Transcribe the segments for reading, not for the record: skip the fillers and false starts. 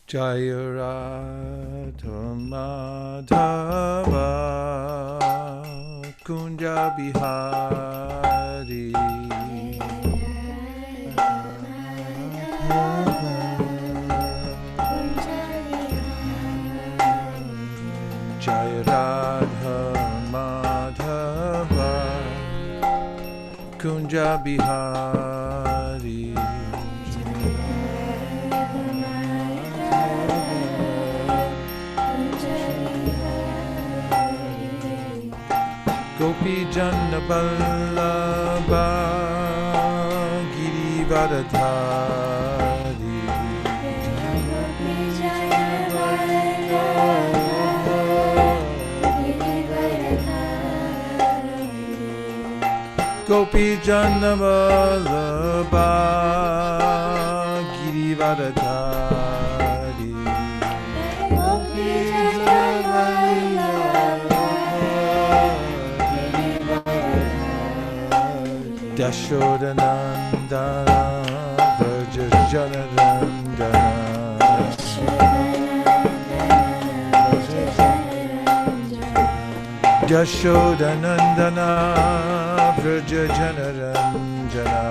Jaya Radha Madhava Kunja Bihari Jaya Radha Madhava Kunja Bihari Gopi Jana Vallabha Girivardhari Gopi Jana Vallabha Girivardhari Yashodanandana Vraja Janarandana Yashodanandana Vraja Janarandana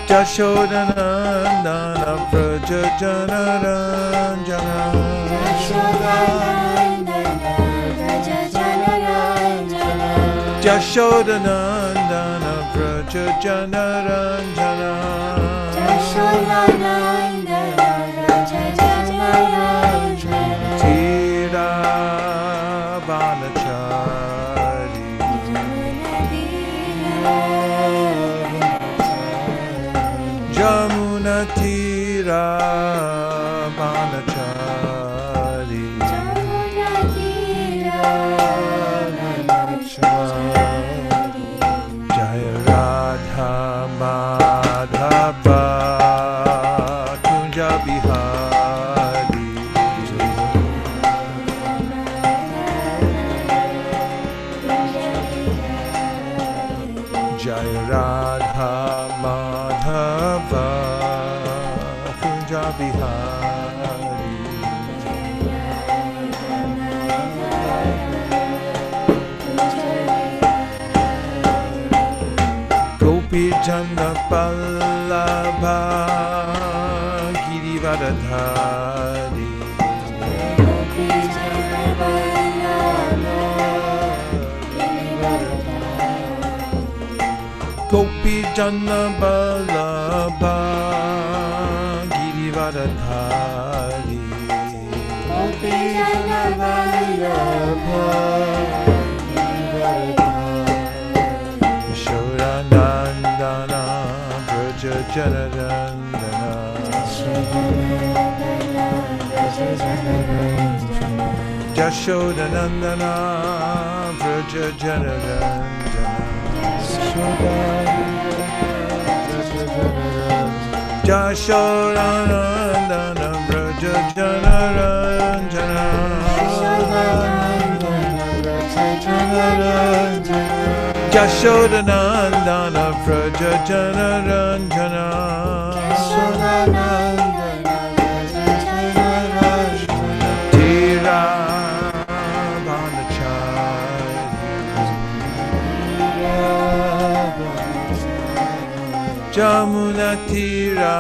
Yashodanandana Vraja Janarandana Yashodanandana Vraja Janaranjana Tira Vanachari Jamuna Tira Vanachari Jaya Radha Madhava Kunja Bihari Jaya Radha Madhava Kunja Bihari Gopi Jana Vallabha Girivardhari Gopi Jana Vallabha Girivardhari Gopi Jana Vallabha Yashodanandana Vraja Janarandana Yashodanandana Vraja Janarandana Yashodanandana Vraja Janarandana Yashodanandana Vraja Janaranjana Tira Vanachari Jamuna Tira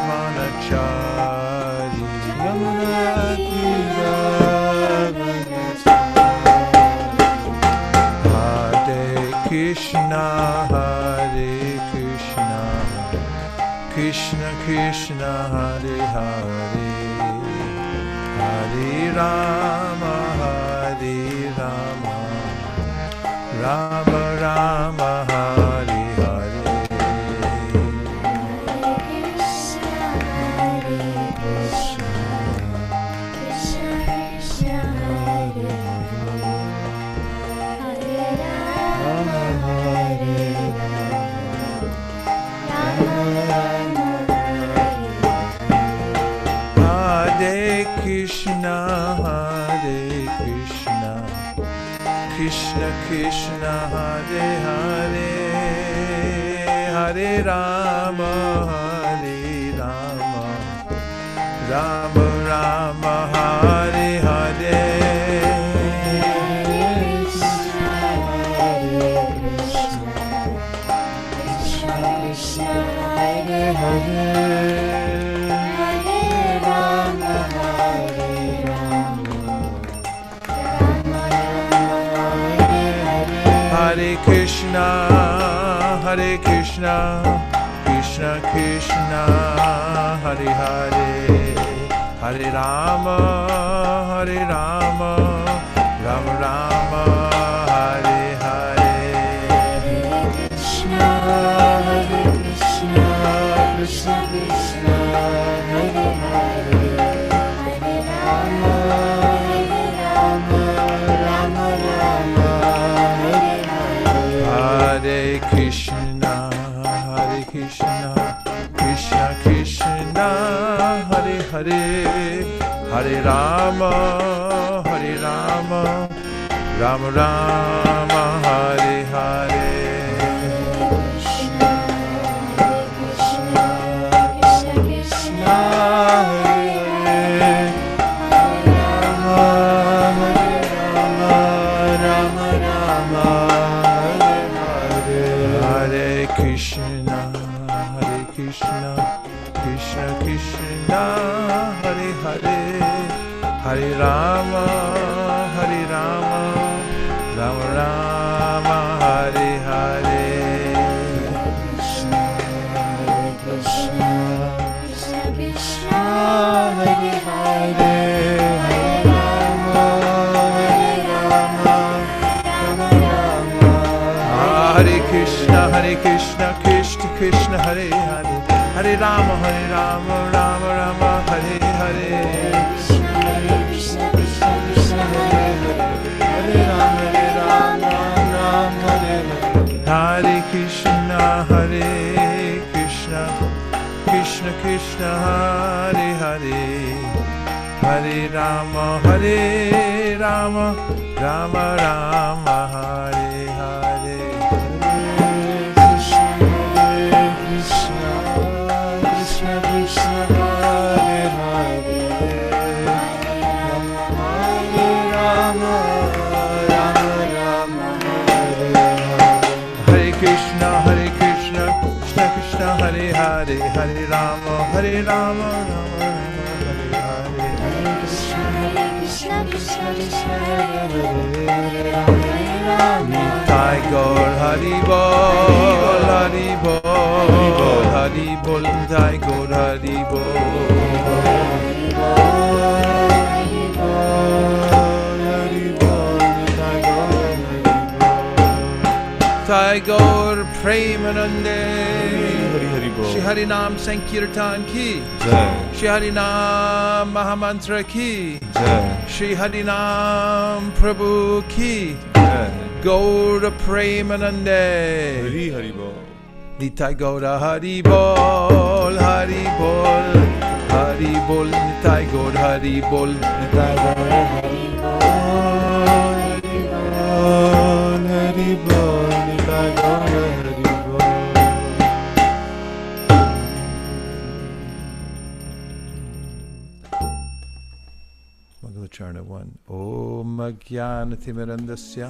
Vanachari Krishna Hare Krishna Krishna Krishna Hare Hare Hare Rama Hare Rama Rama Rama Hare Hare Krishna Hare Krishna Krishna Krishna Hare Hare Hare Rama, Hare Rama, Rama Rama, Hare Hare. Hare Krishna, Hare Krishna, Krishna Krishna, Hare Hare, Hare Rama, Hare Rama, Rama Rama, Hare Hare. Hare Krishna, Hare Krishna, Krishna Krishna, Hare Hare, Hare Rama, Hare Rama, Rama Rama. Hare Krishna, Hare Krishna, Krishna Krishna, Hare Hare, Hare Rama, Hare Rama, Rama Rama, Hare Hare. Krishna, Hare Krishna, Krishna Krishna, Hare Hare, Hare Rama, Hare Rama, Rama Rama, Hare Hare. Krishna, Hare Krishna, Krishna Krishna, Hare Hare, Hare Rama, Hare Rama, Rama Rama. Hare Krishna, Hare Krishna, Krishna Krishna, Hare Hare, Hare Rama, Rama Rama, Hare Hare. Hare Krishna, Krishna Krishna, Hare Hare, Hare Rama, Rama, Hare Hare. Hare Krishna, Hare Krishna, Krishna Krishna, Hare Hare, Hare Rama, Rama Rama, Hare Hare. Hare Hare, Hare Rama, Hare Rama, Rama Hare Hare. Hare Krishna, Krishna Krishna, Hare Rama. Nitai Gaur Hari Bol, Hari Bol, Hari Bol, Nitai Gaur Hari Bol. Nitai Gaur Premanande. Shri Hari Nam Sankirtan ki Jai. Shri Hari Nam Mahamantra ki Jai. Shri Hari Nam Prabhu ki Jai. Gaura Premanande. Hari Hari Bol. Nitai Gaura Hari Bol, Hari Bol, Hari Bol, Nitai Gaura Hari Bol, Nitai Gaura Hari Bol, Hari Bol, Hari Bol, Nitai Gaura Hari Bol. Charna 1. Om Ajnanatimirandasya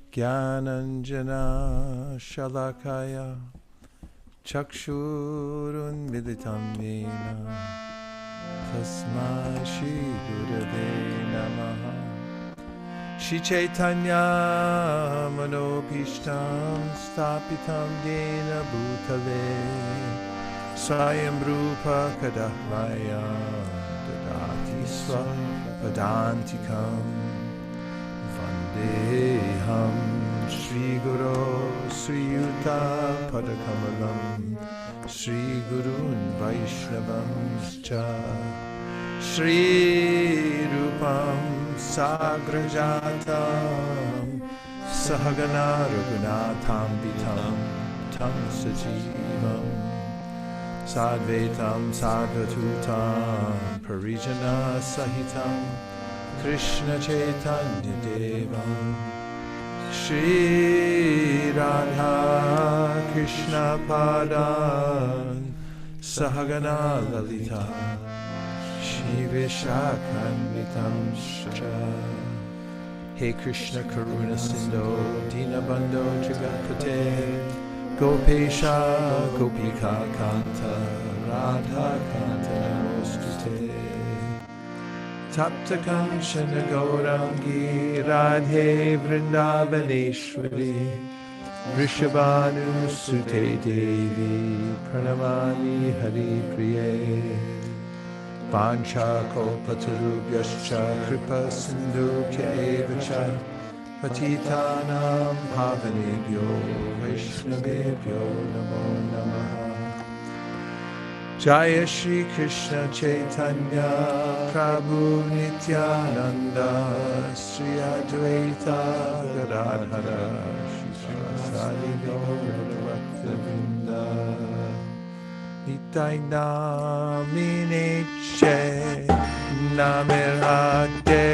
Jnananjana Shalakaya Chakshurun Militam Yena Tasmai Shri Gurave Namaha. Shri Chaitanya Manopishtam Stapitam Yena Bhutale Swayam Rupa Kadahvaya Dadati Swam Padantikam Vandeham Shri Guru Sri Yuta Padakamalam Shri Gurun Vaishnavam Scha Shri Rupam Sagrajatam Sahagana Raghunatham Vitam Tam Sajivam Sadvetam Sadvatutam Parijana Sahitam Krishna Chaitanya Devam Shri Radha Krishna Padan Sahagana Lalita Shri Vishakhanvitam Shra. Hey Krishna Karuna Sindho Dinabandho Jagapate Gopesha Gopika Kanta Radha Kanta Namostute Tapta Kanchana Gaurangi Radhe Vrindavaneshwari Vrishabhanu Sute Devi Pranamami Hari Priye Pancha Kalpatarubhyascha Kripa Sindhukya Evacha Patitanam Pavanebhyo Vaishnavebhyo Namo Namaha. Jaya Shri Krishna Chaitanya Prabhu Nityananda Sri Advaita Gadadhara Shri Sadi Gaura Nitya Namine Che Namirate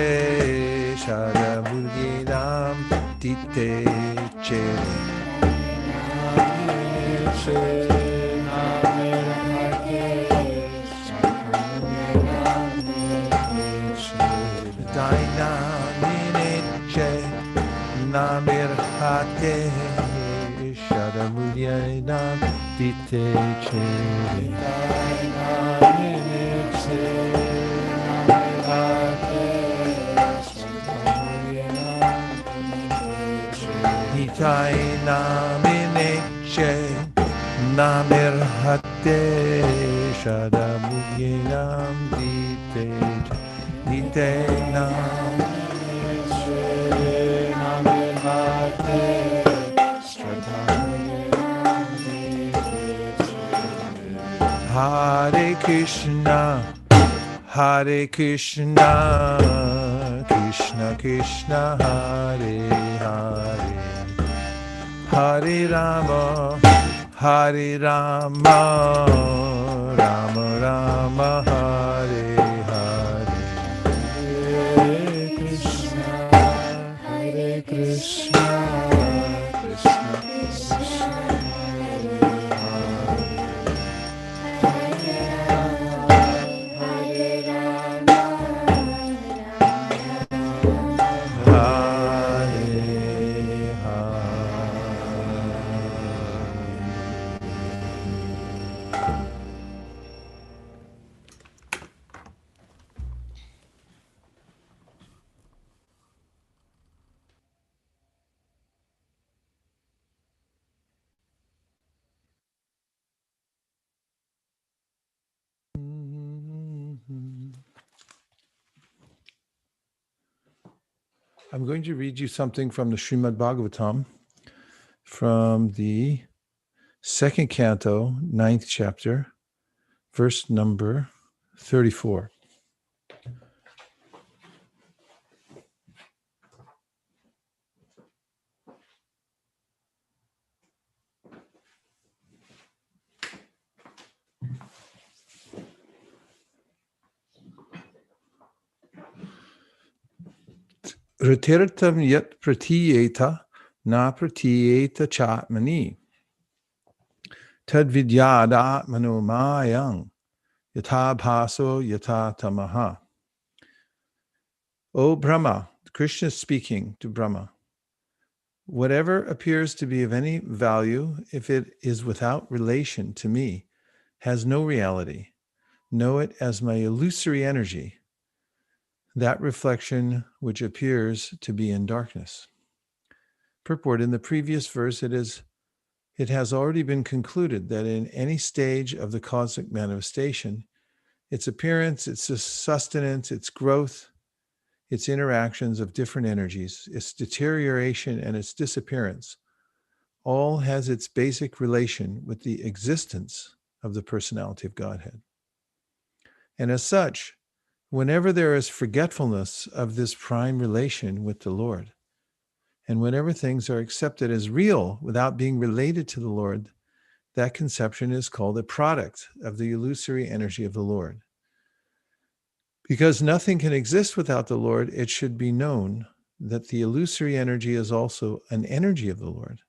Shadabudinam Dite Che Namirhate Shadamulyanam Dite Nitai Namineche Namirhate Shadamulyanam Dite Dite Nam Hare Krishna, Hare Krishna, Krishna Krishna, Hare Hare, Hare Rama, Hare Rama, Rama Rama, Hare Hare, Hare Krishna, Hare Krishna, Krishna Krishna. I'm going to read you something from the Srimad Bhagavatam, from the second canto, 9th chapter, verse number 34. Ritirtam yat pratiyeta na pratiyeta chatmani tad vidyada manomayang yata bhaso yata tamaha. O Brahma, Krishna is speaking to Brahma. Whatever appears to be of any value, if it is without relation to me, has no reality. Know it as my illusory energy, that reflection which appears to be in darkness. Purport: in the previous verse, it has already been concluded that in any stage of the cosmic manifestation, its appearance, its sustenance, its growth, its interactions of different energies, its deterioration and its disappearance, all has its basic relation with the existence of the personality of Godhead. And as such, whenever there is forgetfulness of this prime relation with the Lord, and whenever things are accepted as real without being related to the Lord, that conception is called a product of the illusory energy of the Lord. Because nothing can exist without the Lord, it should be known that the illusory energy is also an energy of the Lord.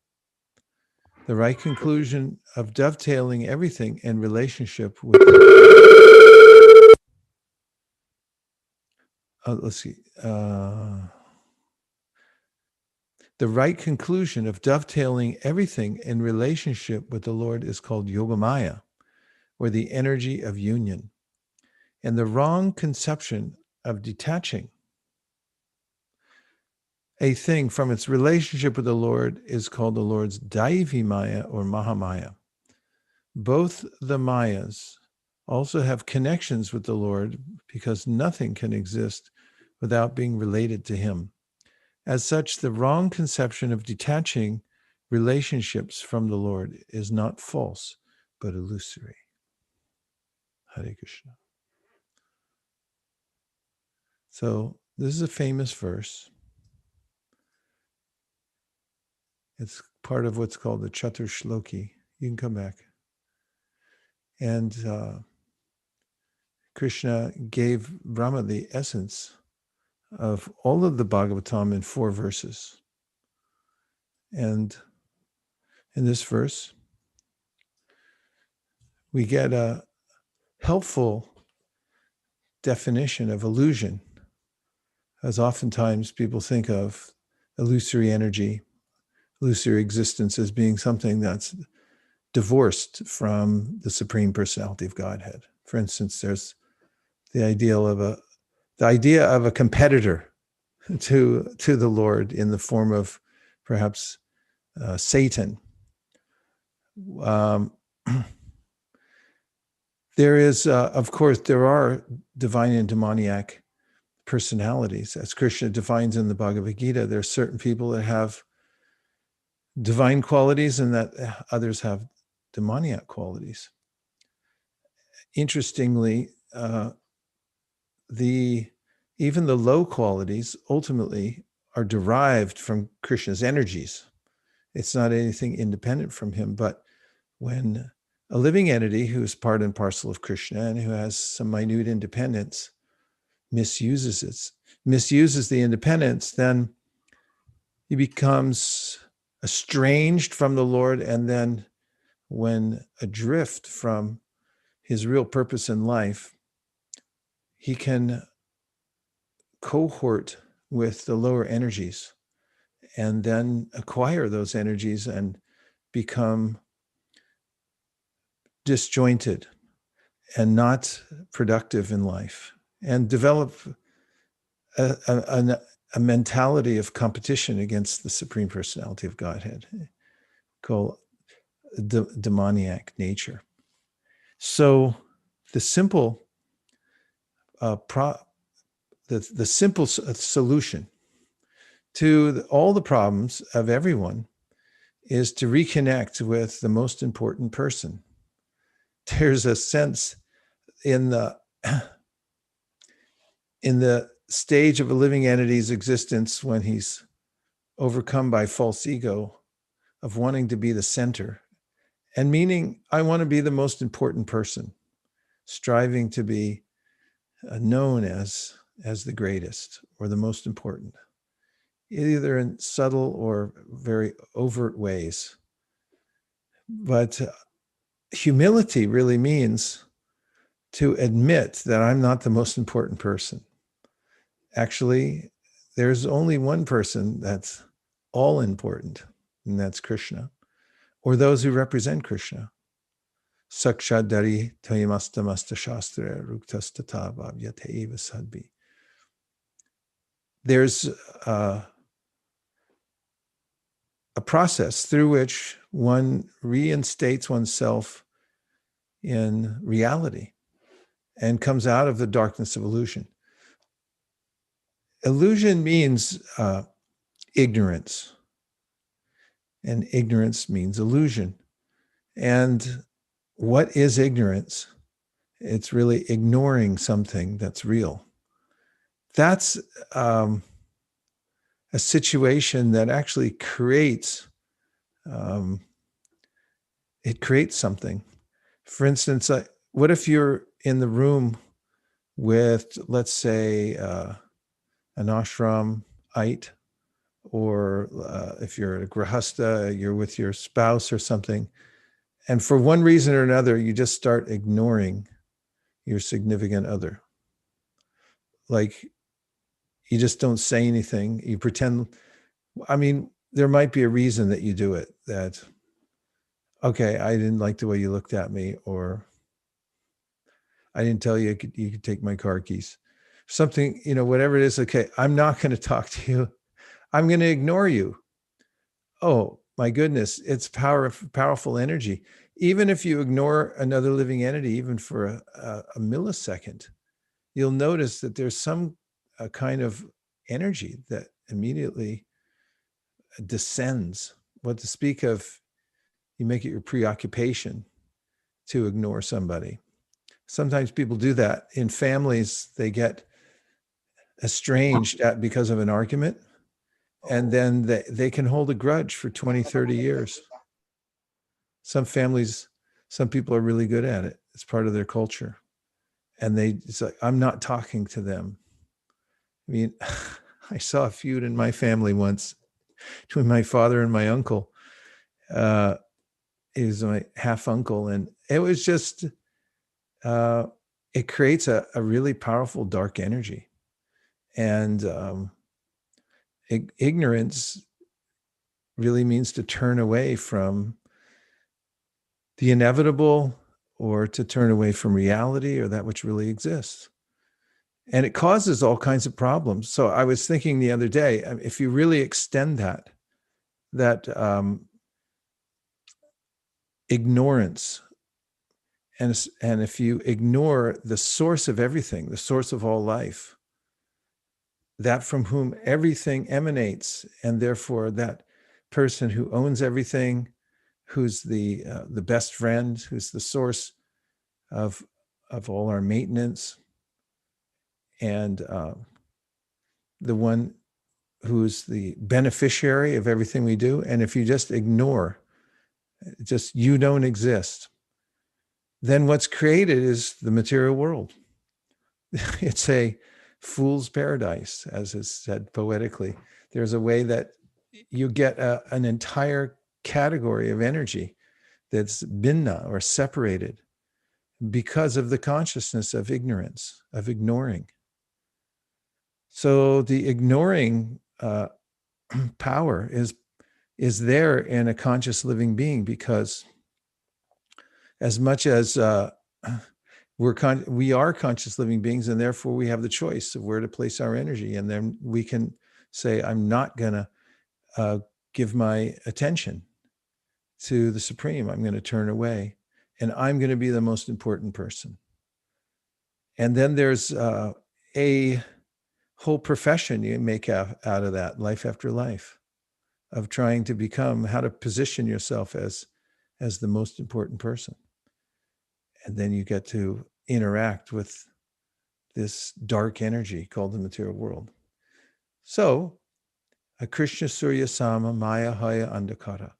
The right conclusion of dovetailing everything in relationship with the right conclusion of dovetailing everything in relationship with the Lord is called Yogamaya, or the energy of union. And the wrong conception of detaching a thing from its relationship with the Lord is called the Lord's Daivi Maya or Mahamaya. Both the Mayas also have connections with the Lord because nothing can exist without being related to him. As such, the wrong conception of detaching relationships from the Lord is not false, but illusory. Hare Krishna. So this is a famous verse. It's part of what's called the Chatur Shloki. You can come back. And Krishna gave Brahma the essence of all of the Bhagavatam in 4 verses. And in this verse, we get a helpful definition of illusion, as oftentimes people think of illusory energy, illusory existence as being something that's divorced from the Supreme Personality of Godhead. For instance, there's the idea of a competitor to the Lord in the form of perhaps Satan. There is, of course, there are divine and demoniac personalities. As Krishna defines in the Bhagavad Gita, there are certain people that have divine qualities and that others have demoniac qualities. Interestingly, even the low qualities ultimately are derived from Krishna's energies. It's not anything independent from him, but when a living entity who is part and parcel of Krishna and who has some minute independence misuses the independence, then he becomes estranged from the Lord, and then when adrift from his real purpose in life, he can cohort with the lower energies and then acquire those energies and become disjointed and not productive in life, and develop a mentality of competition against the Supreme Personality of Godhead, called demoniac nature. So the simple simple solution to all the problems of everyone is to reconnect with the most important person. There's a sense in the stage of a living entity's existence when he's overcome by false ego of wanting to be the center and meaning, I want to be the most important person, striving to be known as the greatest or the most important, either in subtle or very overt ways. But humility really means to admit that I'm not the most important person. Actually, there's only one person that's all important, and that's Krishna, or those who represent Krishna. Sakshadari tayamastamasta shastra ruktastata bhavyate eva sadbi. There's a process through which one reinstates oneself in reality and comes out of the darkness of illusion. Illusion means ignorance, and ignorance means illusion. And what is ignorance? It's really ignoring something that's real. That's a situation that actually creates something. For instance, what if you're in the room with, let's say, an ashramite or if you're a grahasta, you're with your spouse or something, and for one reason or another, you just start ignoring your significant other. Like, you just don't say anything. You pretend, I mean, there might be a reason that you do it, that, okay, I didn't like the way you looked at me, or I didn't tell you you could take my car keys. Something, whatever it is, okay, I'm not going to talk to you. I'm going to ignore you. Oh, my goodness, it's powerful energy. Even if you ignore another living entity, even for a millisecond, you'll notice that there's some kind of energy that immediately descends. What to speak of, you make it your preoccupation to ignore somebody. Sometimes people do that. In families, they get estranged because of an argument, and then they can hold a grudge for 20, 30 years. Some families, some people are really good at it. It's part of their culture. And it's like, I'm not talking to them. I mean, I saw a feud in my family once between my father and my uncle. He was my half uncle. And it was just, it creates a really powerful dark energy. And ignorance really means to turn away from the inevitable, or to turn away from reality, or that which really exists. And it causes all kinds of problems. So I was thinking the other day, if you really extend that ignorance, and if you ignore the source of everything, the source of all life, that from whom everything emanates, and therefore that person who owns everything, who's the best friend, who's the source of all our maintenance, and the one who's the beneficiary of everything we do. And if you just ignore, just you don't exist, then what's created is the material world. It's a fool's paradise, as is said poetically. There's a way that you get an entire category of energy that's binna, or separated, because of the consciousness of ignorance, of ignoring. So the ignoring power is there in a conscious living being, because as much as we are conscious living beings, and therefore we have the choice of where to place our energy. And then we can say, I'm not going to give my attention to the Supreme. I'm going to turn away, and I'm going to be the most important person. And then there's a whole profession you make out of that, life after life, of trying to become, how to position yourself as the most important person. And then you get to interact with this dark energy called the material world. So, a Krishna Surya Sama Maya Haya Andhakara.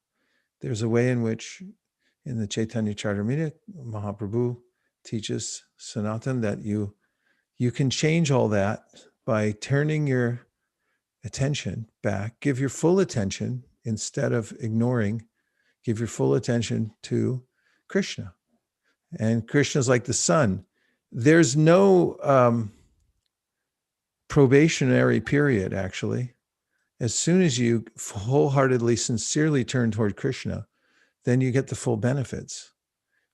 There's a way in which, in the Chaitanya Charitamrita, Mahaprabhu teaches Sanatan that you can change all that by turning your attention back. Give your full attention, instead of ignoring, give your full attention to Krishna. And Krishna's like the sun. There's no probationary period, actually. As soon as you wholeheartedly, sincerely turn toward Krishna, then you get the full benefits,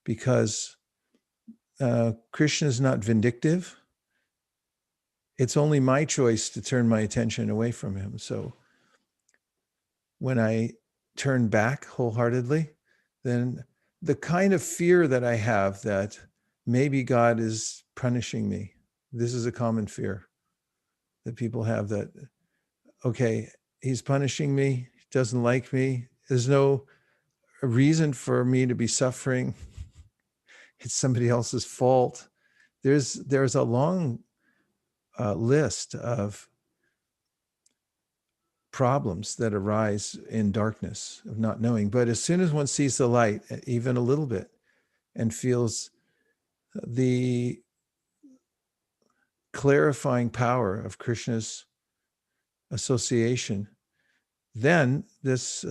because Krishna is not vindictive. It's only my choice to turn my attention away from him. So when I turn back wholeheartedly, then the kind of fear that I have that maybe God is punishing me, this is a common fear that people have, that, okay, he's punishing me, he doesn't like me, there's no reason for me to be suffering, it's somebody else's fault. There's a long list of problems that arise in darkness of not knowing. But as soon as one sees the light, even a little bit, and feels the clarifying power of Krishna's association then this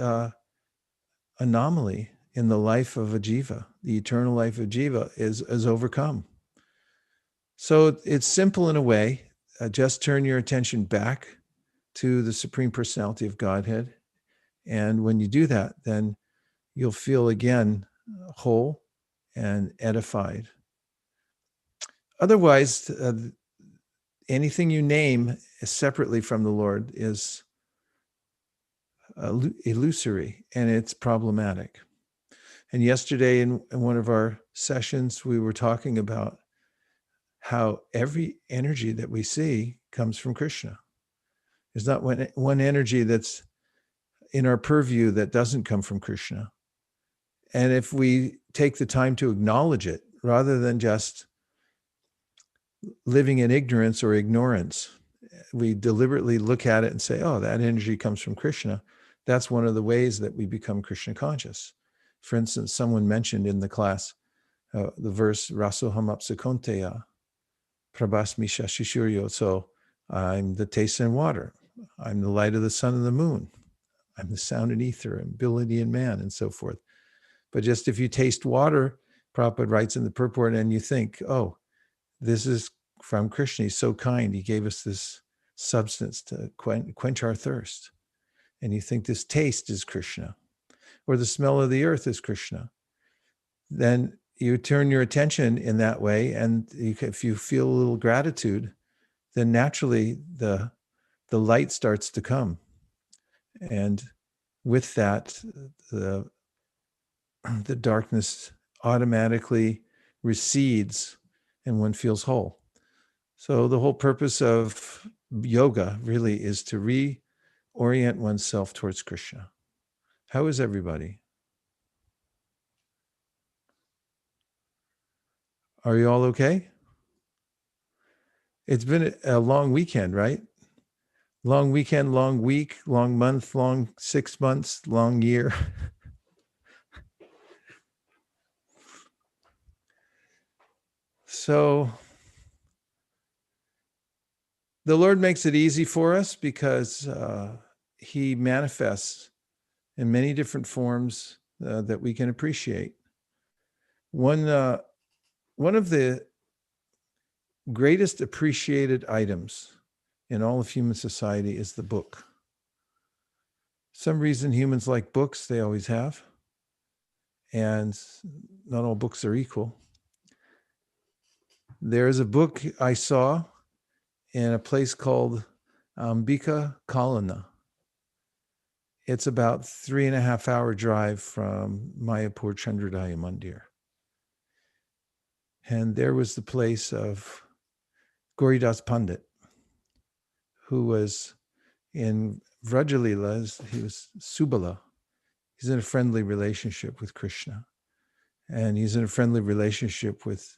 anomaly in the life of a jiva, the eternal life of jiva, is overcome. So it's simple in a way. Just turn your attention back to the Supreme Personality of Godhead. And when you do that, then you'll feel again whole and edified. Otherwise, anything you name separately from the Lord is illusory, and it's problematic. And yesterday in one of our sessions, we were talking about how every energy that we see comes from Krishna. There's not one energy that's in our purview that doesn't come from Krishna. And if we take the time to acknowledge it, rather than just living in ignorance or ignorance, we deliberately look at it and say, oh, that energy comes from Krishna. That's one of the ways that we become Krishna conscious. For instance, someone mentioned in the class the verse, Rasoham apsakonteya, prabhasmi shashishuryo. So I'm the taste and water. I'm the light of the sun and the moon. I'm the sound and ether, ability and man, and so forth. But just if you taste water, Prabhupada writes in the purport, and you think, oh, this is from Krishna. He's so kind. He gave us this substance to quench our thirst. And you think this taste is Krishna, or the smell of the earth is Krishna. Then you turn your attention in that way. And if you feel a little gratitude, then naturally the light starts to come. And with that, the darkness automatically recedes and one feels whole. So the whole purpose of yoga really is to reorient oneself towards Krishna. How is everybody? Are you all okay? It's been a long weekend, right? Long weekend, long week, long month, long 6 months, long year. So the Lord makes it easy for us because he manifests in many different forms that we can appreciate. One of the greatest appreciated items in all of human society is the book. Some reason humans like books, they always have. And not all books are equal. There's a book I saw in a place called ISKCON. It's about 3.5 hour drive from Mayapur Chandrodaya Mandir. And there was the place of Gauridas Pandit, who was in Vrajalilas, he was Subala. He's in a friendly relationship with Krishna. And he's in a friendly relationship with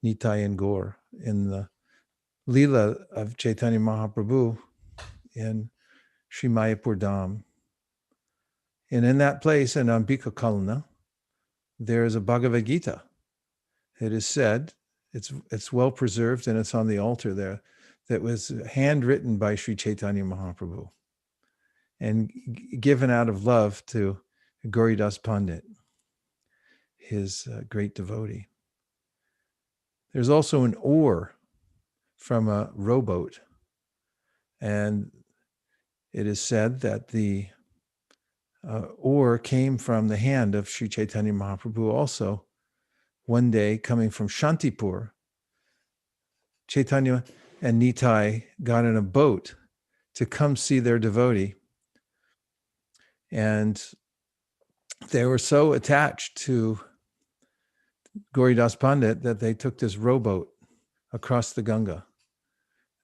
Nitai and Gaur in the Leela of Chaitanya Mahaprabhu in Sri Mayapur Dham. And in that place, in ISKCON, there is a Bhagavad Gita. It is said, it's well preserved and it's on the altar there, that was handwritten by Sri Chaitanya Mahaprabhu and given out of love to Gauridas Pandit, his great devotee. There's also an oar from a rowboat, and it is said that the oar came from the hand of Sri Chaitanya Mahaprabhu also. One day, coming from Shantipur, Chaitanya and Nitai got in a boat to come see their devotee. And they were so attached to Gauridas Pandit that they took this rowboat across the Ganga.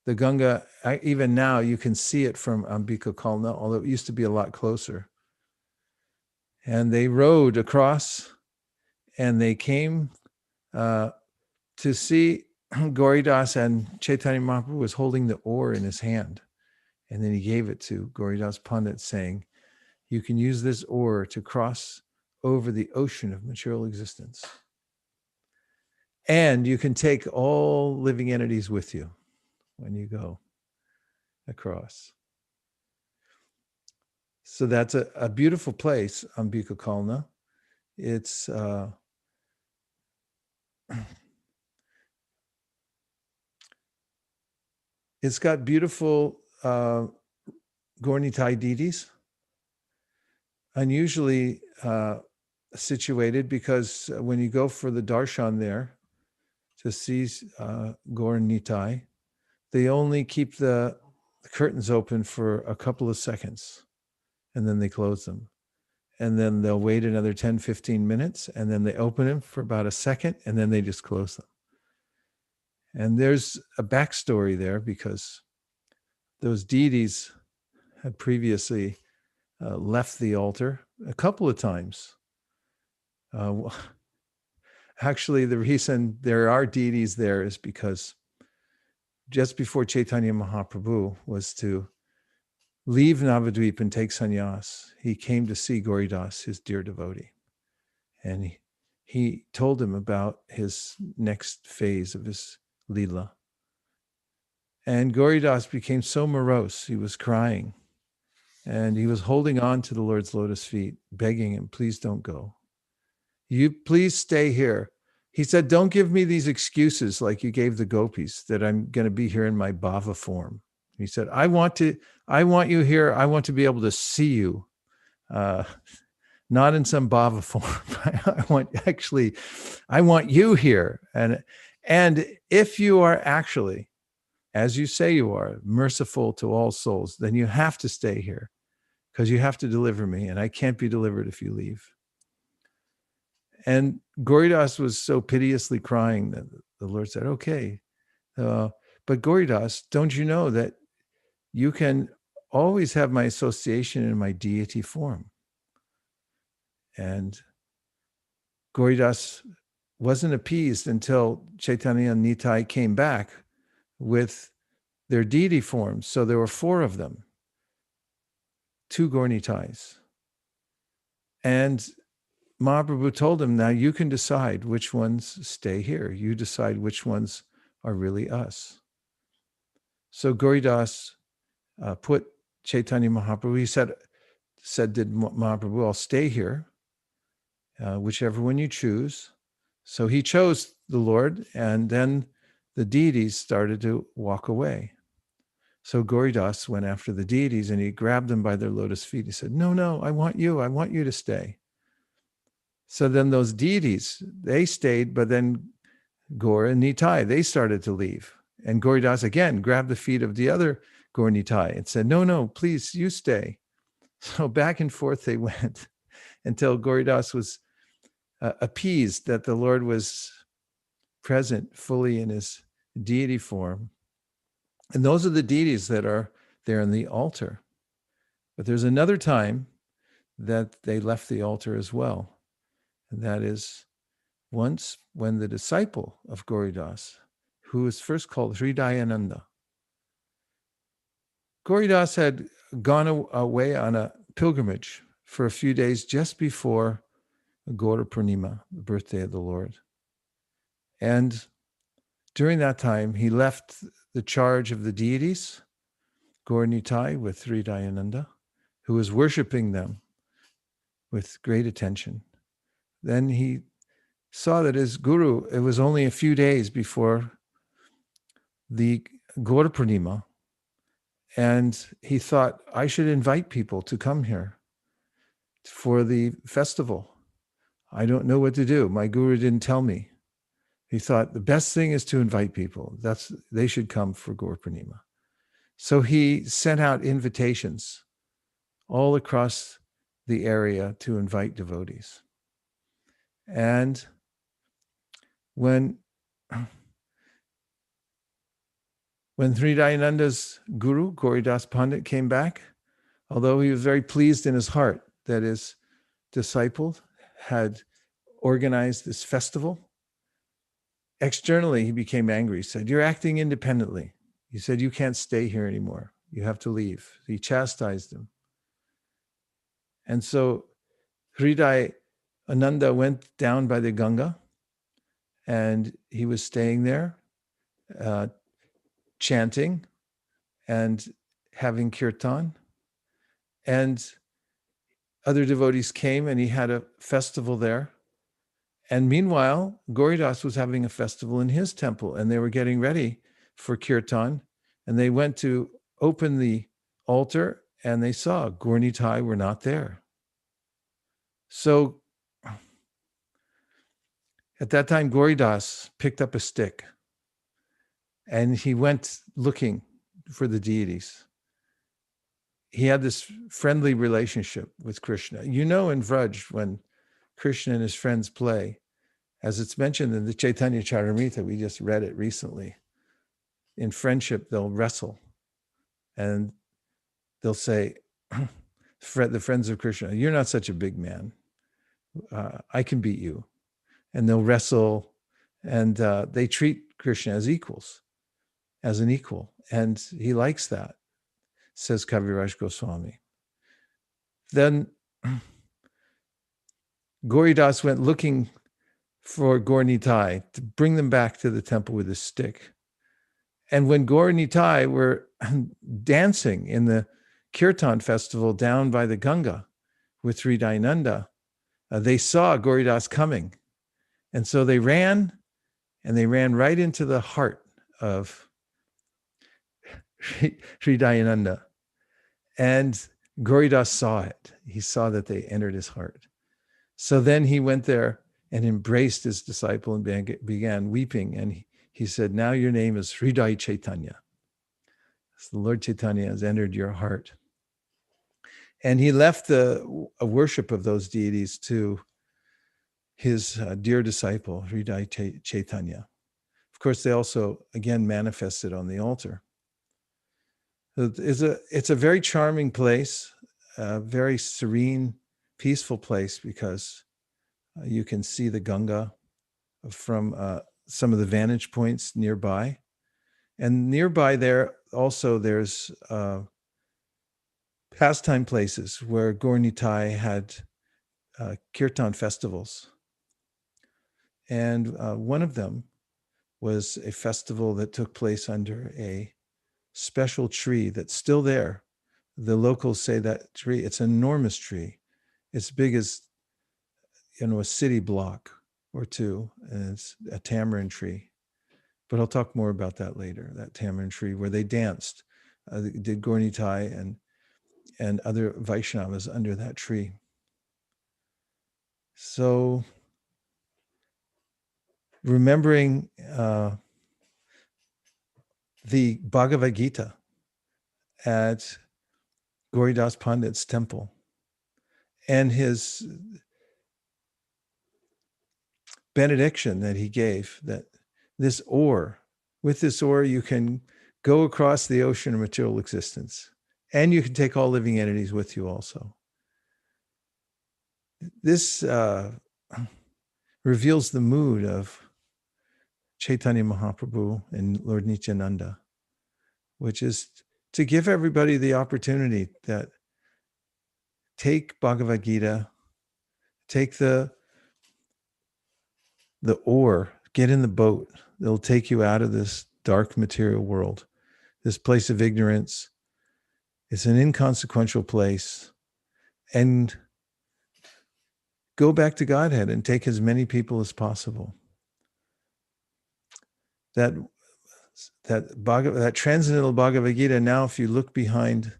The Ganga, even now, you can see it from ISKCON, although it used to be a lot closer. And they rowed across, and they came to see Gauridas, and Chaitanya Mahaprabhu was holding the oar in his hand. And then he gave it to Gauridas Pandit, saying, you can use this oar to cross over the ocean of material existence. And you can take all living entities with you when you go across. So that's a beautiful place, Ambika Kalna. It's it's got beautiful Gornitai deities, unusually situated, because when you go for the darshan there to see Gornitai, they only keep the curtains open for a couple of seconds and then they close them. And then they'll wait another 10, 15 minutes and then they open them for about a second and then they just close them. And there's a backstory there because those deities had previously left the altar a couple of times. Actually, the reason there are deities there is because just before Chaitanya Mahaprabhu was to leave Navadvip and take sannyas, he came to see Gauridas, his dear devotee. And he told him about his next phase of his Leela. And Gauridas became so morose, he was crying. And he was holding on to the Lord's lotus feet, begging him, please don't go. You please stay here. He said, don't give me these excuses like you gave the gopis that I'm going to be here in my bhava form. He said, I want you here. I want to be able to see you, not in some bhava form. I want you here. And if you are actually, as you say you are, merciful to all souls, then you have to stay here because you have to deliver me, and I can't be delivered if you leave. And Gauridas was so piteously crying that the Lord said, okay, but Gauridas, don't you know that you can always have my association in my deity form? And Gauridas wasn't appeased until Chaitanya and Nitai came back with their deity forms. So there were 4 of them, 2 Gaurnitais. And Mahaprabhu told him, now you can decide which ones stay here. You decide which ones are really us. So Gauridas put Chaitanya Mahaprabhu, he said, did Mahaprabhu, I'll stay here, whichever one you choose. So he chose the Lord, and then the deities started to walk away. So Gauridas went after the deities and he grabbed them by their lotus feet. He said, no, I want you to stay. So then those deities, they stayed, but then Gaur and Nitai, they started to leave. And Gauridas again grabbed the feet of the other Gaur Nitai and said, no, please, you stay. So back and forth they went until Gauridas was appeased that the Lord was present fully in his deity form. And those are the deities that are there in the altar. But there's another time that they left the altar as well. And that is once when the disciple of Gauridas, who was first called Hridayananda, Gauridas had gone away on a pilgrimage for a few days just before Gaura Purnima, the birthday of the Lord. And during that time, he left the charge of the deities, Gaur Nitai, with Hridayananda, who was worshiping them with great attention. Then he saw that his guru, it was only a few days before the Gaura Purnima, and he thought, I should invite people to come here for the festival. I don't know what to do. My guru didn't tell me. He thought the best thing is to invite people. They should come for Gaura Purnima. So he sent out invitations all across the area to invite devotees. And when Hridayananda's guru, Gauridas Pandit, came back, although he was very pleased in his heart that his disciple had organized this festival, externally he became angry. He said, you're acting independently. He said, you can't stay here anymore. You have to leave. He chastised him. And so Hridayananda went down by the Ganga, and he was staying there, chanting and having kirtan. And other devotees came and he had a festival there. And meanwhile, Gauridas was having a festival in his temple, and they were getting ready for kirtan. And they went to open the altar, and they saw Gaur Nitai were not there. So at that time, Gauridas picked up a stick, and he went looking for the deities. He had this friendly relationship with Krishna. You know, in Vraj, when Krishna and his friends play, as it's mentioned in the Chaitanya Charitamrita, we just read it recently. In friendship, they'll wrestle and they'll say, the friends of Krishna, you're not such a big man. I can beat you. And they'll wrestle, and they treat Krishna as equals, as an equal. And he likes that, says Kaviraj Goswami. Then Gauridas went looking for Gaur Nitai to bring them back to the temple with a stick. And when Gaur Nitai were dancing in the Kirtan festival down by the Ganga with Sri Dayananda, they saw Gauridas coming. And so they ran, and they ran right into the heart of Sri Dayananda. And Gauridas saw it. He saw that they entered his heart. So then he went there and embraced his disciple and began weeping. And he said, now your name is Hridai Chaitanya. So the Lord Chaitanya has entered your heart. And he left the worship of those deities to his dear disciple, Hridai Chaitanya. Of course, they also, again, manifested on the altar. It's a very charming place, a very serene, peaceful place, because you can see the Ganga from some of the vantage points nearby. And nearby there also there's pastime places where Gaur Nitai had kirtan festivals. And one of them was a festival that took place under a special tree that's still there. The locals say that tree, it's an enormous tree. It's big as, a city block or two, and it's a tamarind tree. But I'll talk more about that later, that tamarind tree where they danced, did Gaur Nitai and other Vaishnavas under that tree. So remembering the Bhagavad Gita at Gauridas Pandit's temple and his benediction that he gave, that with this ore you can go across the ocean of material existence, and you can take all living entities with you also. This reveals the mood of Chaitanya Mahaprabhu and Lord Nityananda, which is to give everybody the opportunity that take Bhagavad Gita, take the oar, get in the boat. It'll take you out of this dark material world, this place of ignorance. It's an inconsequential place. And go back to Godhead and take as many people as possible. That transcendental Bhagavad Gita, now if you look behind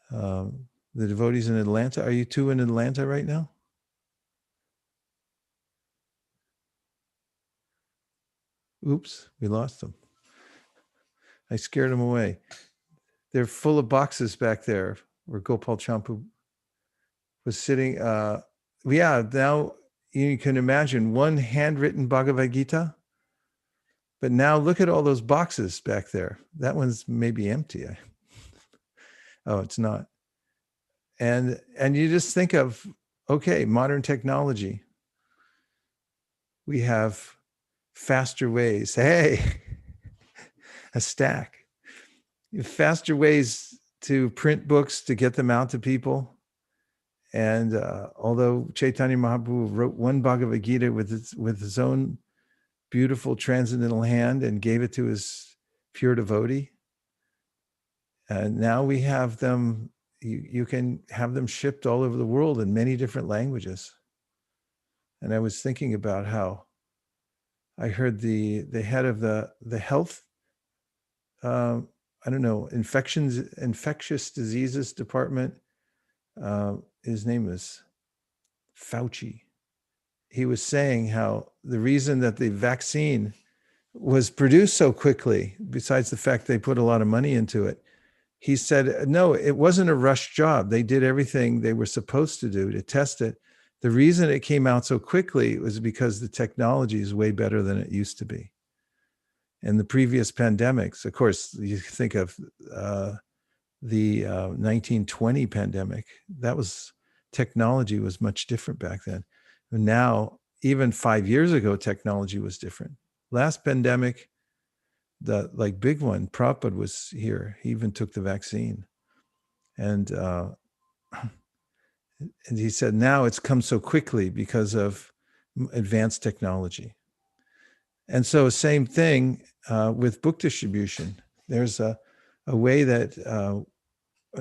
the devotees in Atlanta, are you two in Atlanta right now? Oops, we lost them. I scared them away. They're full of boxes back there where Gopal Champu was sitting. Now you can imagine one handwritten Bhagavad Gita, but now look at all those boxes back there. That one's maybe empty. Oh, it's not. And you just think of, okay, modern technology. We have faster ways. Hey, a stack. Faster ways to print books, to get them out to people. And although Chaitanya Mahaprabhu wrote one Bhagavad Gita with his own beautiful transcendental hand and gave it to his pure devotee, and now we have them you can have them shipped all over the world in many different languages. And I was thinking about how I heard the head of the health, I don't know, infectious diseases department. His name is Fauci. He was saying how the reason that the vaccine was produced so quickly, besides the fact they put a lot of money into it, he said, no, it wasn't a rush job. They did everything they were supposed to do to test it. The reason it came out so quickly was because the technology is way better than it used to be. And the previous pandemics, of course, you think of the 1920 pandemic, technology was much different back then. And now, even 5 years ago, technology was different. Last pandemic, the big one, Prabhupada was here. He even took the vaccine. And he said, now it's come so quickly because of advanced technology. And so same thing with book distribution. There's a way that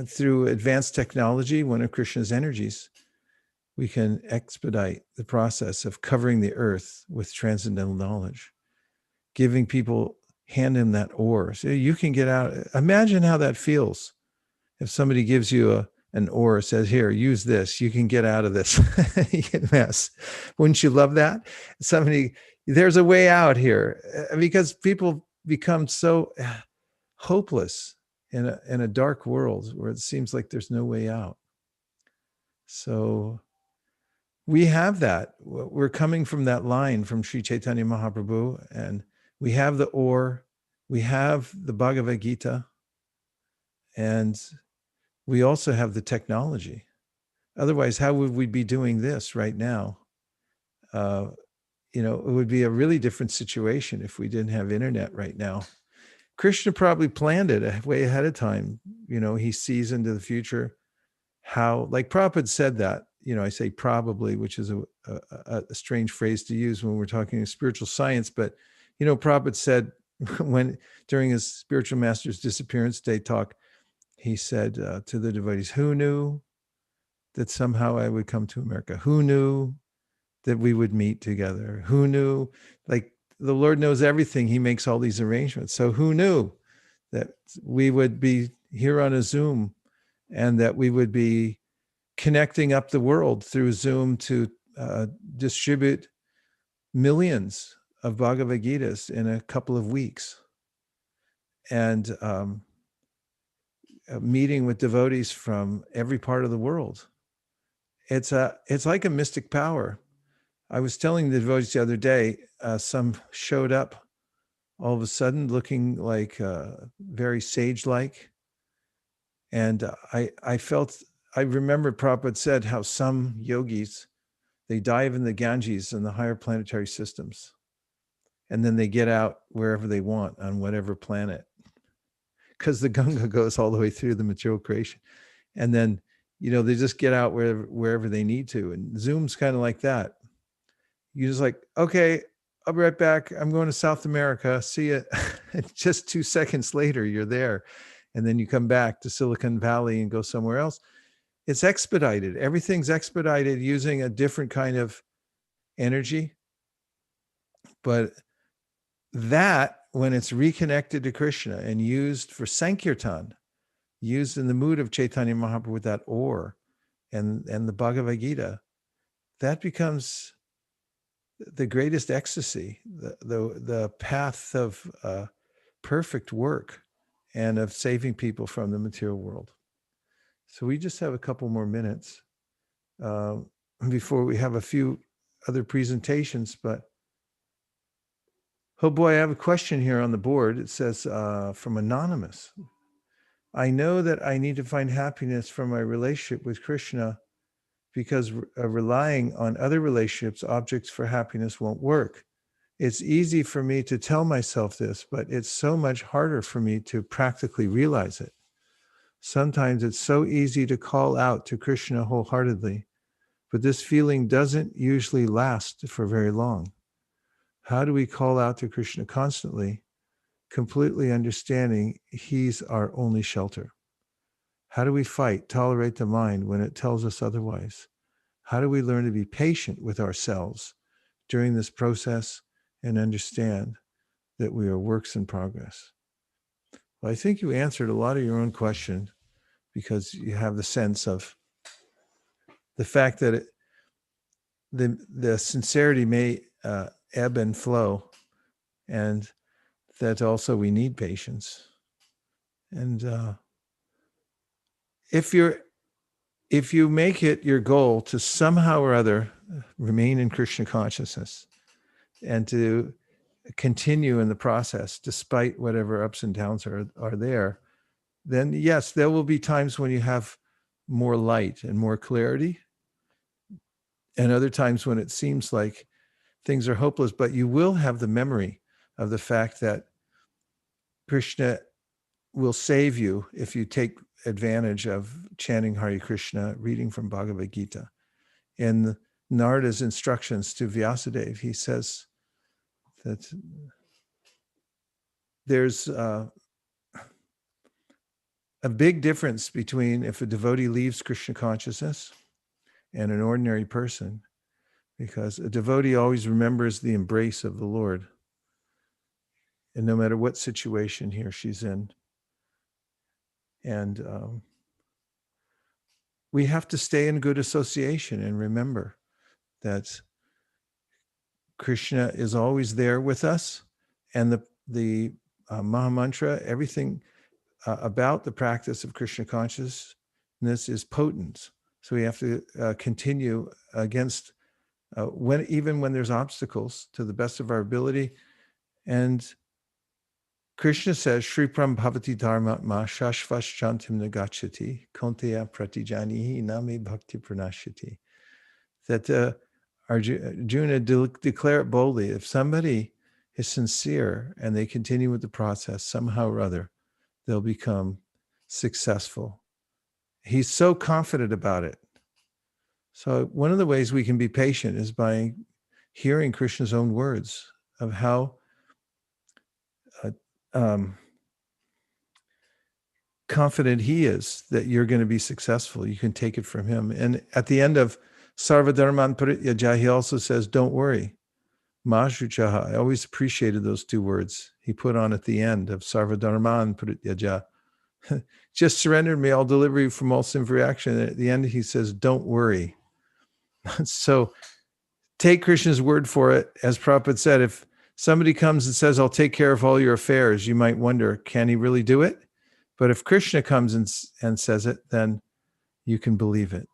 through advanced technology, one of Krishna's energies, we can expedite the process of covering the earth with transcendental knowledge, giving people, hand him that ore. So you can get out. Imagine how that feels. If somebody gives you an ore, says, here, use this, you can get out of this mess. Wouldn't you love that? There's a way out here, because people become so hopeless in a dark world where it seems like there's no way out. So we have that. We're coming from that line from Sri Chaitanya Mahaprabhu, and we have the ore, we have the Bhagavad Gita, and we also have the technology. Otherwise, how would we be doing this right now? It would be a really different situation if we didn't have internet right now. Krishna probably planned it way ahead of time. He sees into the future how, like Prabhupada said that, I say probably, which is a strange phrase to use when we're talking spiritual science. But, Prabhupada said during his spiritual master's disappearance day talk, he said to the devotees, who knew that somehow I would come to America? Who knew that we would meet together? Who knew? Like, the Lord knows everything. He makes all these arrangements. So who knew that we would be here on a Zoom, and that we would be connecting up the world through Zoom to distribute millions of Bhagavad Gitas in a couple of weeks, and meeting with devotees from every part of the world. It's like a mystic power. I was telling the devotees the other day, some showed up all of a sudden looking like very sage-like. And I remember Prabhupada said how some yogis, they dive in the Ganges and the higher planetary systems, and then they get out wherever they want on whatever planet, because the Ganga goes all the way through the material creation. And then, they just get out wherever they need to. And Zoom's kind of like that. You just like, okay, I'll be right back. I'm going to South America. See you. Just 2 seconds later, you're there. And then you come back to Silicon Valley and go somewhere else. It's expedited. Everything's expedited using a different kind of energy. But that, when it's reconnected to Krishna and used for Sankirtan, used in the mood of Chaitanya Mahaprabhu with that ore and the Bhagavad Gita, that becomes the greatest ecstasy, the path of perfect work and of saving people from the material world. So we just have a couple more minutes before we have a few other presentations. But, oh boy, I have a question here on the board. It says, from Anonymous, I know that I need to find happiness from my relationship with Krishna, because relying on other relationships, objects for happiness won't work. It's easy for me to tell myself this, but it's so much harder for me to practically realize it. Sometimes it's so easy to call out to Krishna wholeheartedly, but this feeling doesn't usually last for very long. How do we call out to Krishna constantly, completely understanding he's our only shelter? How do we fight, tolerate the mind when it tells us otherwise? How do we learn to be patient with ourselves during this process and understand that we are works in progress? Well, I think you answered a lot of your own questions because you have the sense of the fact that the sincerity may ebb and flow, and that also we need patience. And if you make it your goal to somehow or other remain in Krishna consciousness and to continue in the process despite whatever ups and downs are there, then yes, there will be times when you have more light and more clarity, and other times when it seems like things are hopeless, but you will have the memory of the fact that Krishna will save you if you take advantage of chanting Hare Krishna, reading from Bhagavad Gita. In Narada's instructions to Vyasadeva, he says that there's a big difference between if a devotee leaves Krishna consciousness and an ordinary person, because a devotee always remembers the embrace of the Lord, and no matter what situation he or she's in. And we have to stay in good association and remember that Krishna is always there with us, and the Mahamantra, everything about the practice of Krishna consciousness is potent. So we have to continue against even when there's obstacles to the best of our ability. And Krishna says, Shri Pram Bhavati Dharmatma Shashvash Chantim Nagachati Konteya Pratijanihi Name Bhakti Pranashati. That Arjuna declare it boldly. If somebody is sincere and they continue with the process, somehow or other, they'll become successful. He's so confident about it. So one of the ways we can be patient is by hearing Krishna's own words of how confident he is that you're going to be successful. You can take it from him. And at the end of Sarva Dharman Parityaja, he also says, don't worry. Majruchaha. I always appreciated those two words he put on at the end of Sarva Dharman Parityaja. Just surrender to me, I'll deliver you from all sinful reaction. And at the end, he says, don't worry. So take Krishna's word for it. As Prabhupada said, if somebody comes and says, I'll take care of all your affairs, you might wonder, can he really do it? But if Krishna comes and says it, then you can believe it.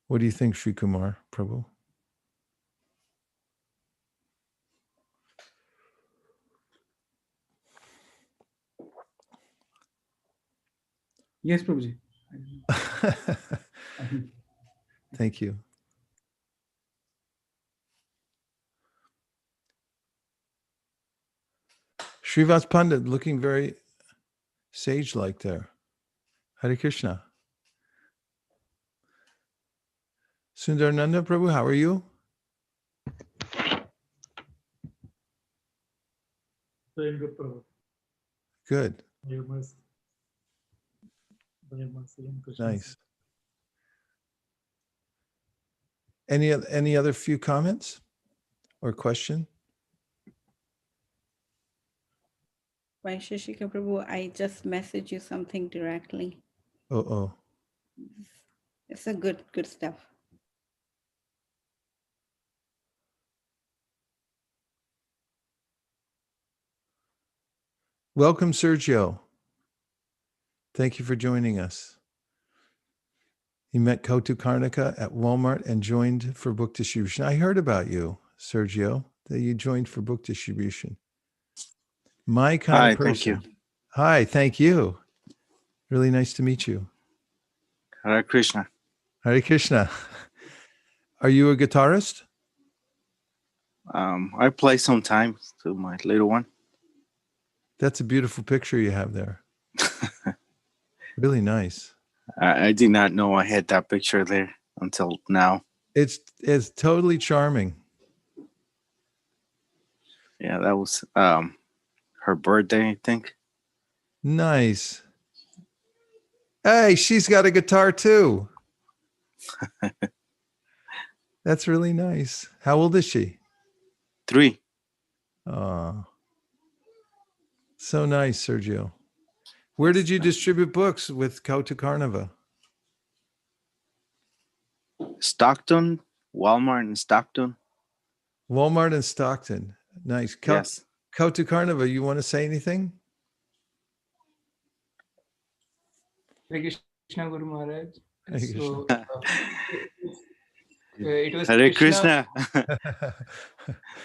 What do you think, Sri Kumar, Prabhu? Yes, Prabhuji. Thank you. Srivas Pandit looking very sage-like there. Hare Krishna. Sundarananda Prabhu, how are you? Doing good, Prabhu. Good. Very much. Nice. Any other few comments or question? Vaisesika Prabhu, I just messaged you something directly. Oh. It's a good stuff. Welcome, Sergio. Thank you for joining us. He met Kautu Karnika at Walmart and joined for book distribution. I heard about you, Sergio, that you joined for book distribution. My kind of person. Thank you. Hi, thank you. Really nice to meet you. Hare Krishna. Hare Krishna. Are you a guitarist? I play sometimes to my little one. That's a beautiful picture you have there. Really nice. I did not know I had that picture there until now. It's totally charming. Yeah, that was her birthday, I think. Nice. Hey, she's got a guitar too. That's really nice. How old is she? 3. Oh, so nice, Sergio. Where did you distribute books with Kauta Karnava? Stockton, Walmart in Stockton. Walmart and Stockton. Nice. Yes. Kauta Karnava, you want to say anything? Hare Krishna Guru Maharaj. Hare So it was Hare Krishna. Krishna.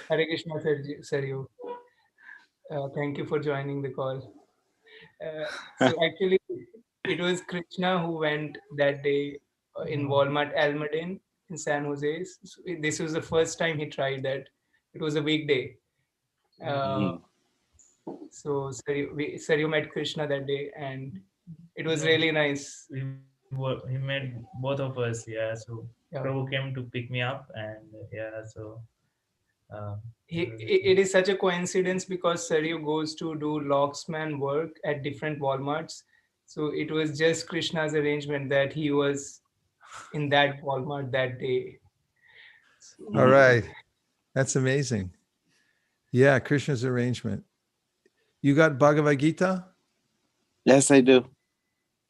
Hare Krishna, Saryu. Thank you for joining the call. So actually, it was Krishna who went that day in Walmart Almaden in San Jose. So this was the first time he tried that. It was a weekday. So Saryu met Krishna that day, and it was really nice. He met both of us, yeah. So Yeah. Prabhu came to pick me up, and yeah, so It is such a coincidence because Saryu goes to do locksman work at different Walmarts. So it was just Krishna's arrangement that he was in that Walmart that day. All right. That's amazing. Yeah, Krishna's arrangement. You got Bhagavad Gita? Yes, I do.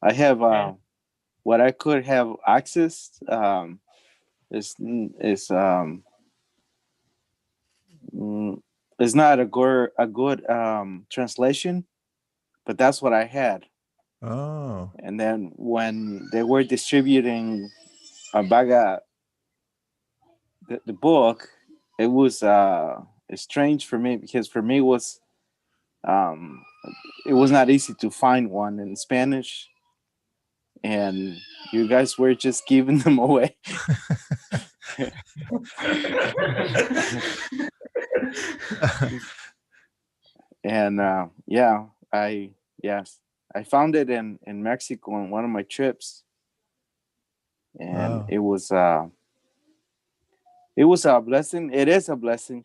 I have what I could have access is it's not a good translation, but that's what I had. Oh. And then when they were distributing the book, it was strange for me because for me it was not easy to find one in Spanish, and you guys were just giving them away. And I found it in Mexico on one of my trips, and Wow. it was a blessing. It is a blessing,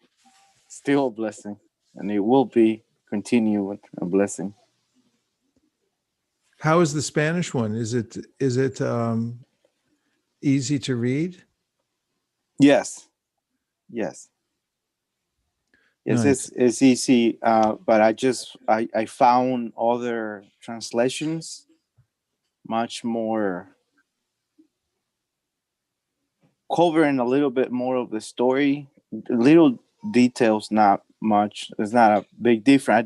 still a blessing, and it will be continuing a blessing. How is the Spanish one? Is it easy to read? Yes. Nice. It's easy, but I found other translations much more covering a little bit more of the story, little details, not much. It's not a big difference. I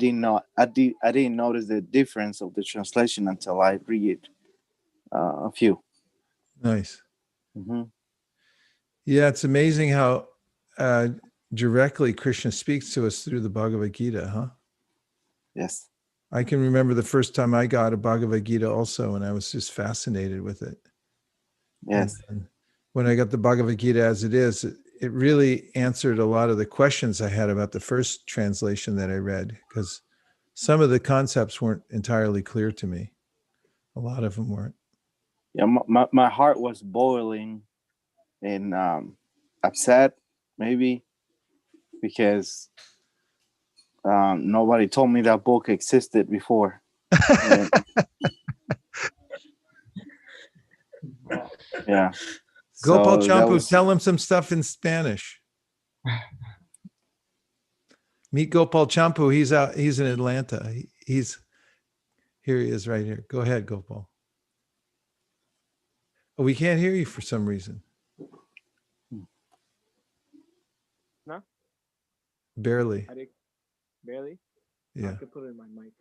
didn't notice the difference of the translation until I read a few. Nice. Mm-hmm. Yeah, it's amazing how directly Krishna speaks to us through the Bhagavad Gita, huh? Yes. I can remember the first time I got a Bhagavad Gita also, and I was just fascinated with it. Yes. And when I got the Bhagavad Gita as it is, it really answered a lot of the questions I had about the first translation that I read, because some of the concepts weren't entirely clear to me. A lot of them weren't. Yeah, my heart was boiling and upset, maybe, because nobody told me that book existed before. Yeah. Gopal So Champu, tell him some stuff in Spanish. Meet Gopal Champu. He's in Atlanta. He's here. He is right here. Go ahead, Gopal. Oh, we can't hear you for some reason. No? Barely. Barely? Yeah. I could put it in my mic.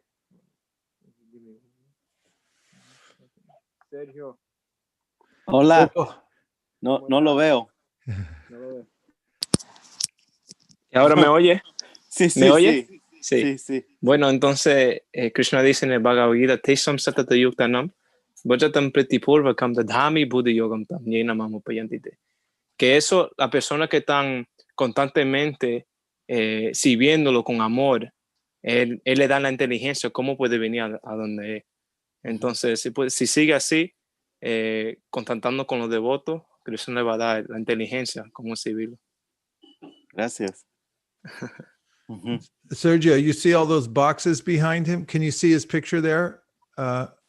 Sergio. Hola. Gopal. No lo veo. No lo veo. ¿Y ahora me oye? Sí, ¿Me oye? Sí. Bueno, entonces Krishna dice en el Bhagavad Gita, Tesam satata yuktanam, vajatam pritipurvakam dadhami buddhi yogam tam yena mamupayantite. Que eso, las personas que están constantemente sirviéndolo con amor, él le da la inteligencia, cómo puede venir a donde es. Entonces, si sigue así, contactando con los devotos, Krishna le va a dar la inteligencia, cómo servirlo. Gracias. Sergio, you see all those boxes behind him? Can you see his picture there?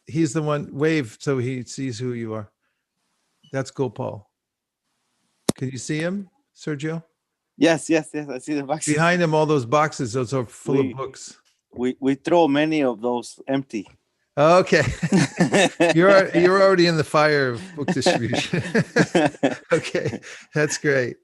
He's the one, wave so he sees who you are. That's Gopal. Can you see him, Sergio? Yes. I see the boxes. Behind him, all those boxes, those are full of books. We throw many of those empty. Okay. You're already in the fire of book distribution. Okay, that's great.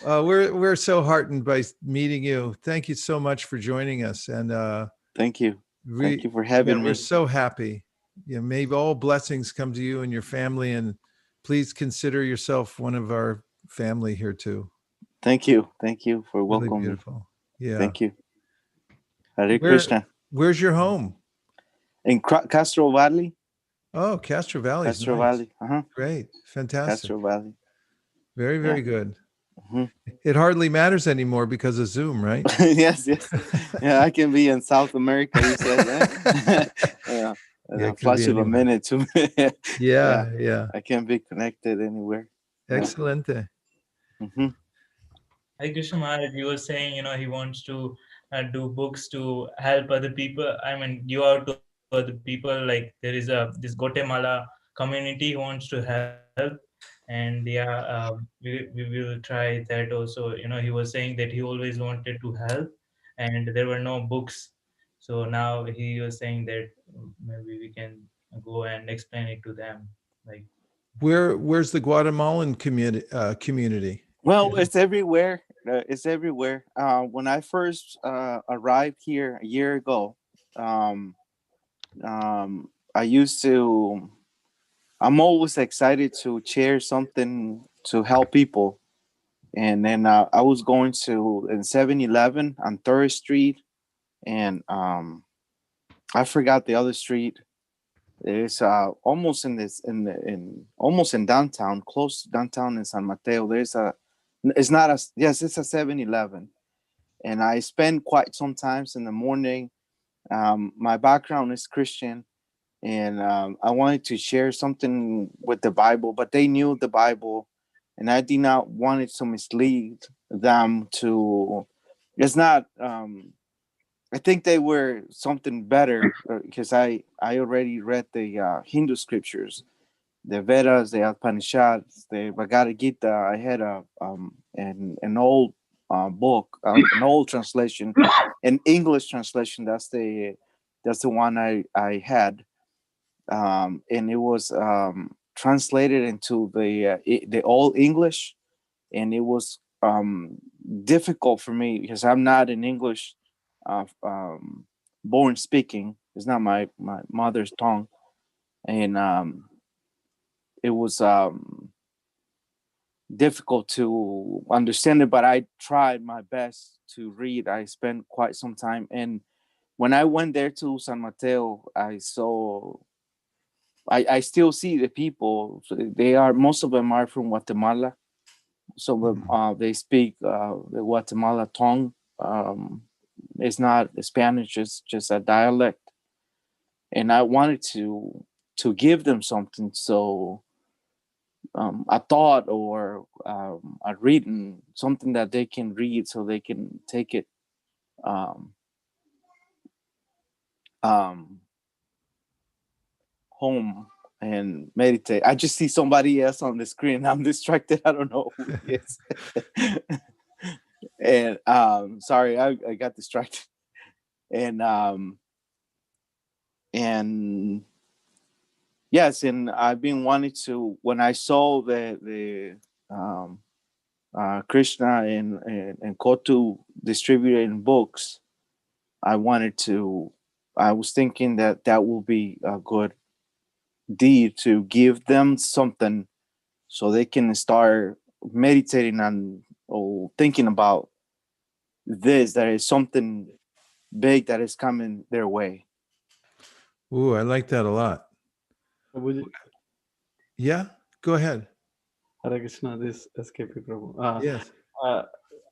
We're so heartened by meeting you. Thank you so much for joining us. And thank you. Thank you for having me. We're so happy. May all blessings come to you and your family, and please consider yourself one of our family here too. Thank you for Really welcoming. beautiful. Yeah. Thank you. Hare Krishna. Where's your home? In Castro Valley. Oh, Castro Valley. Castro Valley. Great. Fantastic. Castro Valley. Very, very good. It hardly matters anymore because of Zoom, right? Yes. Yeah, I can be in South America, you said that. Yeah. A flash of a minute, 2 minutes. Yeah. I can be connected anywhere. Excelente. Hare Krishna Maharaj, you were saying, he wants to do books to help other people. I mean, give out to other people. Like there is this Guatemala community who wants to help, and we will try that also. He was saying that he always wanted to help, and there were no books. So now he was saying that maybe we can go and explain it to them. Like, where's the Guatemalan community? Well, it's everywhere. It's everywhere. When I first arrived here a year ago, I'm always excited to share something to help people. And then I was going to in 7-Eleven on 3rd Street, and I forgot the other street. It's almost in downtown, close to downtown in San Mateo. It's a 7-Eleven. And I spend quite some times in the morning. My background is Christian, and I wanted to share something with the Bible, but they knew the Bible, and I did not want it to mislead them to. It's not. I think they were something better because I already read the Hindu scriptures, the Vedas, the Upanishads, the Bhagavad Gita. I had an old book, an old translation, an English translation. That's the one I had, and it was translated into the Old English, and it was difficult for me because I'm not an English born speaking. It's not my mother's tongue, and it was difficult to understand it, but I tried my best to read. I spent quite some time, and when I went there to San Mateo, I still see the people. Most of them are from Guatemala. So they speak the Guatemala tongue. It's not Spanish, it's just a dialect. And I wanted to give them something. So a thought or a reading, something that they can read so they can take it home and meditate. I just see somebody else on the screen. I'm distracted. I don't know who it is. And sorry, I got distracted. And yes, and I've been wanting to, when I saw the Krishna and Kotu distributing books, I was thinking that will be a good deed to give them something so they can start meditating on or thinking about this, that is something big that is coming their way. Ooh, I like that a lot. Yeah, go ahead. Hare Krishna, this SKP Prabhu. Yes.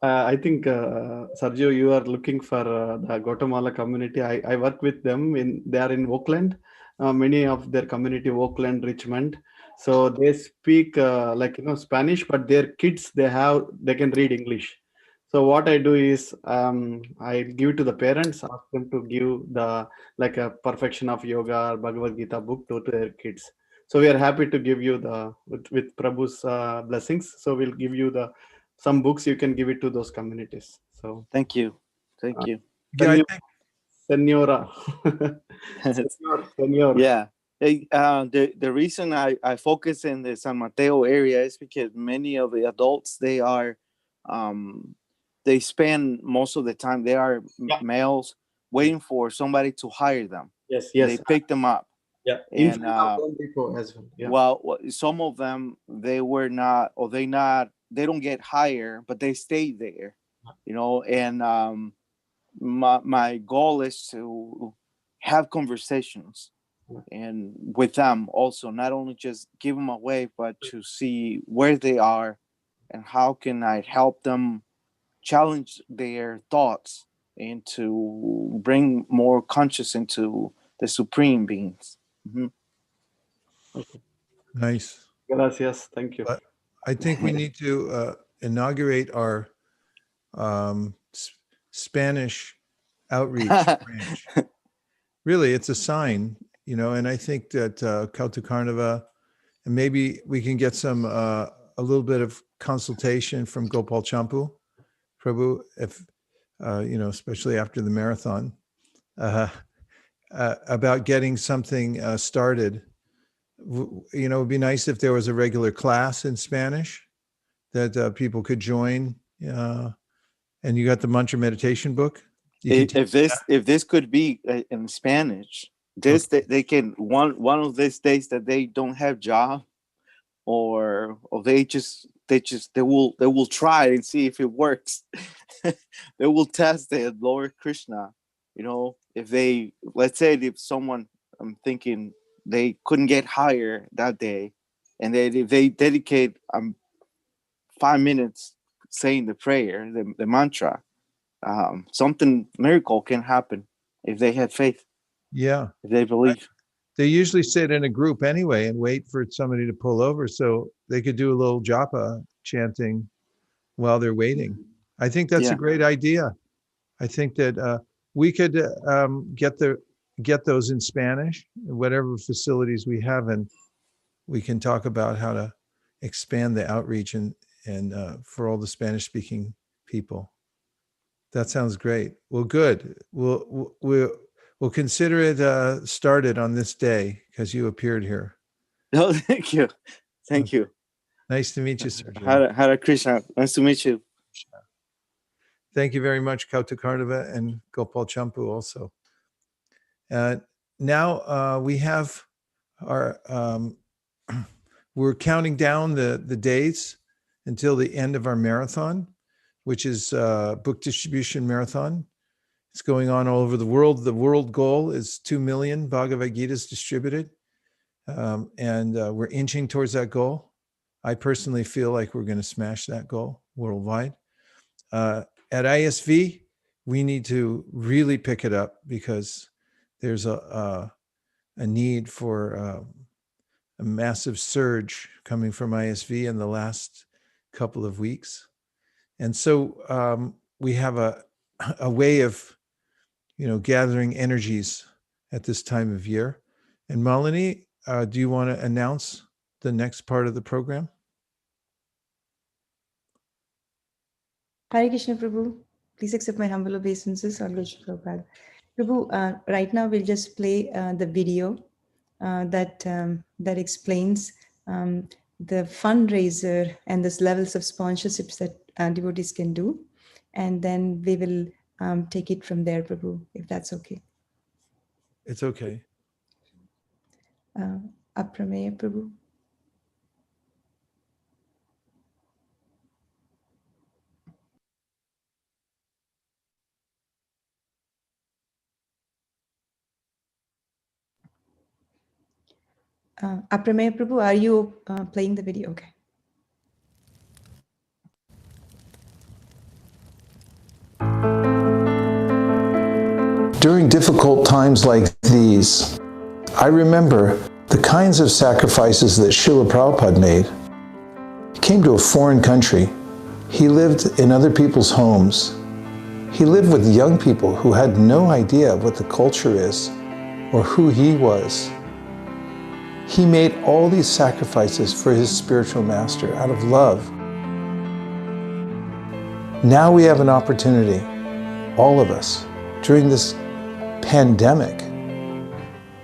I think, Sergio, you are looking for the Guatemala community. I work with them. They are in Oakland. Many of their community, Oakland, Richmond. So they speak Spanish, but their kids, they can read English. So what I do is I give to the parents, ask them to give the like a perfection of yoga or Bhagavad Gita book to their kids. So we are happy to give you the with Prabhu's blessings. So we'll give you the some books, you can give it to those communities. So Thank you. Thank you. Yeah, I think Senora. Senor. Yeah. Hey, the reason I focus in the San Mateo area is because many of the adults, they spend most of the time, they are males waiting for somebody to hire them. Yes. They pick them up. Yeah. And as well. Yeah. well, some of them, they don't get hired, but they stay there, and my goal is to have conversations and with them also, not only just give them away, but to see where they are and how can I help them challenge their thoughts and to bring more conscious into the supreme beings. Mm-hmm. Okay. nice. Gracias. Thank you. I think we need to inaugurate our Spanish outreach branch. Really, it's a sign, and I think that Kauta Karnava, and maybe we can get some a little bit of consultation from Gopal Champu Prabhu, if especially after the marathon, about getting something started. It would be nice if there was a regular class in Spanish that people could join. And you got the mantra meditation book. If this could be in Spanish, they can one of these days that they don't have job, or they will try and see if it works. They will test the Lord Krishna. If let's say if someone, I'm thinking they couldn't get hired that day, and if they dedicate 5 minutes saying the prayer, the mantra, something miracle can happen if they have faith. Yeah, if they believe. They usually sit in a group anyway and wait for somebody to pull over so they could do a little japa chanting while they're waiting. I think that's a great idea. I think that we could get those in Spanish, whatever facilities we have, and we can talk about how to expand the outreach and for all the Spanish-speaking people. That sounds great. Well, good. We'll consider it started on this day because you appeared here. Oh, thank you. Thank you. Nice to meet you, Sergio. Hare Krishna. Nice to meet you. Thank you very much, Kauta Karnava and Gopal Champu also. Now we have our, we're counting down the days until the end of our marathon, which is book distribution marathon. It's going on all over the world. The world goal is 2 million Bhagavad Gitas distributed. And we're inching towards that goal. I personally feel like we're going to smash that goal worldwide. At ISV, we need to really pick it up because there's a need for a massive surge coming from ISV in the last couple of weeks. And so we have a way of, gathering energies at this time of year. And Malini, do you want to announce the next part of the program? Hare Krishna, Prabhu. Please accept my humble obeisances. All Krishna Prabhupada. Prabhu, right now we'll just play the video that explains the fundraiser and the levels of sponsorships that devotees can do. And then we will take it from there, Prabhu, if that's okay. It's okay. Aprameya, Prabhu. Aprameya, Prabhu, are you playing the video? Okay. During difficult times like these, I remember the kinds of sacrifices that Srila Prabhupada made. He came to a foreign country He lived in other people's homes. He lived with young people who had no idea what the culture is or who he was. He made all these sacrifices for his spiritual master out of love. Now we have an opportunity, all of us, during this pandemic,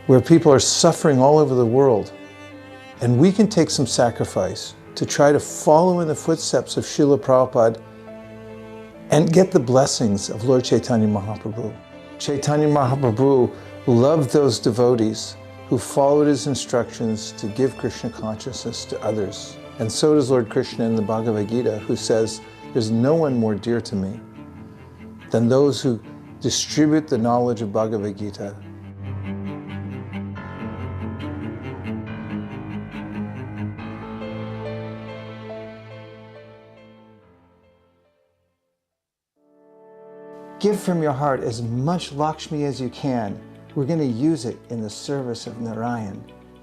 where people are suffering all over the world, and we can take some sacrifice to try to follow in the footsteps of Srila Prabhupada and get the blessings of Lord Chaitanya Mahaprabhu. Chaitanya Mahaprabhu loved those devotees who followed his instructions to give Krishna consciousness to others. And so does Lord Krishna in the Bhagavad Gita, who says, "There's no one more dear to me than those who distribute the knowledge of Bhagavad Gita." Give from your heart as much Lakshmi as you can. We're going to use it in the service of Narayan.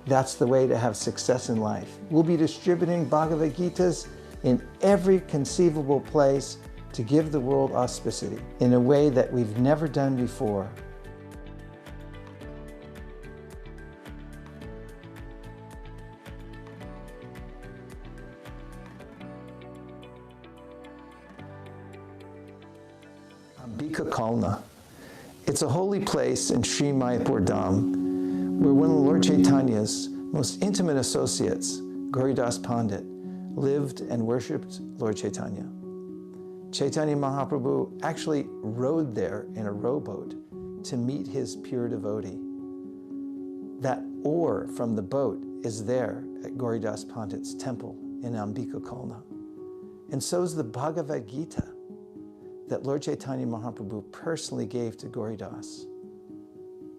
That's the way to have success in life. We'll be distributing Bhagavad Gitas in every conceivable place to give the world auspicity in a way that we've never done before. ISKCON. It's a holy place in Sri Mayapur Dham, where one of Lord Chaitanya's most intimate associates, Gauridas Pandit, lived and worshipped Lord Chaitanya. Chaitanya Mahaprabhu actually rode there in a rowboat to meet his pure devotee. That oar from the boat is there at Gauridas Pandit's temple in ISKCON. And so is the Bhagavad Gita that Lord Chaitanya Mahaprabhu personally gave to Gauridas.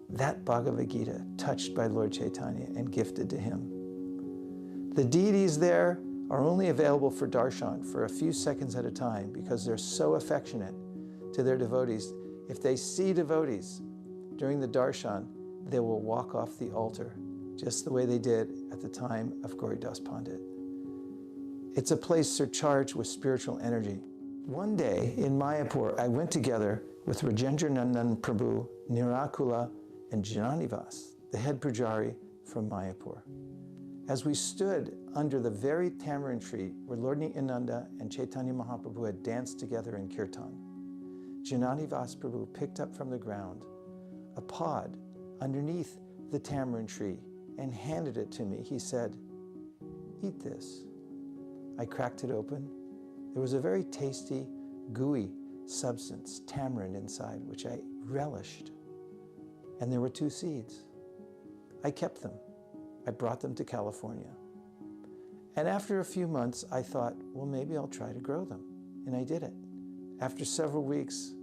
That Bhagavad Gita touched by Lord Chaitanya and gifted to him. The deities there are only available for darshan for a few seconds at a time because they're so affectionate to their devotees. If they see devotees during the darshan, they will walk off the altar, just the way they did at the time of Gauridas Pandit. It's a place surcharged with spiritual energy. One day in Mayapur, I went together with Rajendra Nandan Prabhu, Nirakula, and Jananivas, the head pujari from Mayapur. As we stood under the very tamarind tree where Lord Nityananda and Chaitanya Mahaprabhu had danced together in kirtan, Jananivas Prabhu picked up from the ground a pod underneath the tamarind tree and handed it to me. He said, "Eat this." I cracked it open. There was a very tasty, gooey substance, tamarind inside, which I relished. And there were 2 seeds. I kept them. I brought them to California. And after a few months, I thought, well, maybe I'll try to grow them. And I did it. After several weeks,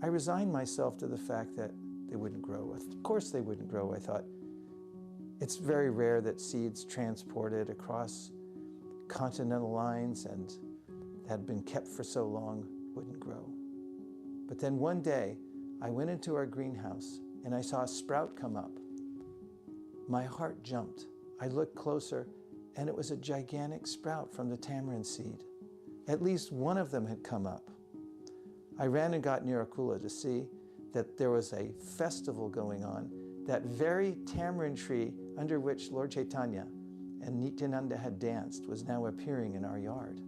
I resigned myself to the fact that they wouldn't grow. Of course they wouldn't grow. I thought, it's very rare that seeds transported across continental lines and had been kept for so long wouldn't grow. But then one day, I went into our greenhouse and I saw a sprout come up. My heart jumped. I looked closer and it was a gigantic sprout from the tamarind seed. At least one of them had come up. I ran and got Nirakula to see that there was a festival going on. That very tamarind tree under which Lord Chaitanya and Nityananda had danced was now appearing in our yard.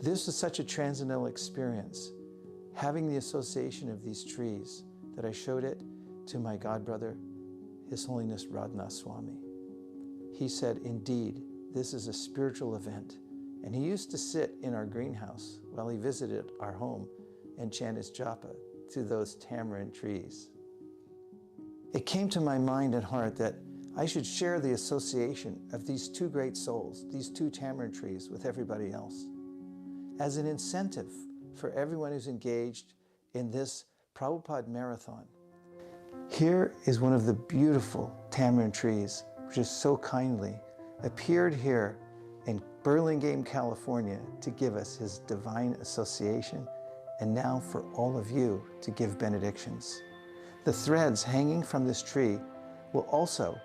This is such a transcendental experience, having the association of these trees, that I showed it to my godbrother, His Holiness Radhanath Swami. He said, indeed, this is a spiritual event. And he used to sit in our greenhouse while he visited our home and chant his japa to those tamarind trees. It came to my mind and heart that I should share the association of these 2 great souls, these 2 tamarind trees, with everybody else, as an incentive for everyone who's engaged in this Prabhupada marathon. Here is one of the beautiful tamarind trees, which is so kindly appeared here in Burlingame, California, to give us his divine association, and now for all of you to give benedictions. The threads hanging from this tree will also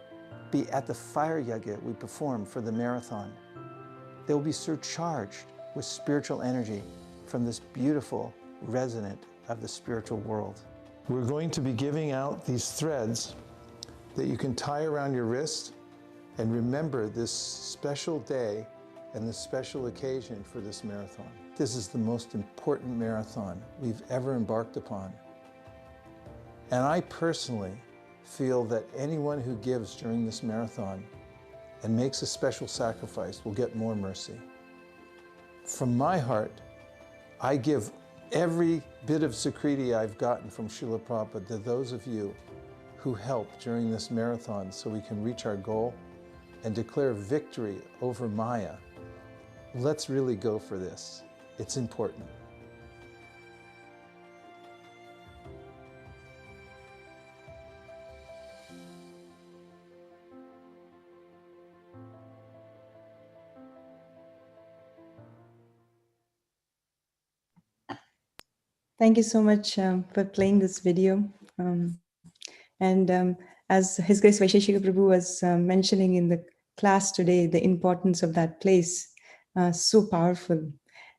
be at the fire yagya we perform for the marathon. They will be surcharged with spiritual energy from this beautiful resonant of the spiritual world. We're going to be giving out these threads that you can tie around your wrist and remember this special day and this special occasion for this marathon. This is the most important marathon we've ever embarked upon. And I personally feel that anyone who gives during this marathon and makes a special sacrifice will get more mercy. From my heart, I give every bit of Sukriti I've gotten from Srila Prabhupada to those of you who help during this marathon so we can reach our goal and declare victory over Maya. Let's really go for this. It's important. Thank you so much for playing this video. And as His Grace Vaisesika Prabhu was mentioning in the class today, the importance of that place, so powerful.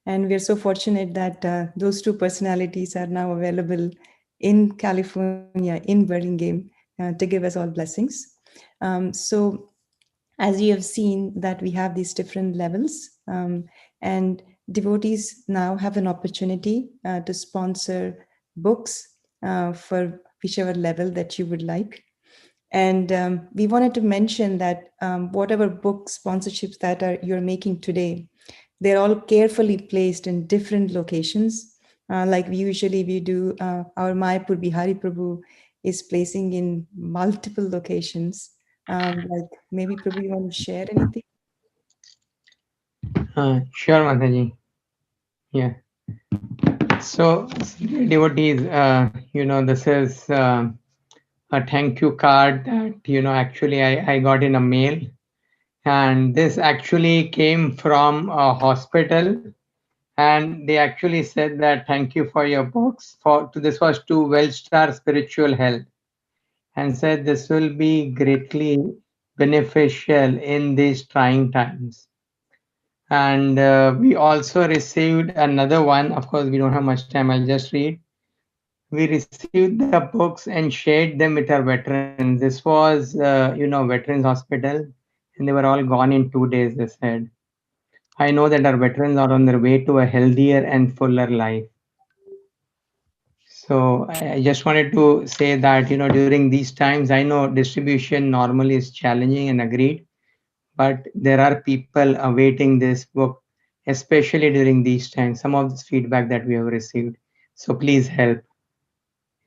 And we are so fortunate that those two personalities are now available in California, in Burlingame, to give us all blessings. So as you have seen that we have these different levels, and devotees now have an opportunity to sponsor books for whichever level that you would like. And we wanted to mention that whatever book sponsorships that you're making today, they're all carefully placed in different locations. Like we do, our Mayapur Bihari Prabhu is placing in multiple locations. Like maybe Prabhu, you want to share anything? Sure, Mataji. Yeah. So, devotees, this is a thank you card that, actually I got in a mail. And this actually came from a hospital. And they actually said that thank you for your books. This was to Wellstar Spiritual Health. And said this will be greatly beneficial in these trying times. And we also received another one. Of course, we don't have much time. I'll just read. We received the books and shared them with our veterans. This was, Veterans Hospital, and they were all gone in 2 days, they said. I know that our veterans are on their way to a healthier and fuller life. So I just wanted to say that, during these times, I know distribution normally is challenging and agreed, but there are people awaiting this book, especially during these times, some of this feedback that we have received. So please help.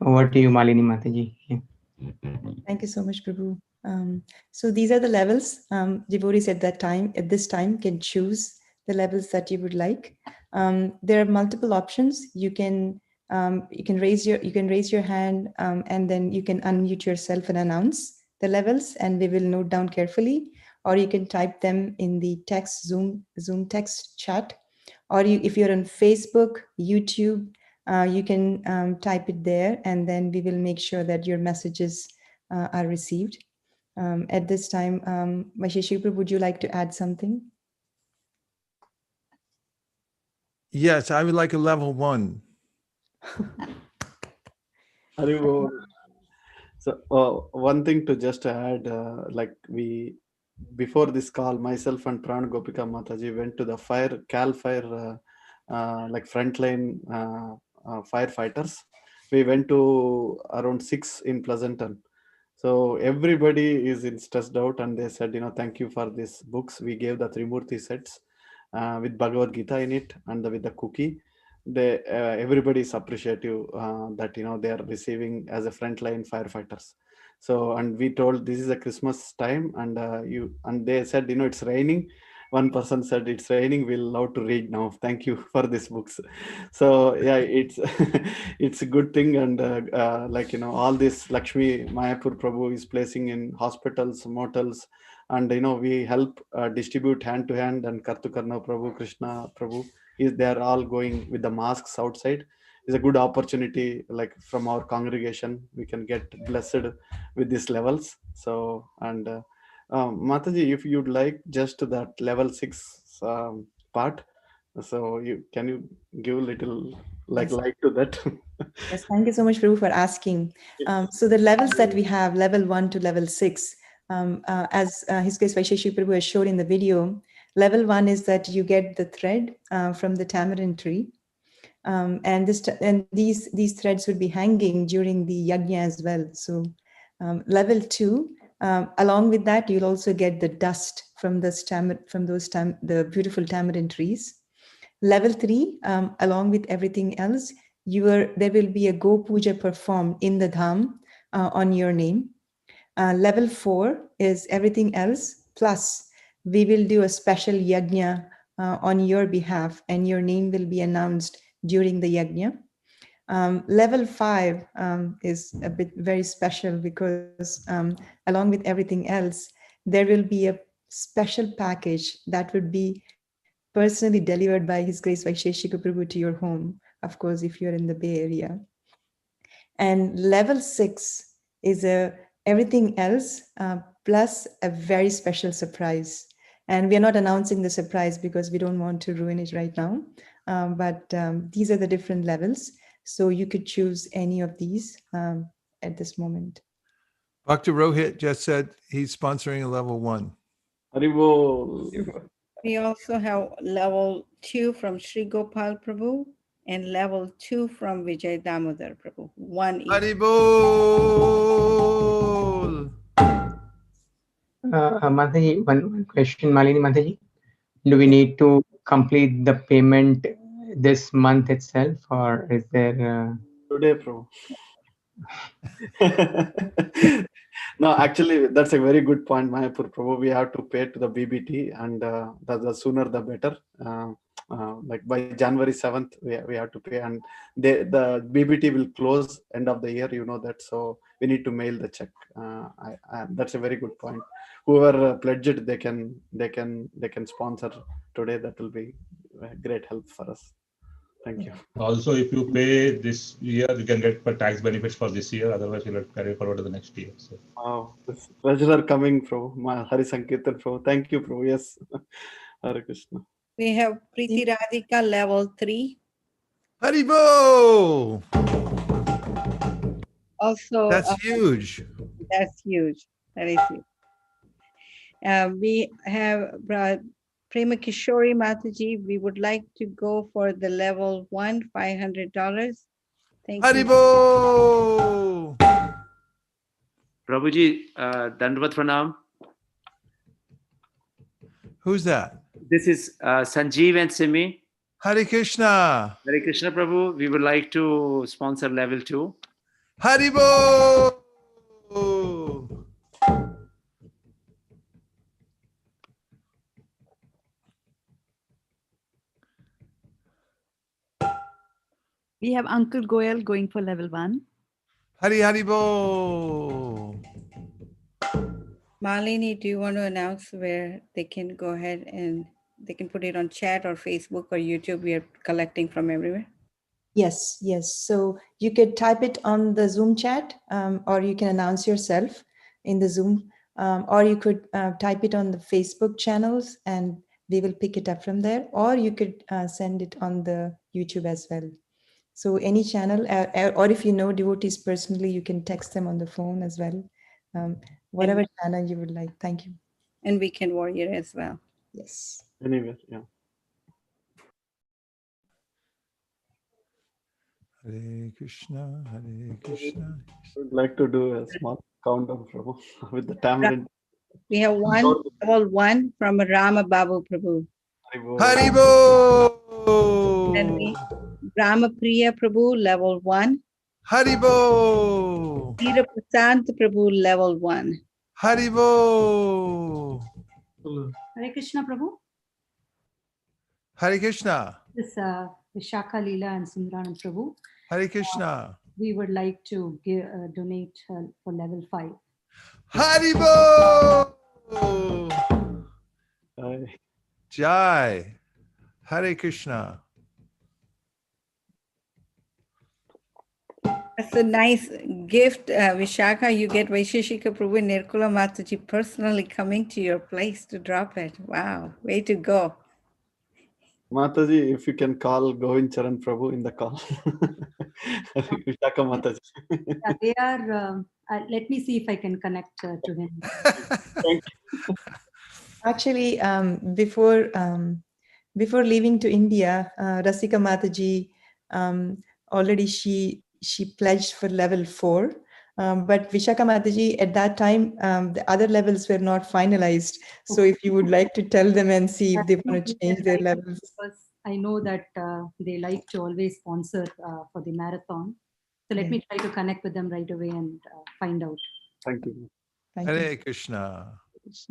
Over to you, Malini Mataji. Yeah. Thank you so much, Prabhu. So these are the levels. Devotees at this time can choose the levels that you would like. There are multiple options. You can raise your hand, and then you can unmute yourself and announce the levels, and we will note down carefully. Or you can type them in the text Zoom text chat. Or if you're on Facebook, YouTube, you can type it there, and then we will make sure that your messages are received. At this time, Vaisesika, would you like to add something? Yes, I would like a level 1. So one thing to just add, before this call, myself and Pran Gopika Mataji went to the Cal Fire, frontline firefighters. We went to around 6 in Pleasanton. So everybody is stressed out, and they said, thank you for these books. We gave the Trimurti sets with Bhagavad Gita in it and with the cookie. Everybody is appreciative that they are receiving as a frontline firefighters. So, and we told this is a Christmas time, and they said, it's raining. One person said, it's raining, we'll love to read now. Thank you for these books. So yeah, it's a good thing. And all this Lakshmi Mayapur Prabhu is placing in hospitals, motels, and we help distribute hand to hand. And Kartukarna Prabhu, Krishna Prabhu, they are all going with the masks outside. Is a good opportunity, like from our congregation, we can get blessed with these levels. So, and Mataji, if you'd like just that level 6 part, So can you give a little Yes. light to that? Yes, thank you so much, Prabhu, for asking. So the levels that we have, level 1 to level 6, as His Grace Vaisesika Prabhu has showed in the video, level 1 is that you get the thread from the tamarind tree. And these threads would be hanging during the yajna as well. So level 2, along with that, you'll also get the dust from the beautiful tamarind trees. Level 3, along with everything else, there will be a Go Puja performed in the dham on your name. Level 4 is everything else, plus we will do a special yajna on your behalf, and your name will be announced during the yajna. Level 5 is a bit very special because along with everything else, there will be a special package that would be personally delivered by His Grace Vaisesika Prabhu to your home, of course, if you're in the Bay Area. And level 6 is everything else plus a very special surprise. And we are not announcing the surprise because we don't want to ruin it right now. But these are the different levels. So you could choose any of these at this moment. Dr. Rohit just said he's sponsoring a level 1. Haribol. We also have level 2 from Sri Gopal Prabhu and level 2 from Vijay Damodar Prabhu. One each. Haribol! Mataji, one question, Malini Mataji. Do we need to complete the payment this month itself, or is there... Today, Prabhu. No, actually, that's a very good point, Mayapur Prabhu. We have to pay to the BBT, and the sooner the better. Like by January 7th, we have to pay, and the BBT will close end of the year. You know that, so we need to mail the check. That's a very good point. Whoever pledged, they can sponsor today. That will be a great help for us. Thank you. Also, if you pay this year, you can get tax benefits for this year. Otherwise, you'll have to carry forward to the next year. So. Wow, this treasurer coming from Hari Sankirtan Prabhu. Thank you, Prabhu. Yes, Hare Krishna. We have Preeti Radhika level 3. Haribo! Also, That's huge. That's huge. That is huge. We have Prema Kishori Mataji. We would like to go for the level 1, $500. Thank you. Haribo! Prabhuji, Dandavat Pranam. Who's that? This is Sanjeev and Simi. Hare Krishna. Hare Krishna Prabhu. We would like to sponsor level 2. Haribo! We have Uncle Goyal going for level 1. Haribo! Malini, do you want to announce where they can go ahead and they can put it on chat or Facebook or YouTube? We are collecting from everywhere. Yes, yes. So you could type it on the Zoom chat, or you can announce yourself in the Zoom, or you could type it on the Facebook channels and we will pick it up from there, or you could send it on the YouTube as well. So any channel, or if you know devotees personally, you can text them on the phone as well. Whatever channel you would like. Thank you. And Weekend Warrior as well. Yes. Anyway, yeah. Hare Krishna, Hare Krishna. I would like to do a small countdown, Prabhu, with the tamarind. We have level 1 from Rama Babu Prabhu. Haribo! And we Rama Priya Prabhu level 1. Haribo! Peter Prasant Prabhu level 1. Haribo! Hare Krishna Prabhu. Hare Krishna. This Vishakha Leela and Sundaranand Prabhu. Hare Krishna. We would like to donate for level 5. Haribo! Jai. Hare Krishna. That's a nice gift, Vishakha. You get Vaisesika Prabhu and Nirkula Mataji personally coming to your place to drop it. Wow, way to go. Mataji, if you can call Govind Charan Prabhu in the call. Vishaka Mataji. Yeah, they are. Let me see if I can connect to him. Thank you. Actually, before leaving to India, Rasika Mataji already she pledged for level 4. But Vishaka Mataji, at that time, the other levels were not finalized. So if you would like to tell them and see if they want to change their levels. Because I know that they like to always sponsor for the marathon. So let me try to connect with them right away and find out. Thank you. Hare Krishna. This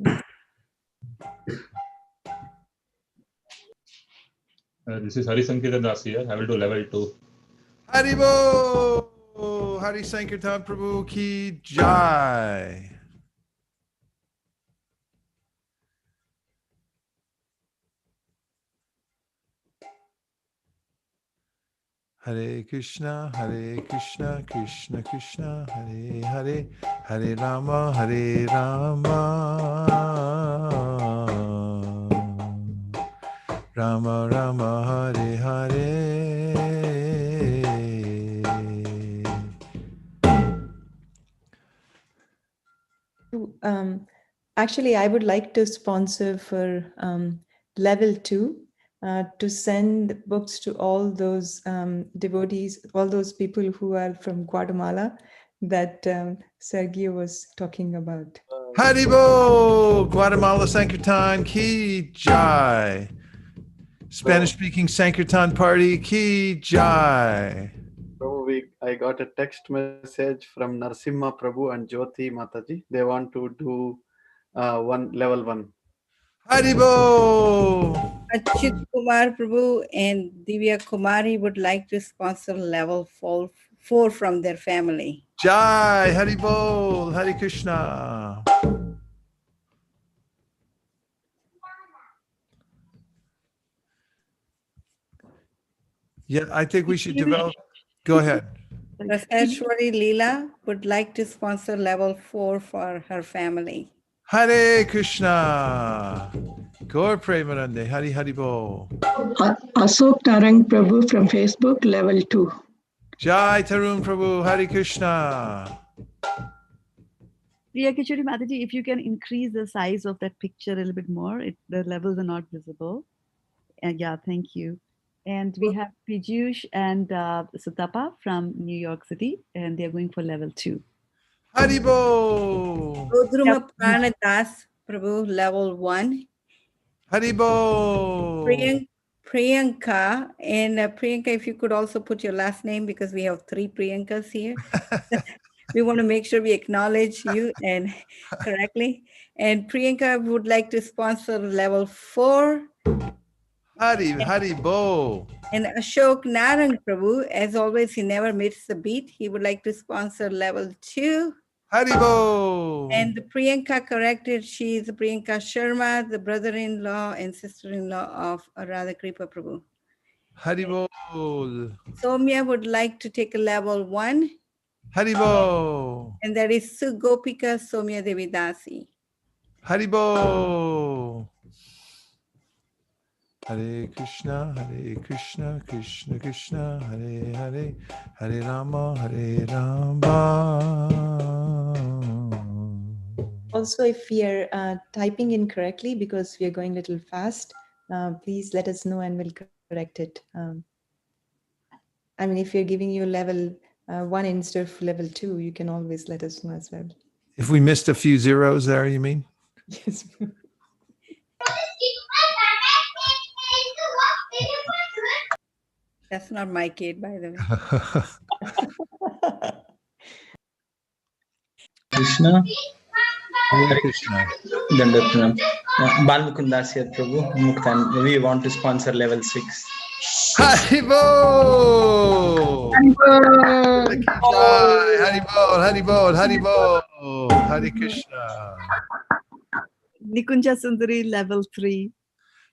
is Vaisesika Dasa here. I will do level 2. Haribo! Hari Sankirtan Prabhu ki jai. Hare Krishna, Krishna Krishna, Hare Hare, Hare Rama, Rama Rama, Hare Hare. Actually, I would like to sponsor for level 2 to send books to all those devotees, all those people who are from Guatemala that Sergio was talking about. Haribo! Guatemala Sankirtan ki jai. Spanish-speaking Sankirtan party ki jai. Prabhu, I got a text message from Narsimha Prabhu and Jyoti Mataji. They want to do level 1. Haribo! Achit Kumar Prabhu and Divya Kumari would like to sponsor level 4 from their family. Jai, Haribol, Hare Krishna. Yeah, I think we should develop. Go ahead. Raseshwari Leela would like to sponsor level 4 for her family. Hare Krishna. Gaur Premanande, Hari Haribol. Ashok Tarang Prabhu from Facebook, level 2. Jai Tarun Prabhu, Hare Krishna. Priya Kishori Mataji, if you can increase the size of that picture a little bit more, the levels are not visible. And yeah, thank you. And we have Pijush and Sutapa from New York City, and they're going for level 2. Haribo. Rodruma Pranadas Prabhu, level 1. Haribo. Priyanka, and Priyanka, if you could also put your last name, because we have 3 Priyankas here. We want to make sure we acknowledge you and correctly. And Priyanka would like to sponsor level 4. Haribo. And Ashok Narang Prabhu, as always, he never misses a beat. He would like to sponsor level 2. Haribo. And the Priyanka corrected, she is Priyanka Sharma, the brother-in-law and sister-in-law of Radha Kripa Prabhu. Haribol. Soumya would like to take a level 1. Haribo. And that is Sugopika Soumya Devidasi. Haribo. Hare Krishna, Krishna Krishna, Hare Hare, Hare Rama. Also, if we are typing incorrectly because we are going a little fast, please let us know and we'll correct it. I mean, if we're giving you level 1 instead of level 2, you can always let us know as well. If we missed a few zeros there, you mean? Yes. That's not my kid, by the way. Krishna. Hare Krishna. Dandaratnam. Balmukundas here, Prabhu. Muktan. We want to sponsor level 6. Haribo! Haribo! Hare Krishna. Nikunja Sundari, level 3.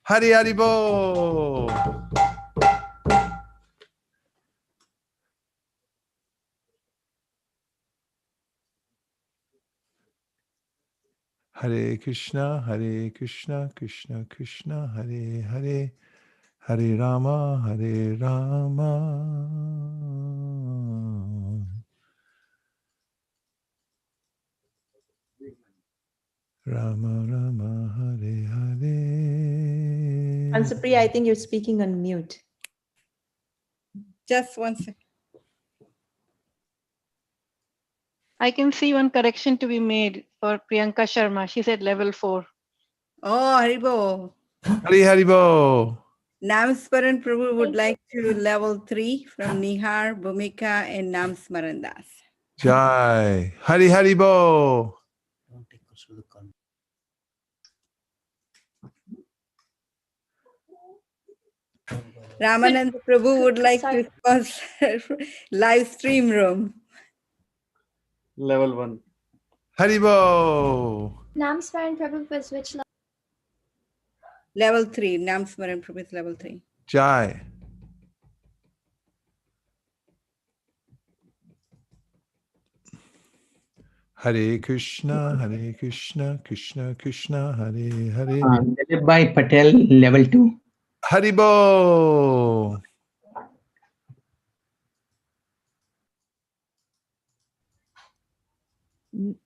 Haribo! Hare Krishna, Krishna Krishna, Hare Hare, Hare Rama, Hare Rama, Rama Rama, Hare Hare. Ansupriya, I think you're speaking on mute. Just one second. I can see one correction to be made for Priyanka Sharma. She said level 4. Oh, Haribo. Haribo. Namsmaran Prabhu would like to level 3 from Nihar, Bhumika, and Namsmaran Das. Jai. Haribo. Ramananda Prabhu would like to sponsor live stream room. Level 1. Haribo. Namsmaran Prabhu was which level? Level 3. Namsmaran Prabhu is level 3. Jai. Hare Krishna, Krishna Krishna, Hare Hare. Dilip Bhai Patel, level 2. Haribo.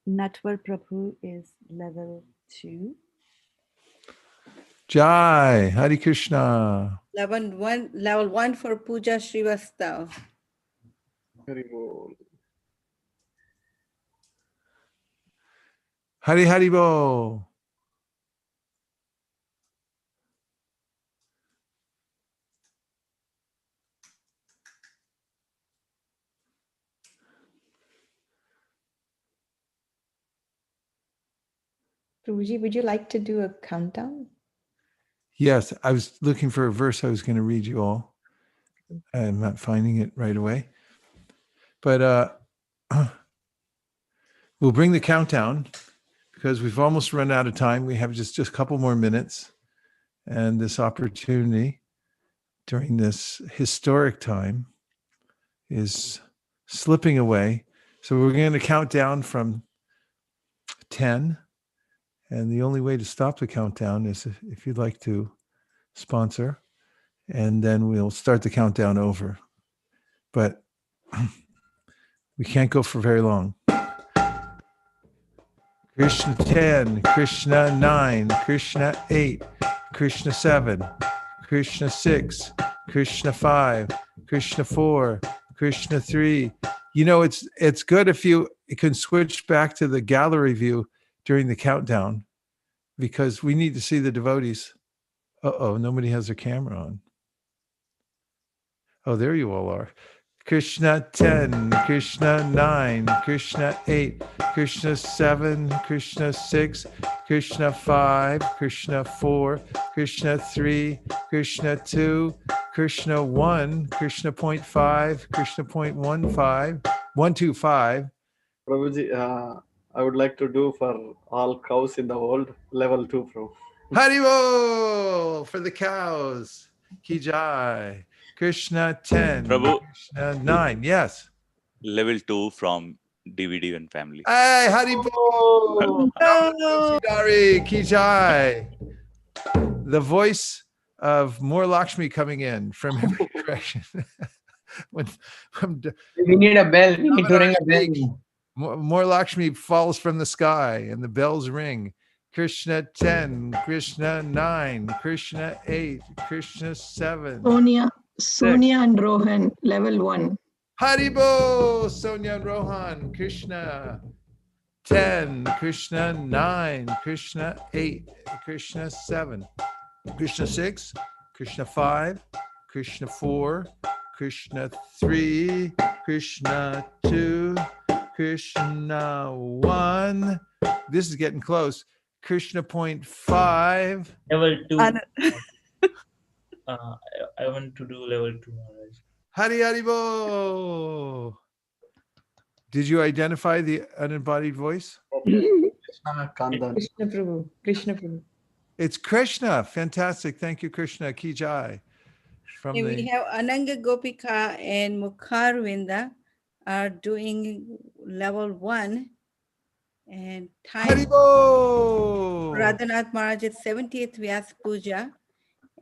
Natwar Prabhu is level 2. Jai. Hare Krishna. Level 1 for Pooja Srivastav. Hare Haribo. Prabhuji, would you like to do a countdown? Yes, I was looking for a verse I was going to read you all. I'm not finding it right away. But we'll bring the countdown because we've almost run out of time. We have just a couple more minutes. And this opportunity during this historic time is slipping away. So we're going to count down from 10. And the only way to stop the countdown is if you'd like to sponsor. And then we'll start the countdown over. But we can't go for very long. Krishna 10, Krishna 9, Krishna 8, Krishna 7, Krishna 6, Krishna 5, Krishna 4, Krishna 3. You know, it's good if you can switch back to the gallery view during the countdown because we need to see the devotees. Uh-oh, nobody has their camera on. Oh, there you all are. Krishna 10, Krishna 9, Krishna 8, Krishna 7, Krishna 6, Krishna 5, Krishna 4, Krishna 3, Krishna 2, Krishna 1, Krishna 0.5, Krishna 0.15, 125. Prabhuji, I would like to do for all cows in the world, level 2, Prabhu. Haribo for the cows. Ki Jai. Krishna 10, Prabhu. Krishna 9. Yes. Level 2 from DVD and family. Hey, Haribo. Dari Ki Jai. The voice of more Lakshmi coming in from every direction. We need a bell. We need to ring a bell. More Lakshmi falls from the sky and the bells ring. Krishna 10, Krishna 9, Krishna 8, Krishna 7. Sonia and Rohan, level 1. Haribo, Sonia and Rohan, Krishna 10, Krishna 9, Krishna 8, Krishna 7, Krishna 6, Krishna 5, Krishna 4, Krishna 3, Krishna 2, Krishna 1. This is getting close. Krishna 0.5. Level 2. I want to do level 2. Hari Haribo. Did you identify the unembodied voice? Krishna Prabhu. Krishna Prabhu. It's Krishna. Fantastic. Thank you, Krishna. Ki Jai. And we have Ananga Gopika and Mukharvinda are doing level 1. And time Haribo! Radhanath Maharaj's 70th Vyas Puja.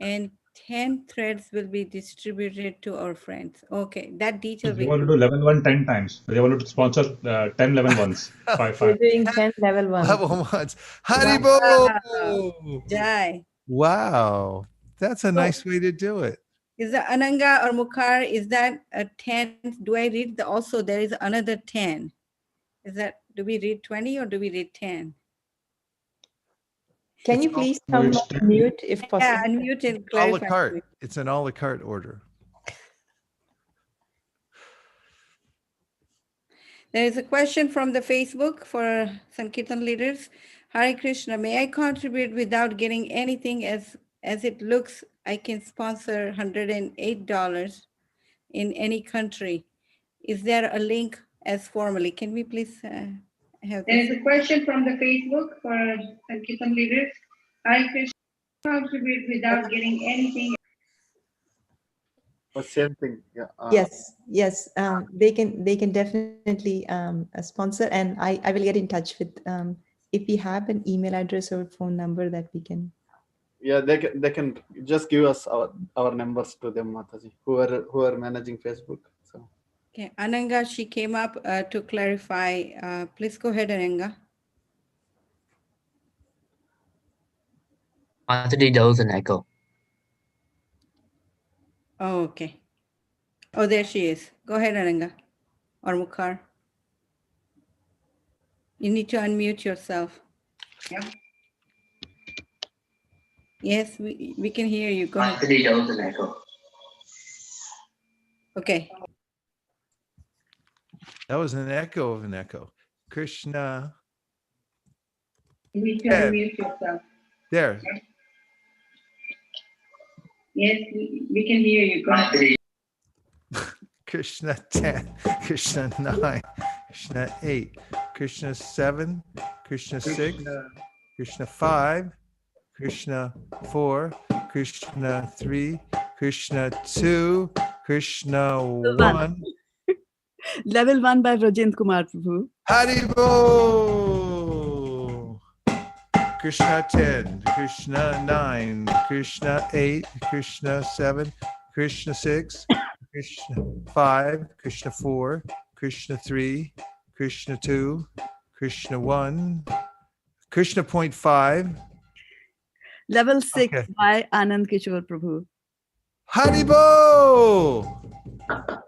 And 10 threads will be distributed to our friends. Okay, that detail. They want to do level 1 10 times. They want to sponsor 10 level ones. Five. We're doing 10 level 1. Level ones. Haribo! Wow. Jai. Wow. That's a nice way to do it. Is the Ananga or Mukhar, is that a 10? Do I read also there is another 10? Is that, do we read 20 or do we read 10? Can you please come mute if possible? Yeah, unmute and A la clarify. carte. It's an a la carte order. There is a question from the Facebook for Sankirtan leaders. Hare Krishna, may I contribute without getting anything as it looks? I can sponsor $108 in any country. Is there a link as formally? Can we please have There is a question from the Facebook for Sankirtan leaders. Hare Krishna, contribute without getting anything. Same thing. Yeah. Yes. They can definitely sponsor, and I will get in touch with if we have an email address or phone number that we can. Yeah, they can just give us our numbers to them, Mataji, who are managing Facebook. So. Okay, Ananga, she came up to clarify. Please go ahead, Ananga. Mataji, there was an echo. Oh, okay. Oh, there she is. Go ahead, Ananga or Mukhar. You need to unmute yourself. Yep. Yes, we can hear you. Go ahead. Mataji, there was an echo. Okay. That was an echo of an echo. Krishna. You need to unmute yourself. There. Yes, we can hear you. Go ahead. Krishna 10, Krishna 9, Krishna 8, Krishna 7, Krishna 6, Krishna 5, Krishna 4, Krishna 3, Krishna 2, Krishna 1. Level 1 by Rajendra Kumar Prabhu. Haribo! Krishna 10, Krishna 9, Krishna 8, Krishna 7, Krishna 6, Krishna 5, Krishna 4, Krishna 3, Krishna 2, Krishna 1, Krishna 0.5. Level 6 by Anand Kishore Prabhu. Haribo!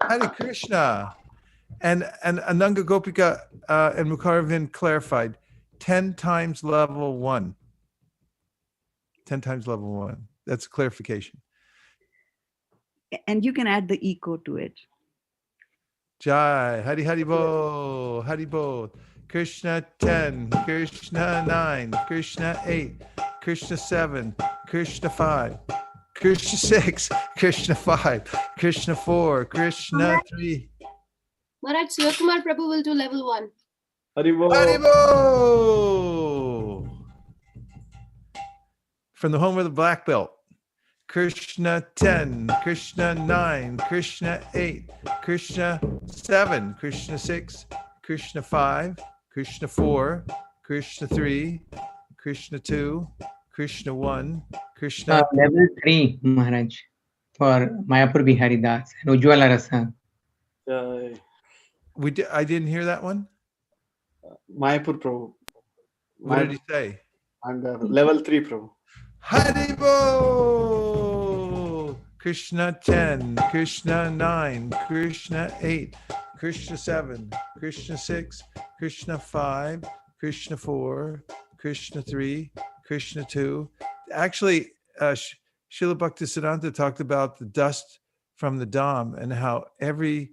Hare Krishna. And Ananga Gopika and Mukharvin clarified 10 times level 1. 10 times level 1. That's clarification. And you can add the echo to it. Jai, Haribo, Haribo. Krishna 10, Krishna 9, Krishna 8, Krishna 7, Krishna 5, Krishna 6, Krishna 5, Krishna 4, Krishna 3. Maharaj, Sivakumar Prabhu will do level 1. Haribo. Haribo! From the home of the black belt. Krishna 10, Krishna 9, Krishna 8, Krishna 7, Krishna 6, Krishna 5, Krishna 4, Krishna 3, Krishna 2, Krishna 1, Krishna. Level 3, Maharaj, for Mayapur Bihari Das and Ujjwala Rasa. I didn't hear that one. Mayapur Prabhu. What did he say? And level 3 Prabhu. Haribo! Krishna 10, Krishna 9, Krishna 8, Krishna 7, Krishna 6, Krishna 5, Krishna 4, Krishna 3, Krishna 2. Actually, Srila Bhaktisiddhanta talked about the dust from the Dham and how every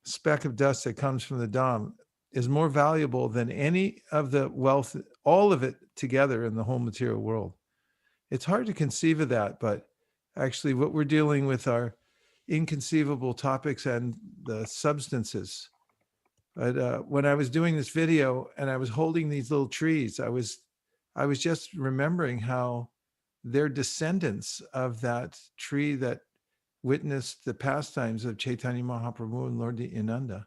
speck of dust that comes from the Dham is more valuable than any of the wealth, all of it together in the whole material world. It's hard to conceive of that, but actually what we're dealing with are inconceivable topics and the substances. But when I was doing this video and I was holding these little trees, I was just remembering how they're descendants of that tree that witnessed the pastimes of Chaitanya Mahaprabhu and Lord Nityananda.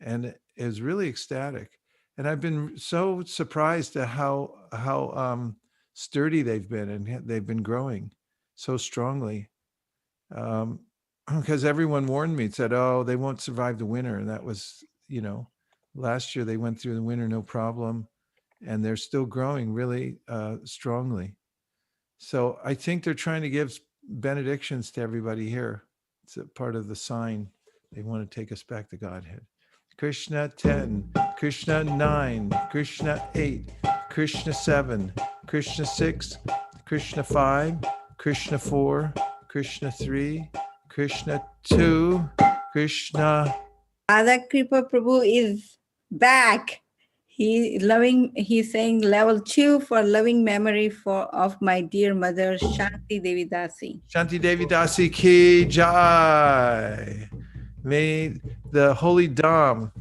And it was really ecstatic. And I've been so surprised at how sturdy they've been, and they've been growing so strongly. Because everyone warned me, said, oh, they won't survive the winter. And that was, last year they went through the winter, no problem. And they're still growing really strongly. So I think they're trying to give benedictions to everybody here. It's a part of the sign. They want to take us back to Godhead. Krishna 10, Krishna 9, Krishna 8, Krishna 7, Krishna 6, Krishna 5, Krishna 4, Krishna 3, Krishna 2, Krishna. Radha Kripa Prabhu is back. He's saying level 2 for loving memory of my dear mother Shanti Devi Dasi. Shanti Devi Dasi ki jai. May the holy Dham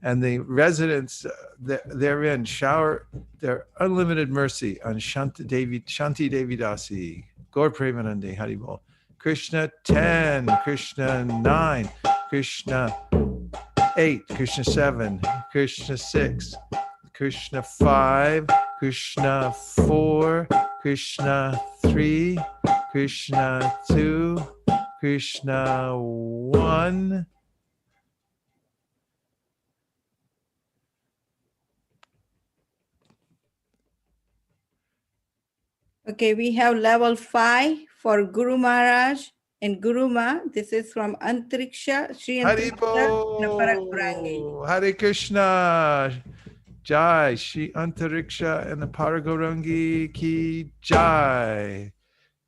and the residents therein shower their unlimited mercy on Shanti Devi Dasi. Gaur Premanande Haribol. Krishna 10, Krishna 9, Krishna 8, Krishna 7, Krishna 6, Krishna 5, Krishna 4, Krishna 3, Krishna 2, Krishna 1. Okay, we have level 5 for Guru Maharaj and Guru Ma. This is from Antariksha, Sri Antariksha. Hare Krishna. Jai. Shri Antariksha and the Paragaurangi ki jai.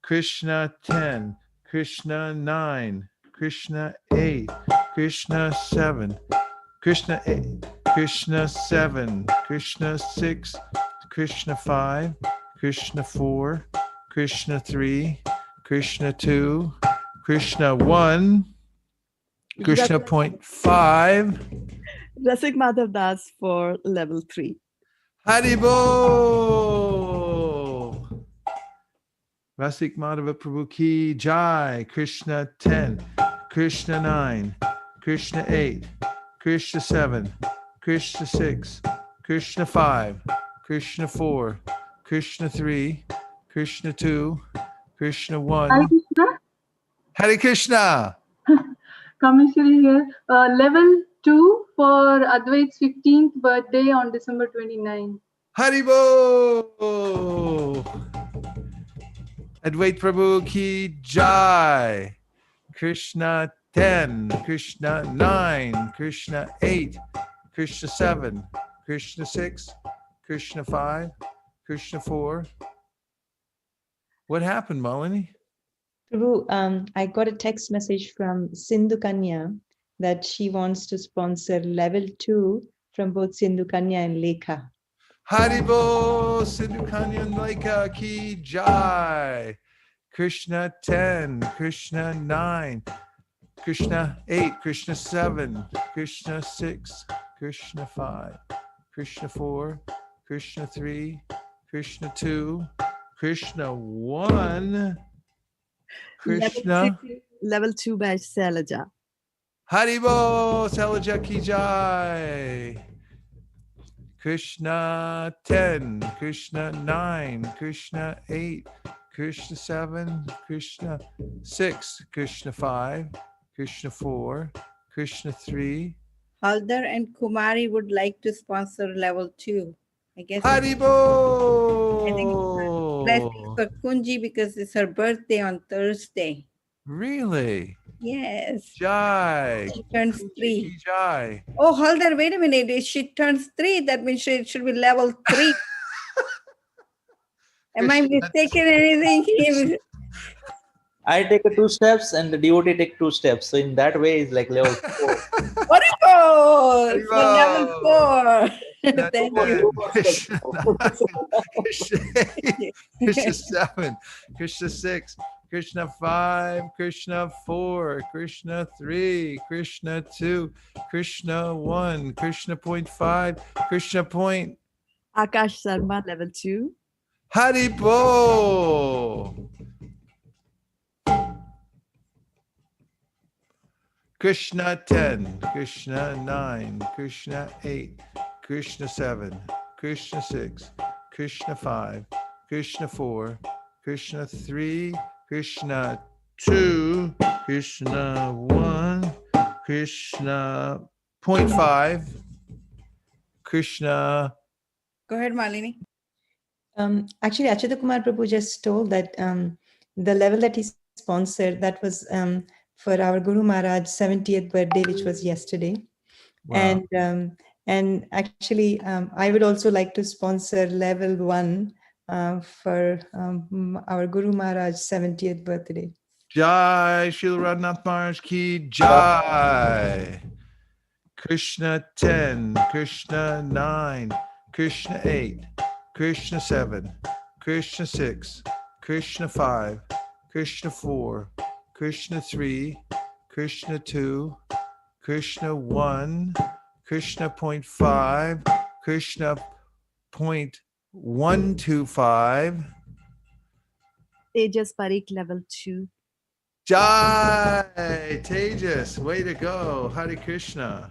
Krishna 10, Krishna 9, Krishna 8, Krishna 7, Krishna 8, Krishna 7, Krishna 6, Krishna 5, Krishna 4, Krishna 3, Krishna 2, Krishna 1, Krishna point 5. Rasik Madhav Das for level 3. Haribo! Rasik Madhava Prabhu ki jai. Krishna 10, Krishna 9, Krishna 8, Krishna 7, Krishna 6, Krishna 5, Krishna 4, Krishna 3, Krishna 2, Krishna 1. Hare Krishna. Hare Krishna. Kameshwari here. Level 2 for Advait's 15th birthday on December 29. Haribo! Advait Prabhu ki jai. Krishna 10, Krishna 9, Krishna 8, Krishna 7, Krishna 6, Krishna 5, Krishna 4. What happened, Malini? Prabhu, I got a text message from Sindhu Kanya that she wants to sponsor level 2 from both Sindhu Kanya and Lekha. Haribo, Sindhu Kanya and Lekha ki jai. Krishna 10, Krishna 9, Krishna 8, Krishna 7, Krishna 6, Krishna 5, Krishna 4, Krishna 3, Krishna 2, Krishna 1, Krishna. Level 2 batch Salaja. Haribo, Salaja ki jai. Krishna 10, Krishna 9, Krishna 8, Krishna 7, Krishna 6, Krishna 5, Krishna 4, Krishna 3. Haldar and Kumari would like to sponsor level 2. I guess. Haribo! I think blessings for Kunji because it's her birthday on Thursday. Really? Yes. Jai. She turns 3. Jai. Oh, Haldar, wait a minute. If she turns 3, that means it should be level 3. Am I mistaken anything? I take 2 steps and the devotee take 2 steps. So in that way, it's like level 4. Haribo! So level 4. Thank you. Krishna 7, Krishna 6, Krishna 5, Krishna 4, Krishna 3, Krishna 2, Krishna 1, Krishna point 5, Krishna point. Akash Sharma, level 2. Haribo! Krishna 10, Krishna 9, Krishna 8, Krishna 7, Krishna 6, Krishna 5, Krishna 4, Krishna 3, Krishna 2, Krishna 1, Krishna 0.5, Krishna. Go ahead, Malini. Actually, Achyuta Kumar Prabhu just told that the level that he sponsored, that was for our Guru Maharaj 70th birthday, which was yesterday. Wow. And actually, I would also like to sponsor level 1 for our Guru Maharaj 70th birthday. Jai Srila Radhanath Maharaj ki Jai. Krishna 10, Krishna 9, Krishna 8, Krishna 7, Krishna 6, Krishna 5, Krishna 4, Krishna 3, Krishna 2, Krishna 1, Krishna 0.5, Krishna 0.125. Tejas Parikh level 2. Jai Tejas, way to go. Hare Krishna.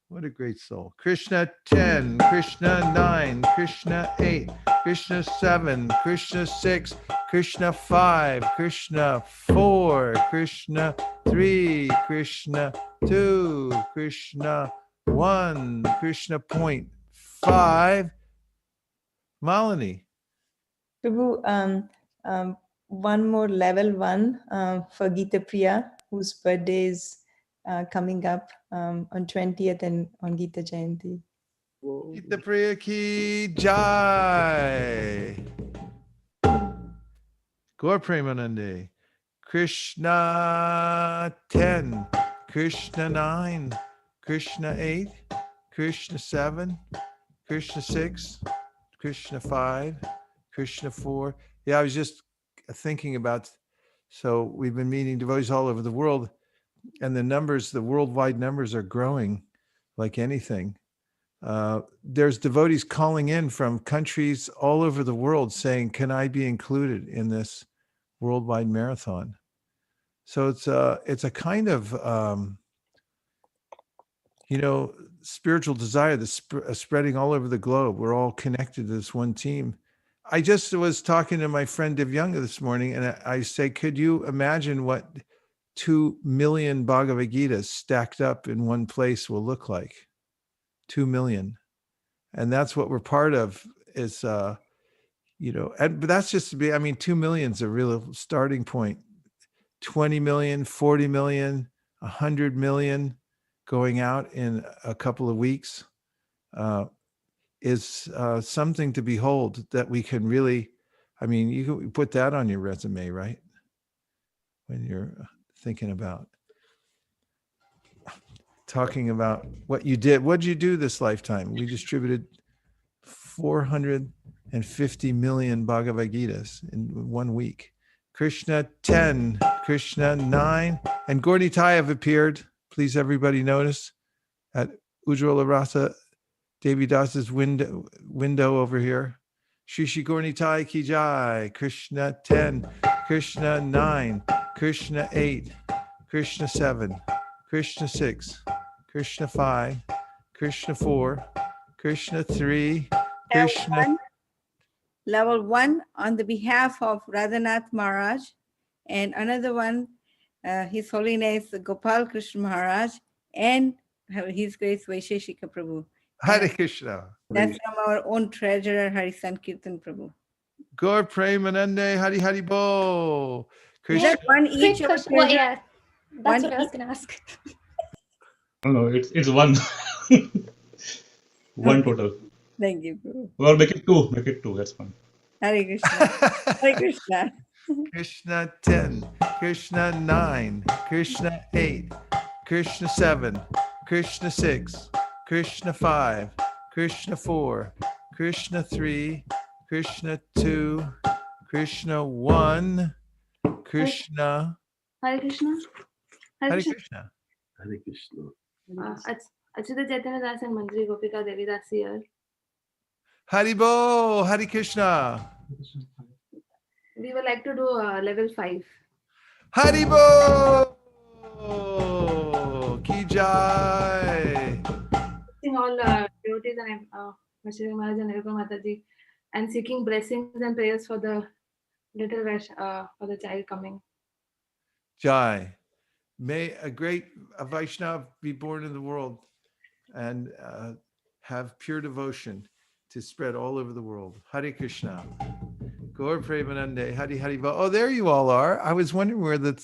What a great soul. Krishna 10, Krishna 9, Krishna 8, Krishna 7, Krishna 6, Krishna 5, Krishna 4, Krishna 3, Krishna 2, Krishna 1, Krishna 0.5. Malini. Prabhu, one more level 1 for Geeta Priya, whose birthday is coming up on 20th and on Geeta Jayanti. Geeta Priya ki Jai. Gaur Premanande. Krishna 10, Krishna 9, Krishna 8, Krishna 7, Krishna 6, Krishna 5, Krishna 4. Yeah, I was just thinking about, so we've been meeting devotees all over the world, and the numbers, the worldwide numbers are growing like anything. There's devotees calling in from countries all over the world saying, can I be included in this worldwide marathon? So it's a kind of, spiritual desire that's spreading all over the globe. We're all connected to this one team. I just was talking to my friend Divyanga this morning, and I say, could you imagine what 2 million Bhagavad Gitas stacked up in one place will look like? 2 million. And that's what we're part of is, but that's just to be, 2 million is a real starting point. 20 million, 40 million, 100 million going out in a couple of weeks is something to behold that we can really, you can put that on your resume, right? When you're thinking about talking about what you did. What did you do this lifetime? We distributed 450 million Bhagavad Gitas in 1 week. Krishna 10, Krishna 9, and Gaurnitai have appeared. Please, everybody notice at Ujjwala Rasa Devi Dasa's window over here. Shri Shri Gaurnitai ki Jai. Krishna 10, Krishna 9, Krishna 8, Krishna 7, Krishna 6, Krishna 5, Krishna 4, Krishna 3, Krishna. Level 1 on the behalf of Radhanath Maharaj, and another one, His Holiness Gopal Krishna Maharaj, and His Grace Vaisesika Prabhu. Hare Krishna. That's from our own treasurer, Hari Sankirtan Prabhu. Gaur Premanande Hari Hari Bo. Is that one each? Quick question. Well, yeah, that's what I was going to ask. No, it's one. One total. Thank you, Prabhu. Well, make it two. Make it two. That's fine. Hare Krishna. Hare Krishna. Krishna 10, Krishna 9, Krishna 8, Krishna 7, Krishna 6, Krishna 5, Krishna 4, Krishna 3, Krishna 2, Krishna 1, Krishna. Hare Krishna. Hare Krishna. Hare Krishna. Achyuta Chaitanya Das and Manjari Gopika Devi Das here. Haribo, Hare Krishna. We would like to do level 5. Haribo! Ki Jai! All devotees and Mr. Maharaj and Nirupama Mataji, and seeking blessings and prayers for the little for the child coming. Jai. May a great Vaishnav be born in the world and have pure devotion to spread all over the world. Hare Krishna. Gaur Premanande. Hari Hari. Oh, there you all are. I was wondering where the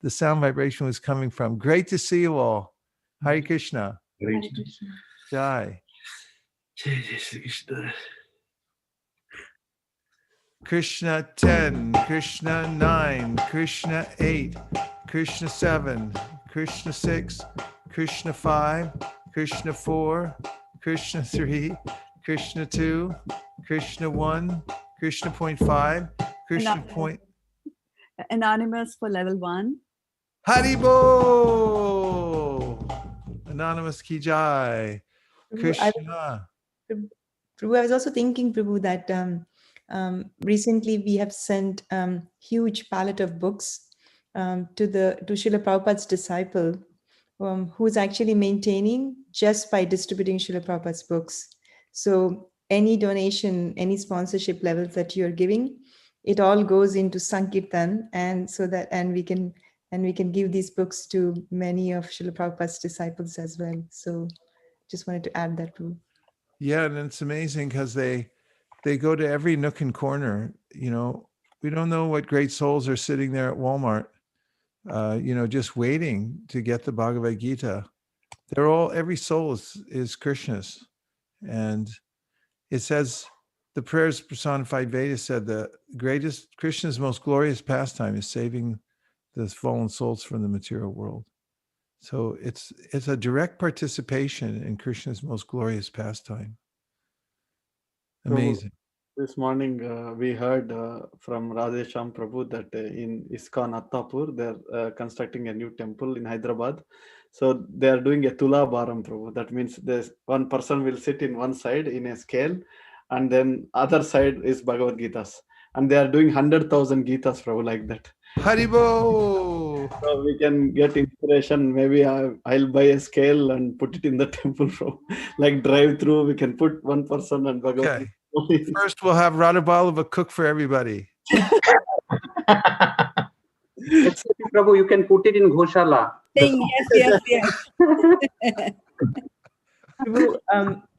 sound vibration was coming from. Great to see you all. Hare Krishna. Hare Krishna. Jai. Krishna 10, Krishna 9, Krishna 8, Krishna 7, Krishna 6, Krishna 5, Krishna 4, Krishna 3, Krishna 2, Krishna 1, Krishna point 5, Krishna point. Anonymous for level 1. Haribo! Anonymous ki jai. Krishna. Prabhu, I was also thinking, Prabhu, that recently we have sent huge pallet of books to Srila Prabhupada's disciple, who's actually maintaining just by distributing Srila Prabhupada's books. So any donation, any sponsorship levels that you're giving, it all goes into Sankirtan, and we can give these books to many of Srila Prabhupada's disciples as well. So just wanted to add that, Prabhu. Yeah, and it's amazing because they go to every nook and corner. You know, we don't know what great souls are sitting there at Walmart, just waiting to get the Bhagavad Gita. Every soul is Krishna's. And it says, the prayers personified Vedas said the greatest, Krishna's most glorious pastime is saving the fallen souls from the material world. So it's a direct participation in Krishna's most glorious pastime. Amazing. So this morning we heard from Radhesham Prabhu that in ISKCON Attapur they're constructing a new temple in Hyderabad. So they are doing a Tula Bharam, Prabhu. That means there's one person will sit in one side in a scale, and then other side is Bhagavad Gita's. And they are doing 100,000 Gitas, Prabhu, like that. Haribo! So we can get inspiration. Maybe I'll buy a scale and put it in the temple, Prabhu. Like drive through, we can put one person and Bhagavad Gita. First, we'll have Radha Ballava cook for everybody. Prabhu, you can put it in Goshala. Yes. Prabhu,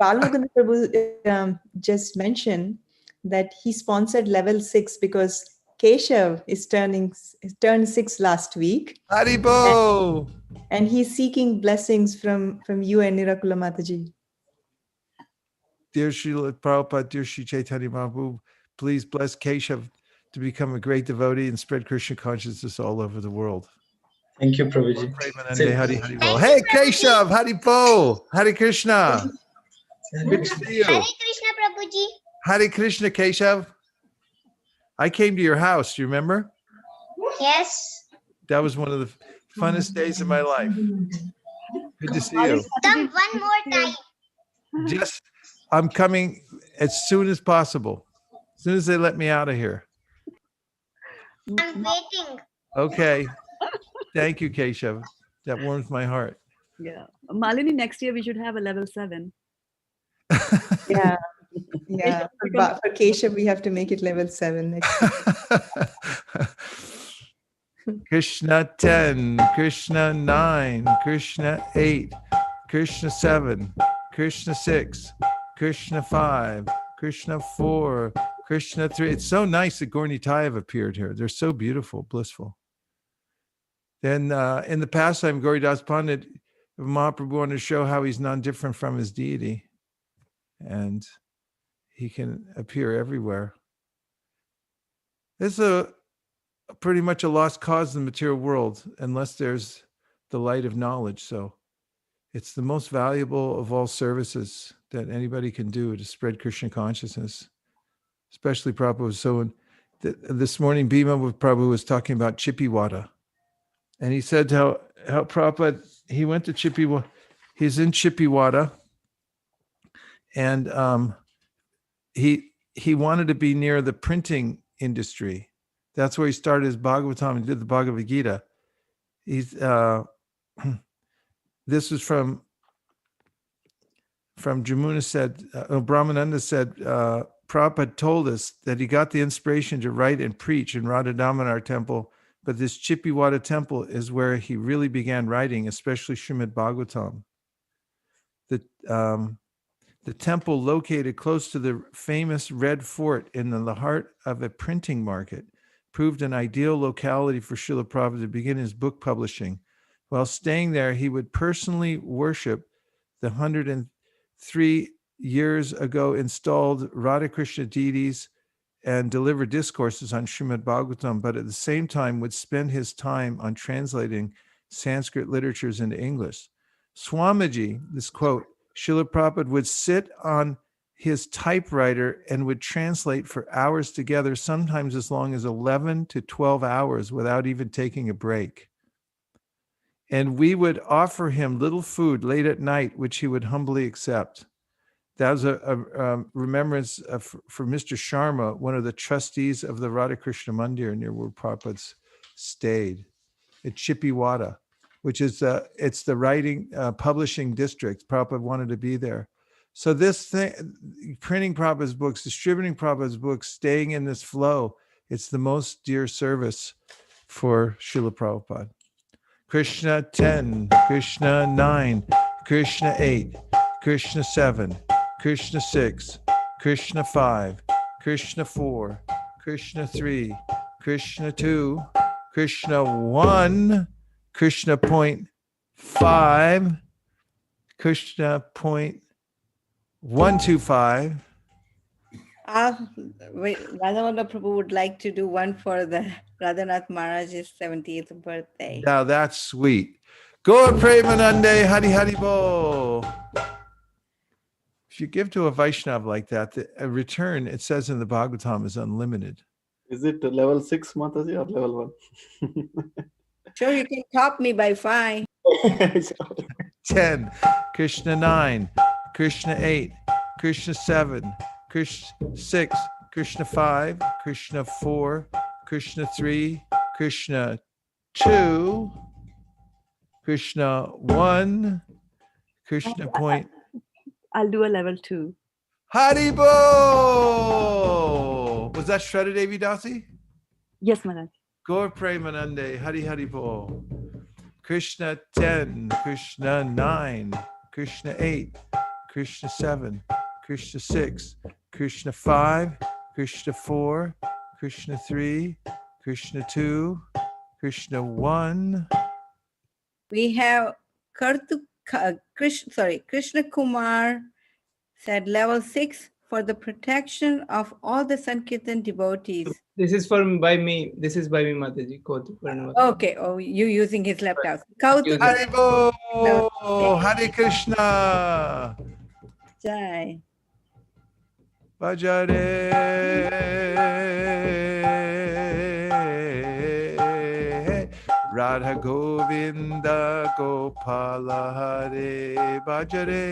Balmukunda Prabhu just mentioned that he sponsored level 6 because Keshav turned 6 last week. Haribo! And he's seeking blessings from you and Nirakula Mataji. Dear Srila Prabhupada, dear Sri Chaitanya Mahaprabhu, please bless Keshav to become a great devotee and spread Krishna consciousness all over the world. Thank you, Prabhuji. Hey, Keshav, Haribo, Hare Krishna. Good to see you. Hare Krishna, Prabhuji. Hare Krishna, Keshav. I came to your house. Do you remember? Yes. That was one of the funnest days of my life. Good to see you. Come one more time. I'm coming as soon as possible. As soon as they let me out of here. I'm waiting. Okay. Thank you, Keshav. That warms my heart. Yeah. Malini, next year we should have a level 7. Yeah. For Keshav, we have to make it level 7 next year. Krishna 10, Krishna 9, Krishna 8, Krishna 7, Krishna 6, Krishna 5, Krishna 4, Krishna 3. It's so nice that Gaur-Nitayev appeared here. They're so beautiful, blissful. Then in the pastime, Gauridas Pandit, Mahaprabhu wanted to show how he's non-different from his deity. And he can appear everywhere. It's pretty much a lost cause in the material world unless there's the light of knowledge. So it's the most valuable of all services that anybody can do to spread Krishna consciousness, especially Prabhupada. So this morning, Bhima Prabhu was talking about Chippiwada. And he said how Prabhupada, he went to Chippiwada, he's in Chippiwada, and he wanted to be near the printing industry. That's where he started his Bhagavatam and did the Bhagavad Gita. This was from Jamuna said, Brahmananda said, Prabhupada told us that he got the inspiration to write and preach in Radha Damodar temple but this Chippiwada temple is where he really began writing, especially Srimad Bhagavatam. The temple, located close to the famous Red Fort in the heart of a printing market, proved an ideal locality for Srila Prabhupada to begin his book publishing. While staying there, he would personally worship the 103 years ago installed Radha Krishna deities and deliver discourses on Srimad Bhagavatam, but at the same time would spend his time on translating Sanskrit literatures into English. Swamiji, this quote, Srila Prabhupada would sit on his typewriter and would translate for hours together, sometimes as long as 11 to 12 hours without even taking a break. And we would offer him little food late at night, which he would humbly accept. That was a remembrance for Mr. Sharma, one of the trustees of the Radha Krishna Mandir near where Prabhupada stayed at Chippiwada, which is it's the writing publishing district. Prabhupada wanted to be there. So this thing, printing Prabhupada's books, distributing Prabhupada's books, staying in this flow, it's the most dear service for Srila Prabhupada. Krishna 10, Krishna 9, Krishna 8, Krishna 7, Krishna 6, Krishna 5, Krishna 4, Krishna 3, Krishna 2, Krishna 1, Krishna point 5, Krishna point 125. Radhavana Prabhu would like to do one for the Radhanath Maharaj's 70th birthday. Now that's sweet. Gaur Premanande Hari Hari Bo. If you give to a Vaishnav like that, a return, it says in the Bhagavatam, is unlimited. Is it level 6, Mataji, or level 1? Sure, you can top me by 5. 10, Krishna 9, Krishna 8, Krishna 7, Krishna 6, Krishna 5, Krishna 4, Krishna 3, Krishna 2, Krishna 1, Krishna point. I'll do a level 2. Haribo! Was that Shraddha Devi Dasi? Yes, Maharaj. Gaur Premanande, Hari Haribo. Krishna 10, Krishna 9, Krishna 8, Krishna 7, Krishna 6, Krishna 5, Krishna 4, Krishna 3, Krishna 2, Krishna 1. We have Krishna Kumar said level 6 for the protection of all the Sankirtan devotees. This is by me. This is by me, Mataji. Okay. Oh, you using his laptop. Kautuk. Haribo! Hare Krishna! Jai. Bhajare Radha Govinda Gopala Hare Bhajare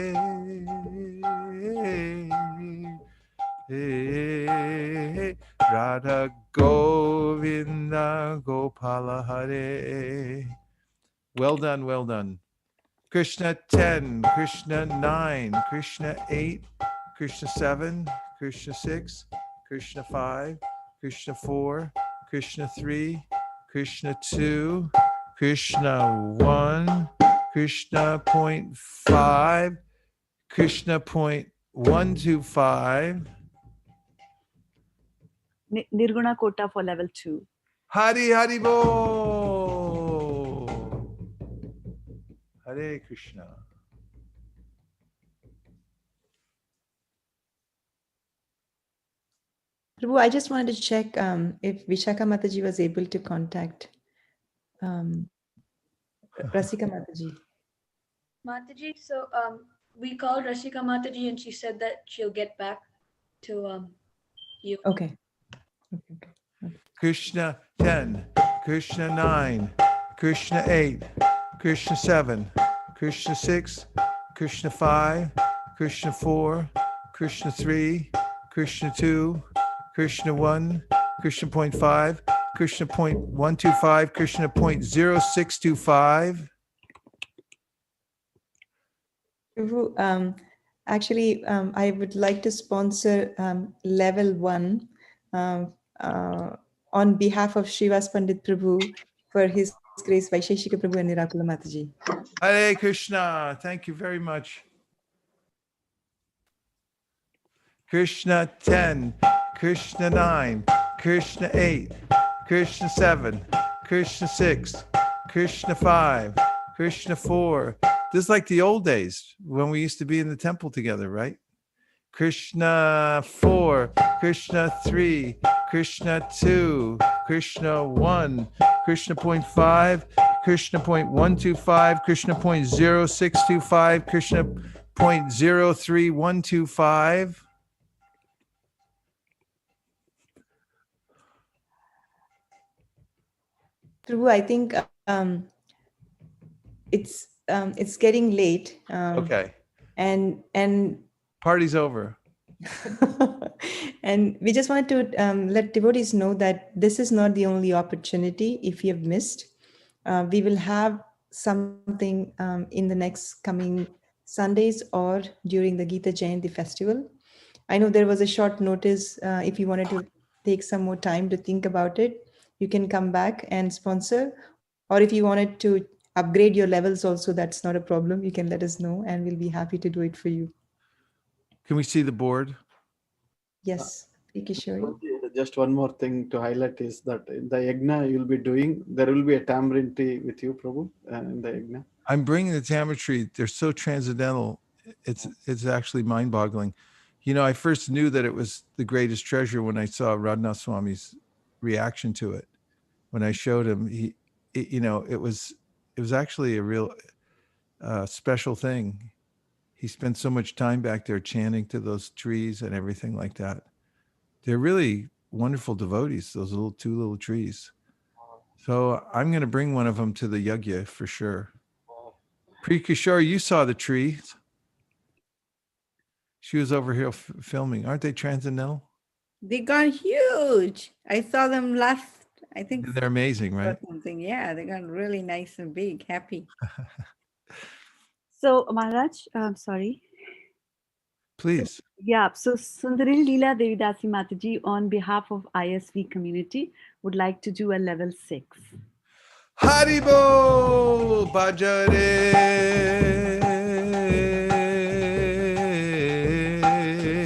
Radha Govinda Gopala Hare. Well done, well done. Krishna 10, Krishna 9, Krishna 8, Krishna 7, Krishna 6, Krishna 5, Krishna 4, Krishna 3, Krishna 2, Krishna 1, Krishna point 5, Krishna point 125. Nirguna Kota for level 2. Hari Hari Bo. Hare Krishna. Prabhu, I just wanted to check if Vishaka Mataji was able to contact Rasika Mataji. Mataji, so we called Rasika Mataji and she said that she'll get back to you. Okay. Krishna 10, Krishna 9, Krishna 8, Krishna 7, Krishna 6, Krishna 5, Krishna 4, Krishna 3, Krishna 2, Krishna 1, Krishna point 5, Krishna point 125, Krishna point 0625. Prabhu, actually, I would like to sponsor level 1 on behalf of Srivas Pandit Prabhu for His Grace Vaisesika Prabhu and Nirakula Mataji. Hare Krishna. Thank you very much. Krishna 10, Krishna 9, Krishna 8, Krishna 7, Krishna 6, Krishna 5, Krishna 4. This is like the old days when we used to be in the temple together, right? Krishna 4, Krishna 3, Krishna 2, Krishna 1, Krishna point 5, Krishna point 125, Krishna point 0625, Krishna point 03125. Prabhu, I think it's getting late. Okay. And Party's over. and we just wanted to let devotees know that this is not the only opportunity. If you have missed, we will have something in the next coming Sundays or during the Gita Jayanti festival. I know there was a short notice. If you wanted to take some more time to think about it, you can come back and sponsor. Or if you wanted to upgrade your levels also, that's not a problem. You can let us know and we'll be happy to do it for you. Can we see the board? Yes, Kishori. Just one more thing to highlight is that in the yajna you'll be doing, there will be a tamarind tea with you, Prabhu, in the yajna. I'm bringing the tamarind tree. They're so transcendental. It's actually mind-boggling. You know, I first knew that it was the greatest treasure when I saw Radhanath Swami's reaction to it. When I showed him, it was actually a real special thing. He spent so much time back there chanting to those trees and everything like that. They're really wonderful devotees, those two little trees. So I'm going to bring one of them to the yajna for sure. Kishore, you saw the trees. She was over here filming. Aren't they transcendental? They got huge. I saw them last, I think. They're amazing, right? Something. Yeah, they got really nice and big, happy. So, Maharaj, I'm sorry. Please. Yeah, so Sundari Leela Devidasi Mataji, on behalf of ISV community, would like to do a level 6. Haribo Bajare.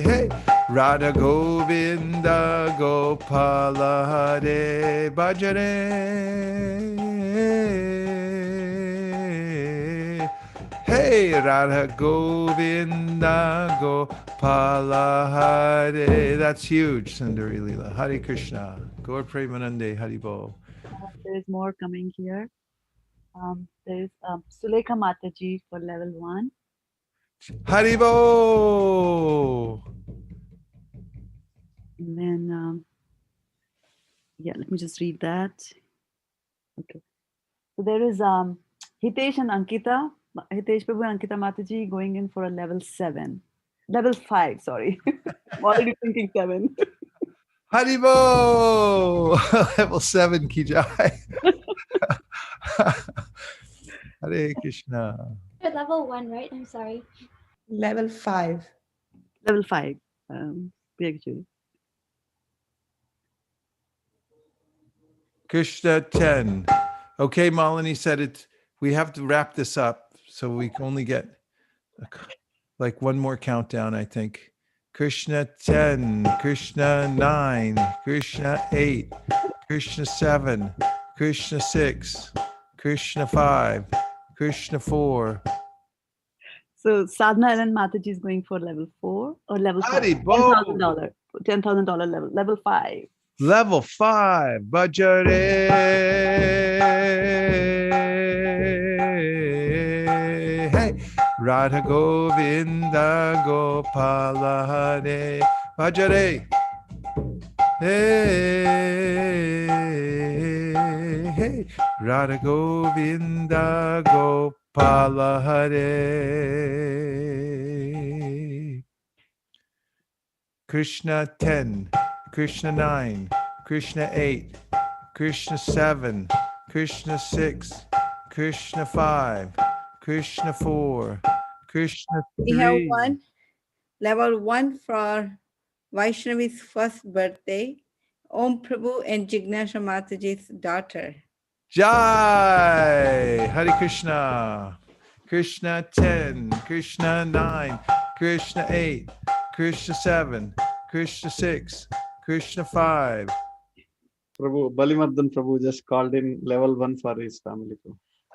Hey, Radha Govinda Gopala Hare Bajare. Hey, Radha Govinda Gopala Hare. That's huge, Sundari Leela. Hare Krishna. Gaur Premanande Haribo. There is more coming here. There is Sulekha Mataji for level 1. Haribo. And then, yeah, let me just read that. Okay. So there is Hitesh and Ankita. Hitesh Prabhu and Ankita Mataji going in for a level 7. Level 5, sorry. I'm already thinking 7. Haribo! Level 7, Kijai. Hare Krishna. You're level 1, right? I'm sorry. Level 5. Level 5. Krishna 10. Okay, Malini said it. We have to wrap this up, so we can only get like one more countdown, I think. Krishna 10, Krishna 9, Krishna 8, Krishna 7, Krishna 6, Krishna 5, Krishna 4. So Sadhana Ellen Mataji is going for level 4 or level 5? $10,000. $10,000 level. Level 5. Level 5. Bajare. Hey. Radha Govinda Gopala Hare Bajare. Hey. Radha Govinda Gopala Hare. Krishna 10, Krishna 9, Krishna 8, Krishna 7, Krishna 6, Krishna 5, Krishna 4, Krishna 3. We have level 1 for Vaishnavi's first birthday Om Prabhu and Jignasha Mataji's daughter. Jai Hare Krishna. Krishna 10, Krishna 9, Krishna 8, Krishna 7, Krishna 6, Krishna 5. Prabhu, Balimardan Prabhu just called in level 1 for his family.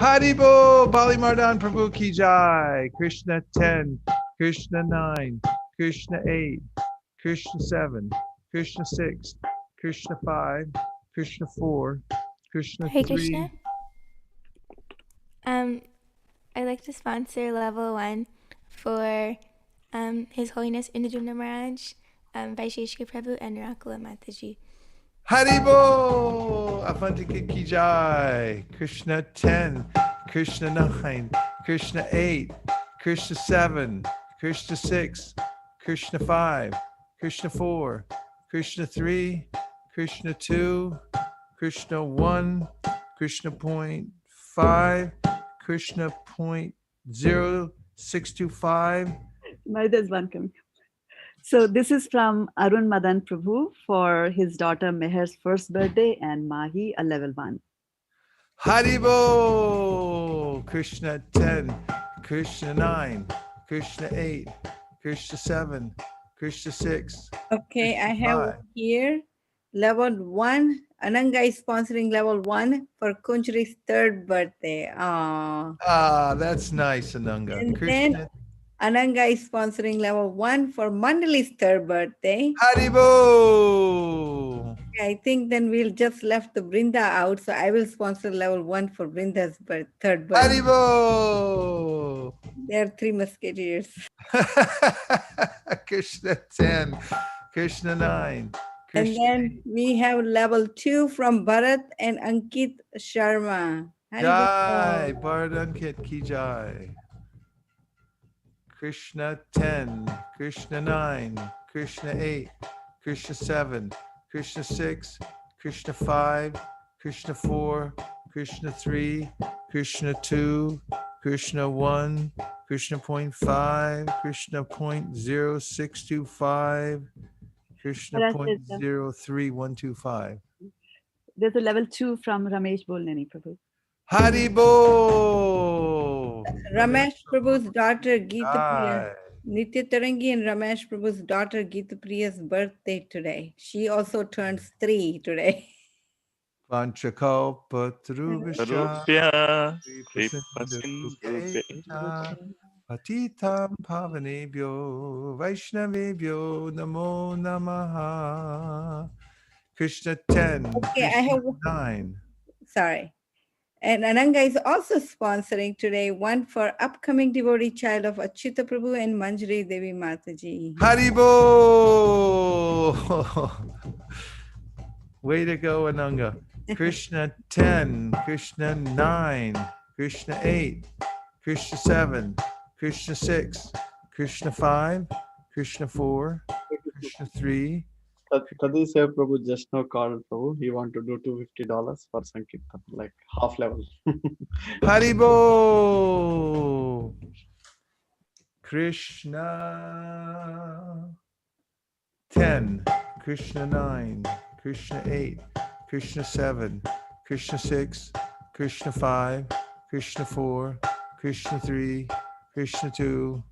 Haribo Bali Mardan Prabhu Ki Jai. Krishna 10, Krishna 9, Krishna 8, Krishna 7, Krishna 6, Krishna 5, Krishna 4, Krishna Hare 3. Krishna. I'd like to sponsor level 1 for His Holiness Indradumna Maharaj, Vaisesika Prabhu, and Rakula Mataji. Haribo Avantika Ki Jai. Krishna 10, Krishna 9, Krishna 8, Krishna 7, Krishna 6, Krishna 5, Krishna 4, Krishna 3, Krishna 2, Krishna 1, Krishna point 5, Krishna point 0625. There's one coming. So this is from Arun Madan Prabhu for his daughter Meher's first birthday and Mahi, a level 1. Haribo Krishna 10, Krishna 9, Krishna 8, Krishna 7, Krishna 6. Okay, Krishna I have 5. here level 1. Ananga is sponsoring level 1 for Kunjari's 3rd birthday. That's nice, Ananga. And Krishna. then Ananga is sponsoring level 1 for Mandali's 3rd birthday. Haribo! I think then we'll just left the Brinda out, so I will sponsor level 1 for Brinda's 3rd birthday. Haribo! There are 3 musketeers. Krishna 10, Krishna 9. And then we have level 2 from Bharat and Ankit Sharma. Jai, Bharat Ki Jai. Krishna 10, Krishna 9, Krishna 8, Krishna 7, Krishna 6, Krishna 5, Krishna 4, Krishna 3, Krishna 2, Krishna 1, Krishna point 5, Krishna point 0625, Krishna point 03125. There's a level 2 from Ramesh Bolnani Prabhu. Haribo! Ramesh Prabhu's daughter Geeta Priya. Nitya Tarangi and Ramesh Prabhu's daughter Geeta Priya's birthday today. She also turns 3 today. Tarupya, Patitam Pavanebhyo Vaishnavebhyo Namo Namaha. Krishna 10, Okay, Krishna I have 9. Sorry. And Ananga is also sponsoring today one for upcoming devotee child of Achyuta Prabhu and Manjari Devi Mataji. Haribo! Way to go, Ananga. Krishna 10, Krishna 9, Krishna 8, Krishna 7, Krishna 6, Krishna 5, Krishna 4, Krishna 3. Kadisha Prabhu just now called Prabhu. He want to do $250 for Sankirtan, like half level. Haribo! Krishna 10, Krishna 9, Krishna 8, Krishna 7, Krishna 6, Krishna 5, Krishna 4, Krishna 3, Krishna 2,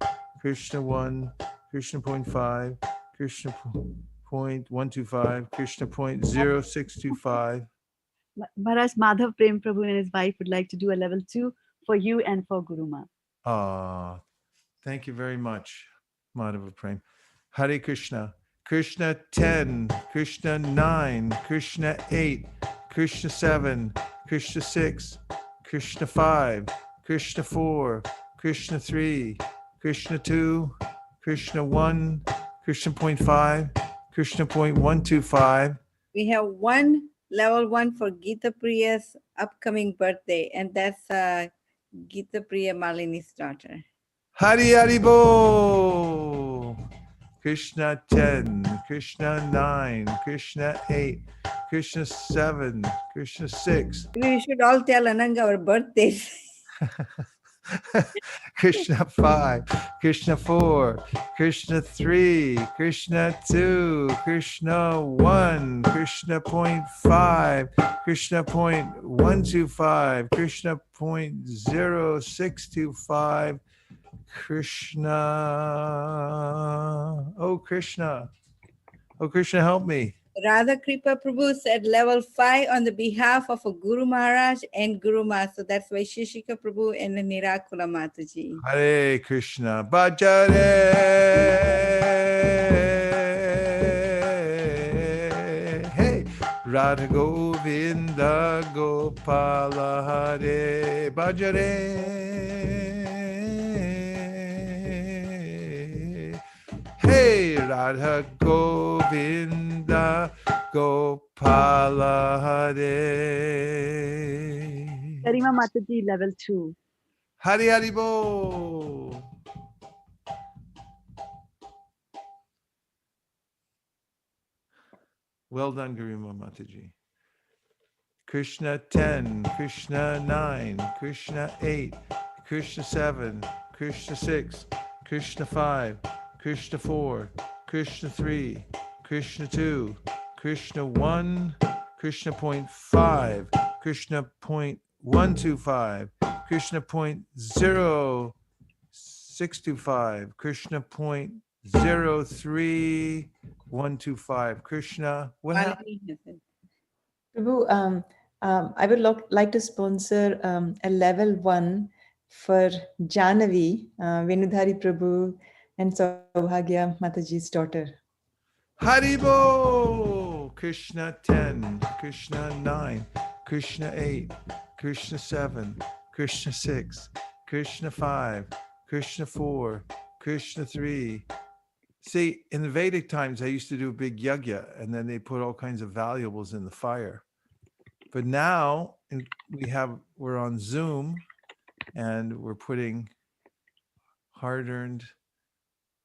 Krishna 1, Krishna point 5, Krishna point 125, Krishna point 0625. Maharaj Madhav Prem Prabhu and his wife would like to do a level 2 for you and for Guruma. Thank you very much, Madhava Prem. Hare Krishna. Krishna 10, Krishna 9, Krishna 8, Krishna 7, Krishna 6, Krishna 5, Krishna 4, Krishna 3, Krishna 2, Krishna 1, Krishna point 5, Krishna point 125. We have one level 1 for Geeta Priya's upcoming birthday, and that's Geeta Priya Malini's daughter. Hari Haribo! Krishna 10, Krishna 9, Krishna 8, Krishna 7, Krishna 6. We should all tell Ananga our birthdays. Krishna 5, Krishna 4, Krishna 3, Krishna 2, Krishna 1, Krishna point 5, Krishna point 125, Krishna point 0625, Krishna. Oh, Krishna. Oh, Krishna, help me. Radha Kripa Prabhu said level 5 on the behalf of a Guru Maharaj and Guru Master. That's Vaisesika Prabhu and Nirakula Mataji. Hare Krishna. Bhajare. Hey. Radha Govinda Gopala Hare. Bhajare. Hey, Radha Govinda Gopala Hare. Karima Mataji, level 2. Hari Hari Bo. Well done, Garima Mataji. Krishna 10, Krishna 9, Krishna 8, Krishna 7, Krishna 6, Krishna 5, Krishna 4, Krishna 3, Krishna 2, Krishna 1, Krishna point 5, Krishna point 125, Krishna point 0625, Krishna point 03125. Krishna, what happened? Prabhu, I would like to sponsor a level 1 for Janavi, Venudhari Prabhu, and Saubhagya Mataji's daughter. Haribo! Krishna 10, Krishna 9, Krishna 8, Krishna 7, Krishna 6, Krishna 5, Krishna 4, Krishna 3. See, in the Vedic times, they used to do a big yajna, and then they put all kinds of valuables in the fire. But now we're on Zoom, and we're putting hard-earned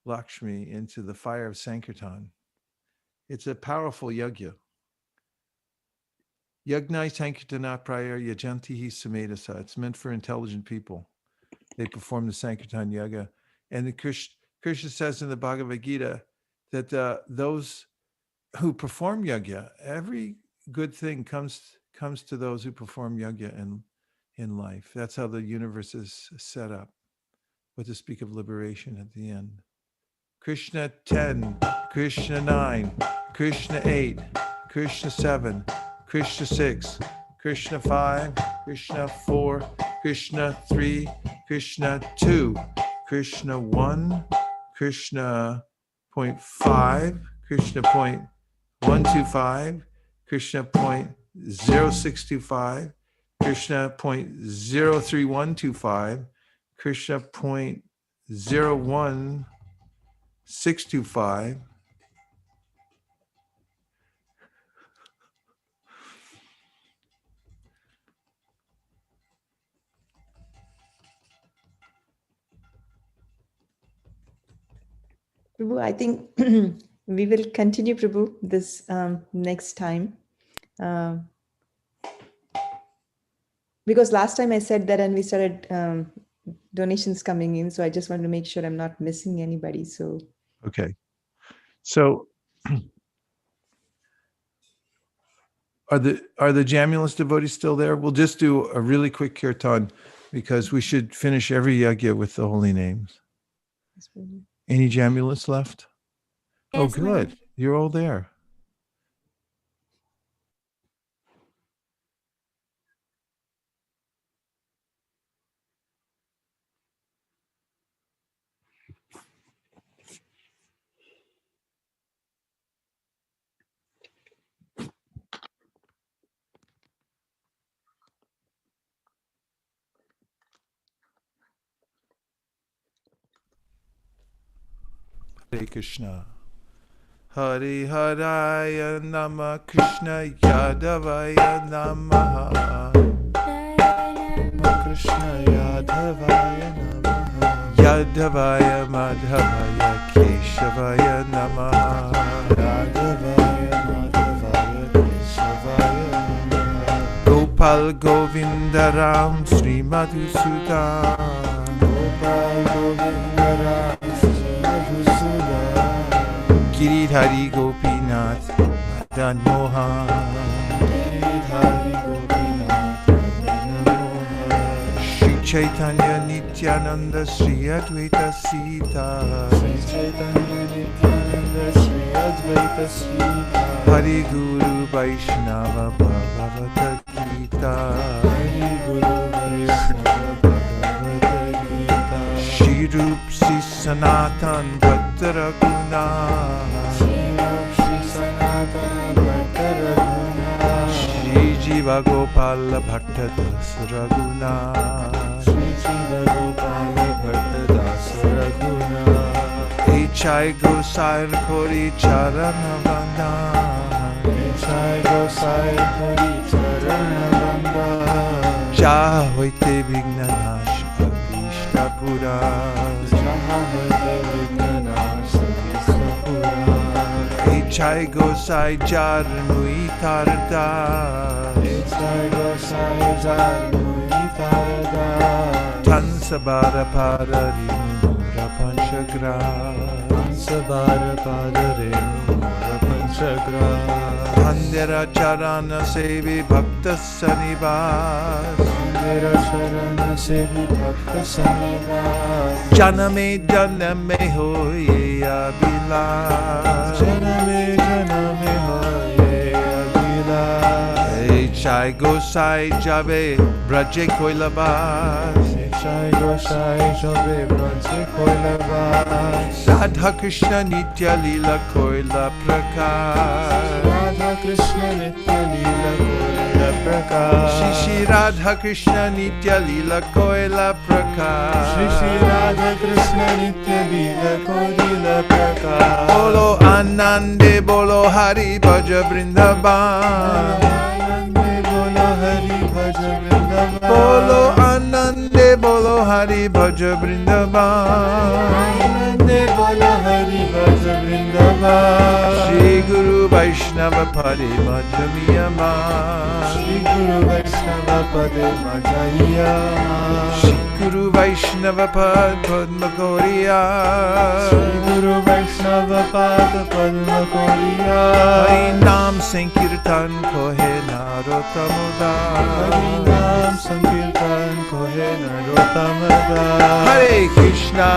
Lakshmi into the fire of Sankirtan. It's a powerful yajna. Yagnai Sankirtana Prayar Yajantihi Samedasa. It's meant for intelligent people. They perform the Sankirtan Yaga. And the Krishna says in the Bhagavad Gita that those who perform yajna, every good thing comes to those who perform yajna in life. That's how the universe is set up. But to speak of liberation at the end. Krishna 10, Krishna 9, Krishna 8, Krishna 7, Krishna 6, Krishna 5, Krishna 4, Krishna 3, Krishna 2, Krishna 1, Krishna point 5, Krishna point 125, Krishna point 0625, Krishna point 03125, Krishna point 01625, Prabhu, I think we will continue, Prabhu, this next time. Because last time I said that and we started donations coming in. So I just want to make sure I'm not missing anybody. So okay. So are the Jamulus devotees still there? We'll just do a really quick kirtan because we should finish every yajna with the holy names. Any Jamulus left? Yes, oh, good. ma'am. You're all there. Hare Krishna. Hari Haraya Nama Krishna Yadavaya Namaha. Krishna Yadavaya Namaha. Yadavaya Madhavaya Keshavaya Namaha. Yadavaya Madhavaya Keshavaya Namaha. Gopal Govinda Ram Sri Madhusudan. Gopal Govinda Ram Sri Madhusudan. Giridhari Gopinath Madan Mohan. Giridhari Gopinath Madan Mohan. Shri Chaitanya Nityananda Sri Advaita Sita. Shri Chaitanya Nityananda Sri Advaita Sita. Hari Guru Vaishnava Bhagavata Gita. Hari Guru Vaishnava Bhagavata Gita. Shri Rup Sri Sanatan Bhatta Raghunath. Shri Rup Sri Sanatan Bhatta Raghunath. Shri Jiva Gopala Bhatta Das Raghunath. Shri Jiva Gopala Bhatta Das Raghunath. Echai Gosai Kori Charana Vanda. Echai Gosai Kori Charana Vanda. Jaha Hoite Vigna Nash Abhishta Pura. Jaha Hoite Vigna Nash Abhishta Pura. Echai Gosai Jar Nui Tarda. Echai Gosai Jar Nui Tarda. Tansabara Parari Mura Panchagra. Tansabara Parari Mura Panchagra. Andera Charana Sevi Bhakta Sanivas. Andera Charana Sevi Bhakta Sanivas. Janame Janame Hoye Abhilash. Janame Janame Hoye Abhilash. Echai Gosai Jave Braje Koilabas. Echai Gosai Jave Braje Koilabas. Radha Krishna Nitya Lila Koila Prakash. Radha Krishna Nitya Lila Koila Prakash. Shri Shri Radha Krishna Nitya Lila Koila Prakash. Shri Shri Radha Krishna Nitya Lila Koila Prakash. Bolo Anande Bolo Hari Bhaja Vrindavan. Anande Bolo Hari Bhaja Vrindavan. Bolo Anande Bolo Hari Bhaja Vrindavan. Anande Bolo Hari Bhaja Vrindavan. Shri Guru Vaishnava Pade Majamiyama. Shri Guru Vaishnava Pade Majamiyama. Shri Guru Vaishnava Pad Padma Koriya. Shri Guru Vaishnava Pad Padma Koriya. Hari Naam Sankirtan Kohe Narotamoda. Hari Naam Sankirtan Kohe Narotamoda. Hare Krishna,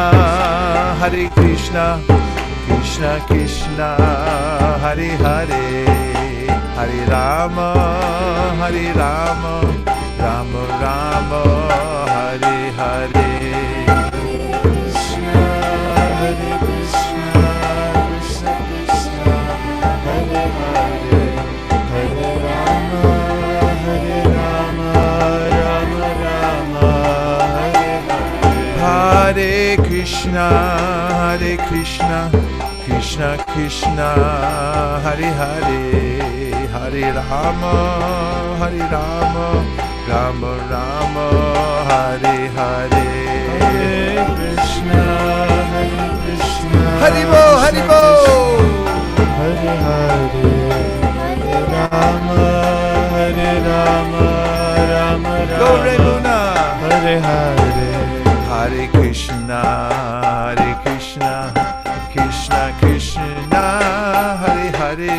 Hare Krishna, Krishna Krishna, Hare Hare, Hare Rama, Hare Rama, Rama Rama, Hare Hare. Krishna, Hare Krishna, Krishna Krishna, Hare Hare, Hare Rama, Hare Rama, Rama Rama, Hare Hare. Hare Krishna, Hare Krishna, Krishna Krishna, Hare Hare, Hare Rama, Hare Rama, Rama Rama, Hare Hare. Hare Krishna, Hare Krishna, Haribo, Haribo, Hare Hare, Hare Rama, Hare Rama, Rama Rama, Go Remuna, Hare Hare. Hare Krishna, Hare Krishna, Krishna Krishna, Hare Hare,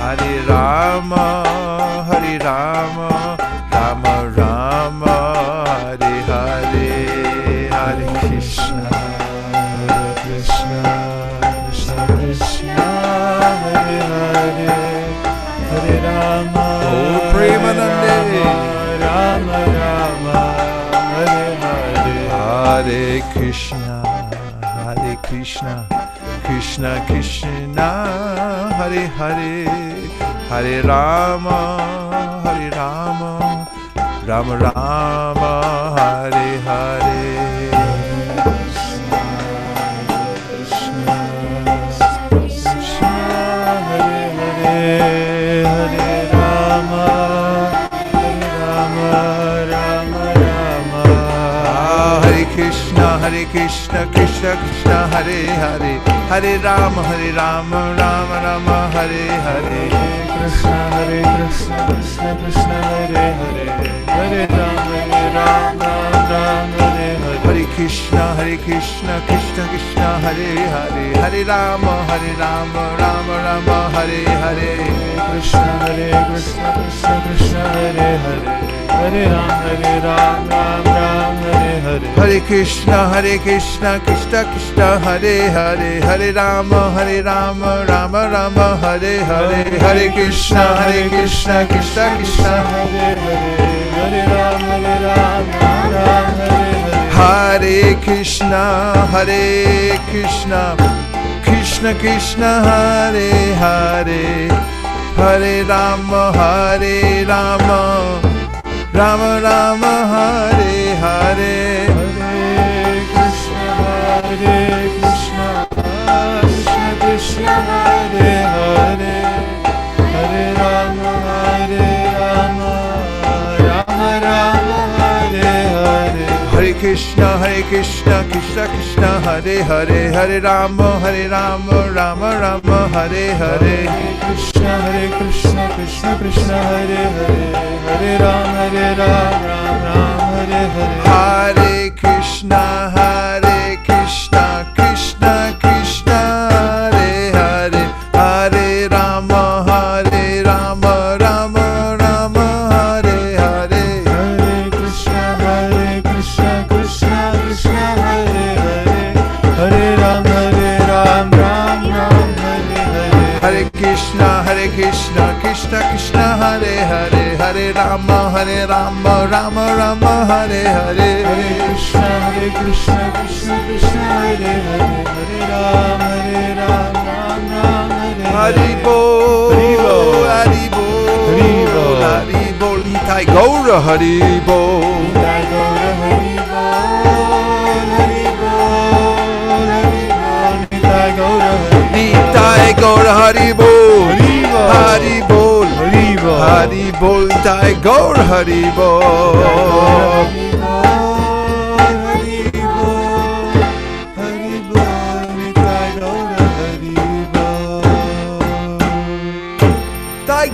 Hare Rama, Hare Rama, Rama Rama, Hare Hare. Hare Krishna, Hare Krishna, Krishna Krishna, Hare Hare, Hare Rama, Oh Premanande, Rama Rama, Hare Hare. Hare Krishna, Hare Krishna, Krishna Krishna, Hare Hare, Hare Rama, Hare Rama, Rama Rama, Hare Hare. Krishna, Krishna, Hare Hare, Hare Rama, Hare Rama, Rama Rama. Hare Krishna, Krishna Krishna, Hare Hare, Hare Rama, Rama Rama, Hare Hare. Krishna, Krishna Krishna, Hare Hare. Hare Rama, Rama Hare Hare. Hare Krishna, Krishna Krishna, Hare Hare. Hare Rama, Rama Rama, Hare Hare. Krishna, Krishna Krishna, Hare Hare. Hare Rama, Rama Hare Hare. Hare Krishna, Krishna Krishna, Hare Hare. Hare Rama, Rama Rama, Hare Hare. Hare Krishna, Krishna Krishna, Hare Hare. Hare Rama, Rama Hare Hare. Hare Krishna, Krishna Krishna, Hare Hare. Hare Rama, Rama Rama, Hare Hare. Hare Krishna, Krishna Krishna, Hare Hare. Hare Rama, Rama Rama, Hare Hare. Hare Krishna, Krishna Krishna, Hare Hare. Hare Rama, Rama Rama, Hare Hare. Hare Krishna, Krishna Krishna, Hare Hare. Hare Rama, Rama Hare Hare. Hare Krishna, Krishna Krishna, Hare Hare. Hare Rama, Rama Rama, Hare Hare. Hare Krishna, Krishna Krishna, Hare Hare. Hare Rama, Rama Hare Hare. Hare Krishna, Krishna Krishna, Hare Hare. Hare Rama, Rama Rama, Hare Hare. Hare Krishna, Krishna Krishna, Hare Hare. Hare Rama, Rama Hare Hare. Hari Bol, Hari Bol, Nitai Gaura, Hari Bol, Nitai Gaura, Hari Bol, Hari Bol, Nitai Gaura, Nitai Gaura, Hari Bol, Hari Bol, Hari Bol, Nitai Gaura, Hari Bol.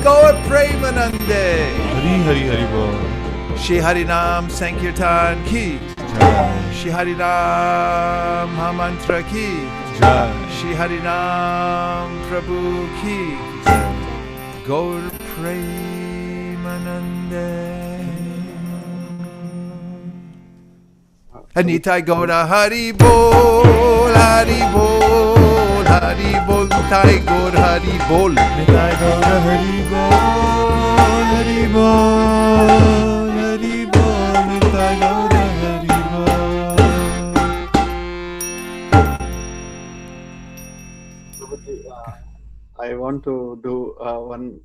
Gaur Premanande. Hari Hari Hari Bol. Shri Harinam Sankirtan ki Jai. Shri Harinam Mahamantra ki Jai. Shri Harinam Prabhu ki Jai. Gaur Premanande. Nitai Gaura Hari Bol, Hari Bol, Hari Bol, Nitai Gaur Hari Bol, Nitai Gaura Hari Bol, Hari Bol, Hari Bol, Nitai Gaura Hari Bol. I want to do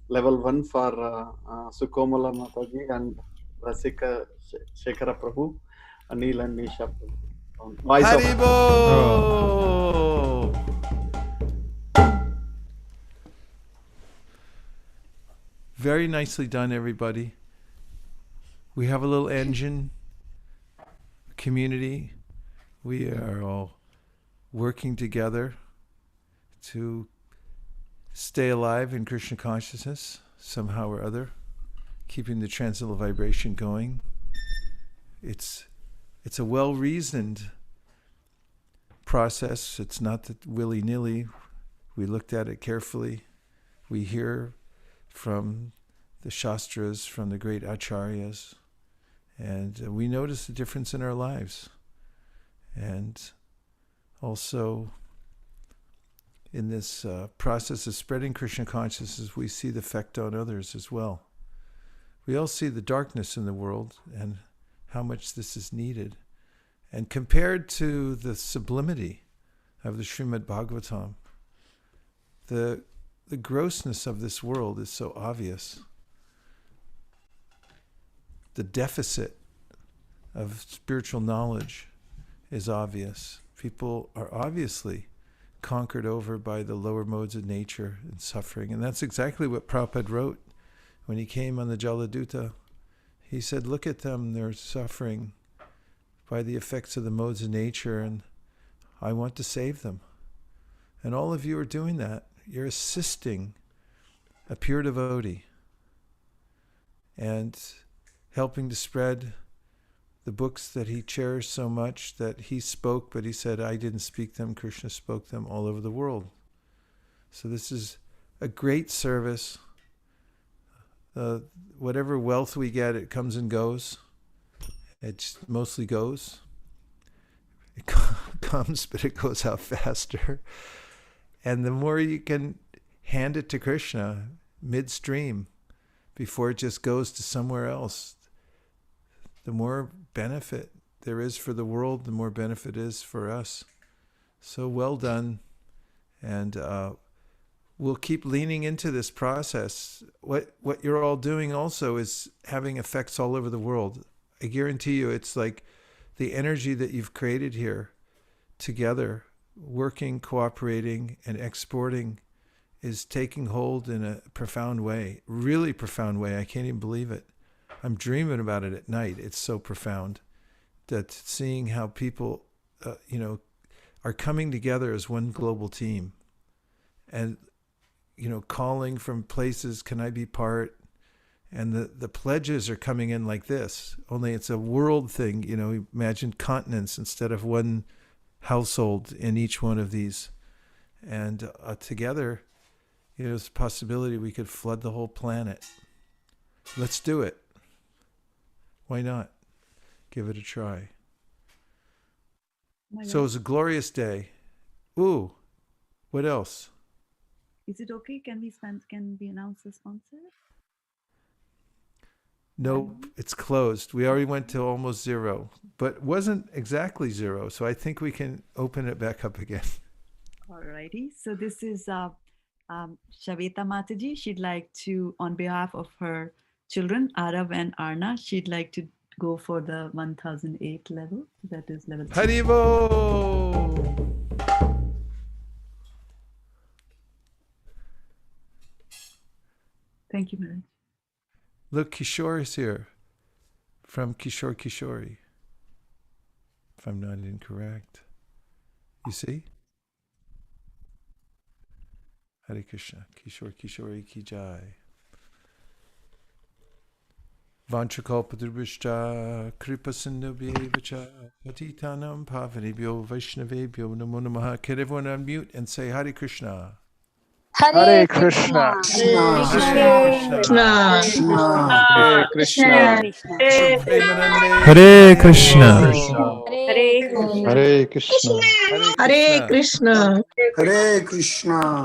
level 1 for Sukomala Mataji and Rasika Shekhara Prabhu, Anil and Nisha Prabhu. Haribo! Very nicely done, everybody. We have a little engine, community. We are all working together to stay alive in Krishna consciousness somehow or other, keeping the transcendental vibration going. It's a well-reasoned process. It's not that willy-nilly. We looked at it carefully. We hear from the Shastras, from the great Acharyas, and we notice the difference in our lives. And also, in this process of spreading Krishna consciousness, we see the effect on others as well. We all see the darkness in the world and how much this is needed. And compared to the sublimity of the Srimad Bhagavatam, the grossness of this world is so obvious. The deficit of spiritual knowledge is obvious. People are obviously conquered over by the lower modes of nature and suffering. And that's exactly what Prabhupada wrote when he came on the Jaladuta. He said, look at them, they're suffering by the effects of the modes of nature, and I want to save them. And all of you are doing that. You're assisting a pure devotee and helping to spread the books that he cherished so much, that he spoke, but he said, I didn't speak them, Krishna spoke them all over the world. So this is a great service. Whatever wealth we get, it comes and goes. It mostly goes. It comes, but it goes out faster. And the more you can hand it to Krishna midstream, before it just goes to somewhere else, the more benefit there is for the world, the more benefit is for us. So well done. And we'll keep leaning into this process. What you're all doing also is having effects all over the world. I guarantee you, it's like the energy that you've created here together, working, cooperating, and exporting, is taking hold in a profound way, really profound way. I can't even believe it. I'm dreaming about it at night. It's so profound that seeing how people, are coming together as one global team, and calling from places, can I be part? And the pledges are coming in like this. Only it's a world thing. Imagine continents instead of one household in each one of these, and together, there's a possibility we could flood the whole planet. Let's do it. Why not? Give it a try. So it was a glorious day. Ooh, what else? Is it okay? Can we announce the sponsor? Nope, it's closed. We already went to almost zero, but wasn't exactly zero. So I think we can open it back up again. Alrighty. So this is Shaveta Mataji. She'd like to, on behalf of her children, Arav and Arna, she'd like to go for the 1008 level. That is level 2. Haribo! Thank you, Maharaj. Look, Kishore is here from Kishore Kishori, if I'm not incorrect. You see? Hare Krishna, Kishore Kishori ki jai. Vanchakalpadrubhishcha kripa sindhubhyevacha patitanam pavanebhyo vaishnavebhyo namo namaha. Can everyone unmute and say Hare Krishna? Hare Krishna. Hare Krishna. Hare Krishna. Hare Krishna. Hare Krishna. Hare Krishna. Hare Krishna. Hare Krishna.